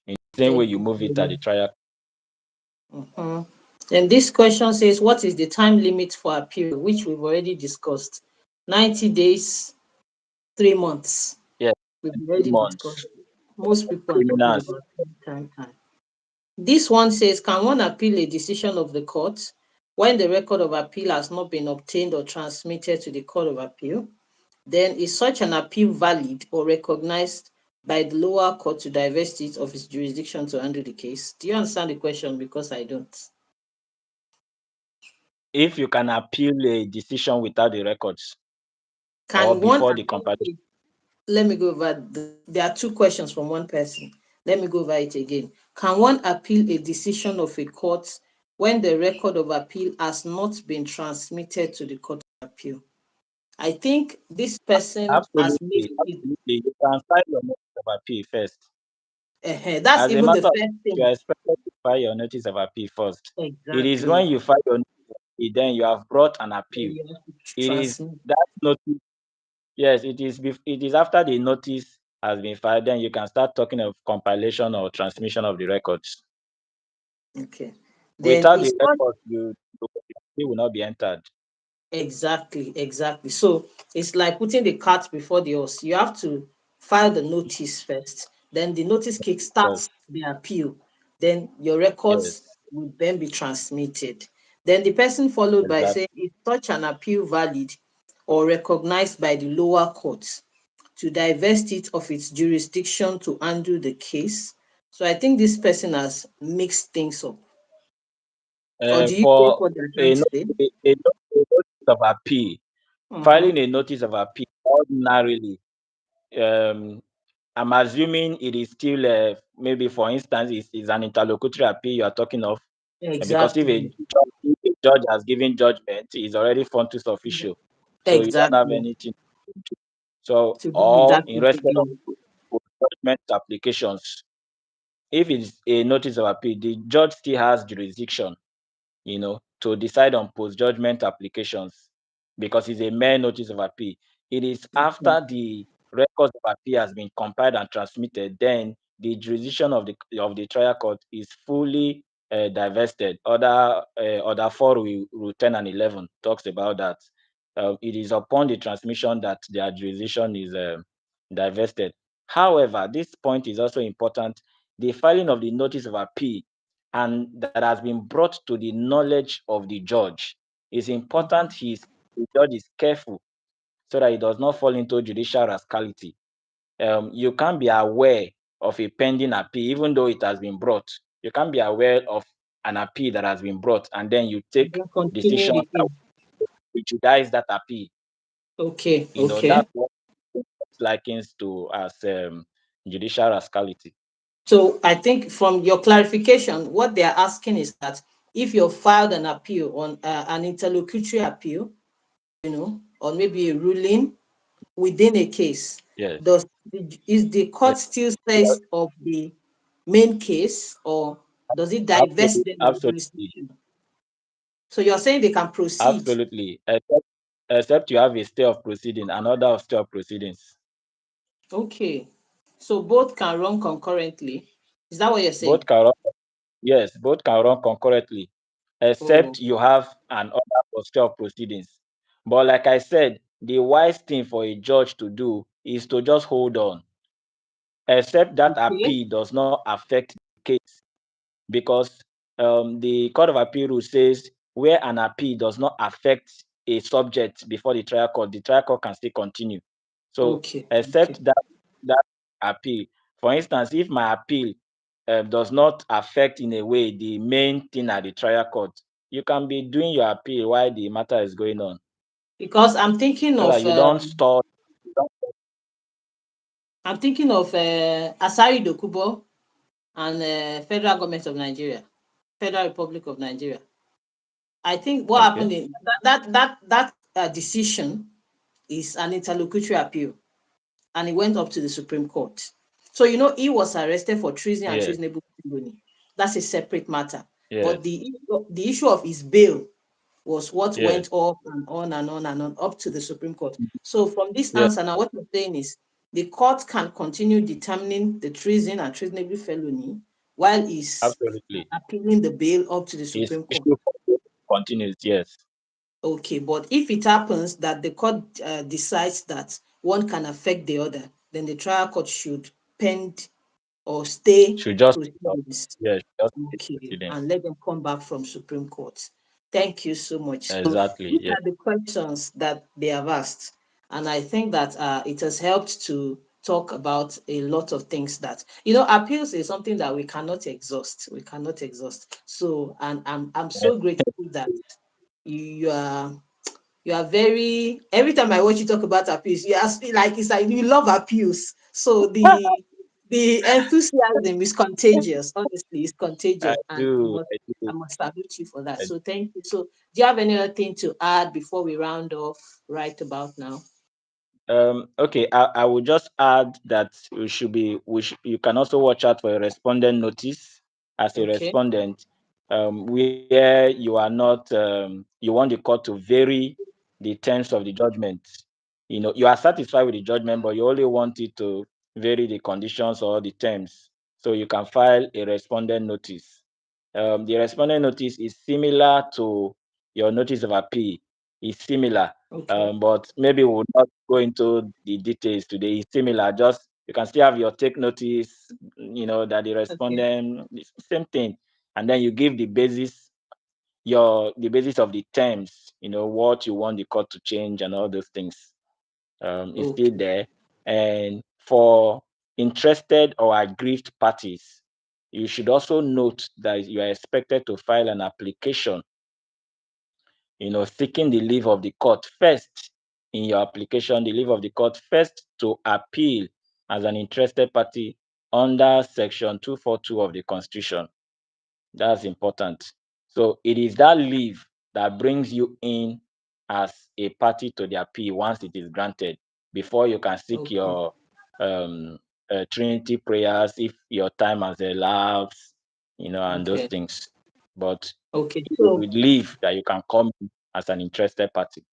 Speaker 2: in the same way
Speaker 1: Thank
Speaker 2: you
Speaker 1: you
Speaker 2: move
Speaker 1: very
Speaker 2: it at the
Speaker 1: much.
Speaker 2: trial.
Speaker 1: And this question says, what is the time limit for appeal, which we've already discussed? 90 days, 3 months.
Speaker 2: Yes,
Speaker 1: We've
Speaker 2: 3
Speaker 1: already discussed.
Speaker 2: months.
Speaker 1: Most people are talking
Speaker 2: Criminals.
Speaker 1: about time. This one says, can one appeal a decision of the court when the record of appeal has not been obtained or transmitted to the Court of Appeal? Then is such an appeal valid or recognized by the lower court to divest it of its jurisdiction to handle the case? Do you understand the question? Because I don't.
Speaker 2: If you can appeal a decision without the records or
Speaker 1: Can one
Speaker 2: before the
Speaker 1: appeal
Speaker 2: compilation.
Speaker 1: it? Let me go over there are two questions from one person. Let me go over it again. Can one appeal a decision of a court when the record of appeal has not been transmitted to the Court of Appeal? I think this person has made
Speaker 2: Absolutely,
Speaker 1: it.
Speaker 2: absolutely. You can file your notice of appeal first.
Speaker 1: That's
Speaker 2: As a
Speaker 1: even the
Speaker 2: matter of
Speaker 1: first
Speaker 2: fact, you
Speaker 1: thing.
Speaker 2: are expected to file your notice of appeal first. It is
Speaker 1: Exactly.
Speaker 2: when you file your notice of appeal, then you have brought an appeal.
Speaker 1: You have to
Speaker 2: It is
Speaker 1: transmit.
Speaker 2: that notice. Yes, it is after the notice has been filed, then you can start talking of compilation or transmission of the records.
Speaker 1: Okay. Then
Speaker 2: Without the
Speaker 1: it's not.
Speaker 2: records, it will not be entered.
Speaker 1: Exactly. So it's like putting the cart before the horse. You have to file the notice first. Then the notice
Speaker 2: Yes,
Speaker 1: kickstarts the appeal. Then your records
Speaker 2: yes,
Speaker 1: will then be transmitted. Then the person followed by
Speaker 2: exactly.
Speaker 1: saying, is such an appeal valid or recognized by the lower court to divest it of its jurisdiction to handle the case? So I think this person has mixed things up. Or do you get
Speaker 2: For
Speaker 1: what they're trying
Speaker 2: a,
Speaker 1: to
Speaker 2: no-
Speaker 1: say?
Speaker 2: a notice of appeal,
Speaker 1: Mm-hmm.
Speaker 2: filing a notice of appeal ordinarily, um, I'm assuming it is still maybe, for instance, is an interlocutory appeal you are talking of, because
Speaker 1: Exactly.
Speaker 2: if a judge has given judgment, it's already fontus official, so you don't have
Speaker 1: Exactly.
Speaker 2: anything to do. So,
Speaker 1: To do with
Speaker 2: or
Speaker 1: that
Speaker 2: in respect of
Speaker 1: again.
Speaker 2: judgment applications, if it's a notice of appeal, the judge still has jurisdiction, to decide on post-judgment applications because it's a mere notice of appeal. It is
Speaker 1: Okay.
Speaker 2: after the records of appeal has been compiled and transmitted, then the jurisdiction of the trial court is fully divested. Order 4, Rule 10 and 11 talks about that. It is upon the transmission that their jurisdiction is divested. However, this point is also important. The filing of the notice of appeal and that has been brought to the knowledge of the judge is important. The judge is careful so that he does not fall into judicial rascality. You can't be aware of a pending appeal, even though it has been brought. You can't be aware of an appeal that has been brought, and then you
Speaker 1: And
Speaker 2: take
Speaker 1: then continue
Speaker 2: decisions
Speaker 1: the
Speaker 2: that
Speaker 1: case.
Speaker 2: prejudice that appeal.
Speaker 1: Okay,
Speaker 2: That's
Speaker 1: okay.
Speaker 2: what likens to as judicial rascality.
Speaker 1: So I think from your clarification, what they are asking is that if you filed an appeal on an interlocutory appeal, or maybe a ruling within a case,
Speaker 2: Yes.
Speaker 1: does is the
Speaker 2: Yes.
Speaker 1: court still says of the main case, or does it divest
Speaker 2: Absolutely.
Speaker 1: them of
Speaker 2: Absolutely.
Speaker 1: jurisdiction? So you're saying they can proceed.
Speaker 2: Absolutely. Except you have a stay of proceeding, another of stay of proceedings.
Speaker 1: Okay. So both can run concurrently. Is that what you're
Speaker 2: Both
Speaker 1: saying?
Speaker 2: can run, yes, both can run concurrently,
Speaker 1: Oh,
Speaker 2: except you have an order for stay of proceedings. But like I said, the wise thing for a judge to do is to just hold on, except that
Speaker 1: okay.
Speaker 2: appeal does not affect the case, because the Court of Appeal rule says where an appeal does not affect a subject before the trial court can still continue. So,
Speaker 1: Okay. Okay.
Speaker 2: except that appeal, for instance, if my appeal does not affect in a way the main thing at the trial court, you can be doing your appeal while the matter is going on,
Speaker 1: Because I'm thinking
Speaker 2: so that
Speaker 1: of
Speaker 2: you don't stall. You don't-
Speaker 1: Asari Dokubo and Federal Government of Nigeria, Federal Republic of Nigeria. I think what
Speaker 2: Okay.
Speaker 1: happened in that decision is an interlocutory appeal, and it went up to the Supreme Court. So he was arrested for treason and
Speaker 2: Yes.
Speaker 1: treasonable felony. That's a separate matter. But
Speaker 2: Yes.
Speaker 1: the issue of his bail was what
Speaker 2: Yes.
Speaker 1: went up and on and on and on up to the Supreme Court. So from this
Speaker 2: Yes.
Speaker 1: answer, now what you're saying is the court can continue determining the treason and treasonable felony while he's
Speaker 2: Absolutely.
Speaker 1: appealing the bail up to the
Speaker 2: Its
Speaker 1: Supreme Court.
Speaker 2: issue continues. Yes.
Speaker 1: Okay, but if it happens that the court decides that one can affect the other, then the trial court should pend or stay
Speaker 2: Should just
Speaker 1: proceedings.
Speaker 2: yes, just
Speaker 1: Okay,
Speaker 2: proceedings.
Speaker 1: and let them come back from Supreme Court. Thank you so much. So
Speaker 2: Exactly.
Speaker 1: these
Speaker 2: Yes.
Speaker 1: are the questions that they have asked, and I think that it has helped to talk about a lot of things that appeals is something that we cannot exhaust. We cannot exhaust. So, and I'm
Speaker 2: Yes.
Speaker 1: so grateful that you are very, every time I watch you talk about appeals, you ask me like it's like you love appeals. So the enthusiasm is contagious. Honestly, it's
Speaker 2: I
Speaker 1: contagious, and
Speaker 2: do. I
Speaker 1: I
Speaker 2: do.
Speaker 1: must salute you for that.
Speaker 2: I
Speaker 1: So thank you. So do you have any other thing to add before we round off right about now?
Speaker 2: Okay, I will just add that you can also watch out for a respondent notice as a
Speaker 1: Okay.
Speaker 2: respondent, where you are not you want the court to vary the terms of the judgment. You are satisfied with the judgment, but you only want it to vary the conditions or the terms. So you can file a respondent notice. The respondent notice is similar to your notice of appeal. It's similar,
Speaker 1: Okay.
Speaker 2: but maybe we'll not go into the details today. It's similar. Just you can still have your take notice, that the
Speaker 1: Okay.
Speaker 2: respondent, it's the same thing, and then you give the basis of the terms, what you want the court to change and all those things. Is still
Speaker 1: Okay.
Speaker 2: there. And for interested or aggrieved parties, you should also note that you are expected to file an application, seeking the leave of the court first in your application, the leave of the court first to appeal as an interested party under Section 242 of the Constitution. That's important. So it is that leave that brings you in as a party to the appeal once it is granted, before you can seek
Speaker 1: Okay.
Speaker 2: your um, Trinity prayers if your time has elapsed, and those
Speaker 1: Okay.
Speaker 2: things. But
Speaker 1: Okay.
Speaker 2: it is
Speaker 1: So
Speaker 2: with leave that you can come in as an interested party.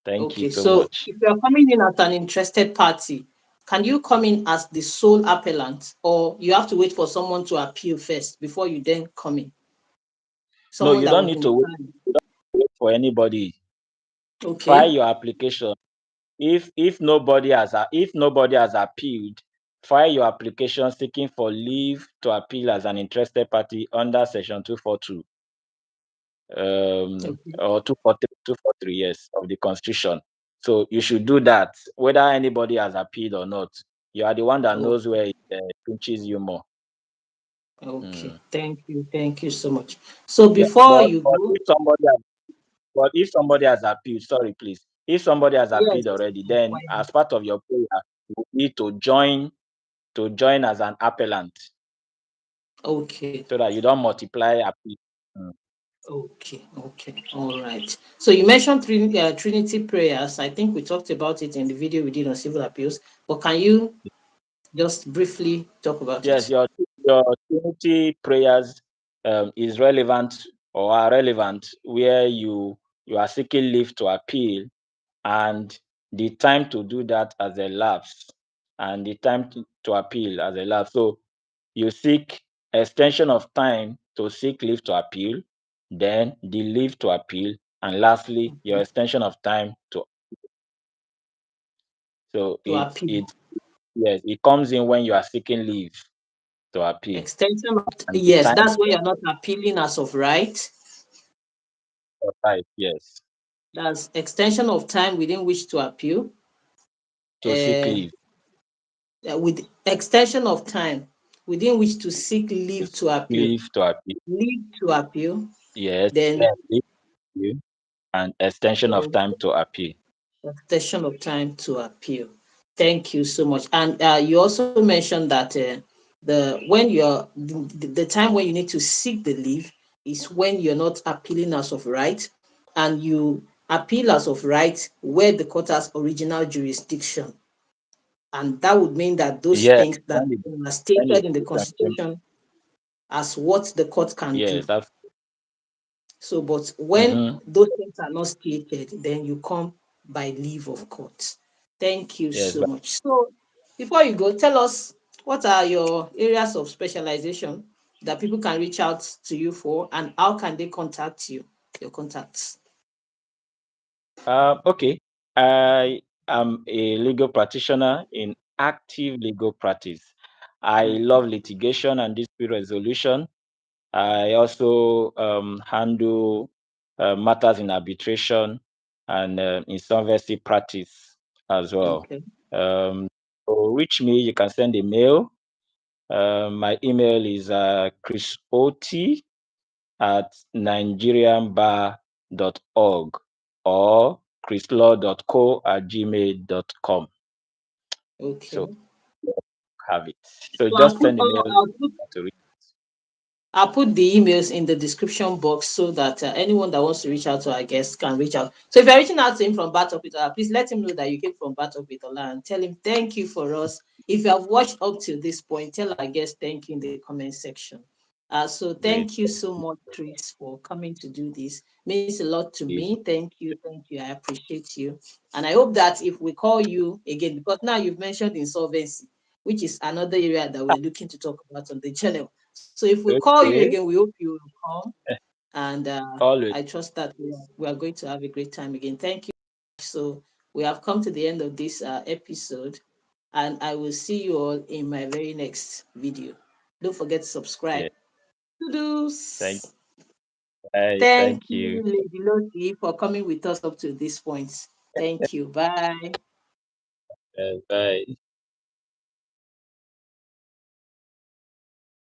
Speaker 2: Thank you
Speaker 1: okay.
Speaker 2: so
Speaker 1: So
Speaker 2: much.
Speaker 1: if you're coming in as an interested party, can you come in as the sole appellant, or you have to wait for someone to appeal first before you then come in?
Speaker 2: No,
Speaker 1: Someone
Speaker 2: you
Speaker 1: that
Speaker 2: don't
Speaker 1: was
Speaker 2: need
Speaker 1: in
Speaker 2: to
Speaker 1: plan.
Speaker 2: wait for anybody. File
Speaker 1: Okay.
Speaker 2: your application. If nobody has appealed, file your application seeking for leave to appeal as an interested party under Section 242
Speaker 1: Okay.
Speaker 2: or 243 years of the Constitution. So you should do that, whether anybody has appealed or not. You are the one that
Speaker 1: Oh,
Speaker 2: knows where it pinches you more.
Speaker 1: okay.
Speaker 2: Mm.
Speaker 1: Thank you. Thank you so much. So
Speaker 2: Yeah,
Speaker 1: before
Speaker 2: but
Speaker 1: you
Speaker 2: but
Speaker 1: go,
Speaker 2: if somebody has appealed, sorry, please. If somebody has
Speaker 1: Yes.
Speaker 2: appealed already, then as part of your prayer, you need to join as an appellant
Speaker 1: Okay.
Speaker 2: so that you don't multiply appeal. Mm.
Speaker 1: Okay. Okay. All right. So you mentioned Trinity prayers. I think we talked about it in the video we did on civil appeals. But can you just briefly talk about
Speaker 2: Yes,
Speaker 1: it?
Speaker 2: your Trinity prayers is relevant or are relevant where you are seeking leave to appeal, and the time to do that has elapsed, and the time to appeal has elapsed. So you seek extension of time to seek leave to appeal, then the leave to appeal, and lastly your extension of time to. So
Speaker 1: To appeal.
Speaker 2: it comes in when you are seeking leave to appeal,
Speaker 1: Extension of
Speaker 2: and the
Speaker 1: yes,
Speaker 2: time
Speaker 1: that's when you're not appealing as of right.
Speaker 2: of right, yes,
Speaker 1: That's extension of time within which to appeal.
Speaker 2: to seek
Speaker 1: Uh,
Speaker 2: leave
Speaker 1: with extension of time within which to seek
Speaker 2: to
Speaker 1: leave to
Speaker 2: seek
Speaker 1: appeal.
Speaker 2: leave to appeal,
Speaker 1: Leave to appeal.
Speaker 2: yes,
Speaker 1: Then
Speaker 2: yes, leave to appeal, and extension of time to appeal.
Speaker 1: extension of time to appeal. Thank you so much. And you also mentioned that the time when you need to seek the leave is when you're not appealing as of right, and you appeal as of right where the court has original jurisdiction, and that would mean that those
Speaker 2: Yes,
Speaker 1: things that are
Speaker 2: when the
Speaker 1: stated in the
Speaker 2: decision came,
Speaker 1: Constitution as what the court can
Speaker 2: yes,
Speaker 1: do.
Speaker 2: that's
Speaker 1: So, but when
Speaker 2: mm-hmm,
Speaker 1: those things are not stated, then you come by leave of court. Thank you
Speaker 2: yes,
Speaker 1: so
Speaker 2: but
Speaker 1: much. So, before you go, tell us what are your areas of specialization that people can reach out to you for, and how can they contact you? Your contacts.
Speaker 2: okay. I am a legal practitioner in active legal practice. I love litigation and dispute resolution. I also handle matters in arbitration and insolvency practice as well.
Speaker 1: Okay.
Speaker 2: To reach me, you can send a mail. My email is Chris Oti at nigerianbar.org or chrislaw.co@gmail.com. So
Speaker 1: Okay.
Speaker 2: have it. So
Speaker 1: So
Speaker 2: just send a mail to reach.
Speaker 1: I'll put the emails in the description box so that anyone that wants to reach out to our guest can reach out. So if you're reaching out to him from Batopitola, please let him know that you came from Batopitola and tell him thank you for us. If you have watched up to this point, tell our guest thank you in the comment section. So
Speaker 2: Great.
Speaker 1: thank you so much, Chris, for coming to do this. Means a lot to me. Thank you. I appreciate you. And I hope that if we call you again, because now you've mentioned insolvency, which is another area that we're looking to talk about on the channel. So if we call you
Speaker 2: Okay.
Speaker 1: again, we hope you will come. And
Speaker 2: Always.
Speaker 1: I trust that we are going to have a great time again. Thank you. So we have come to the end of this episode, and I will see you all in my very next video. Don't forget to subscribe.
Speaker 2: Yeah. Thank
Speaker 1: Toodles.
Speaker 2: thank
Speaker 1: Thank
Speaker 2: you.
Speaker 1: you, Lady Loti, for coming with us up to this point. Thank you. Bye.
Speaker 2: Bye.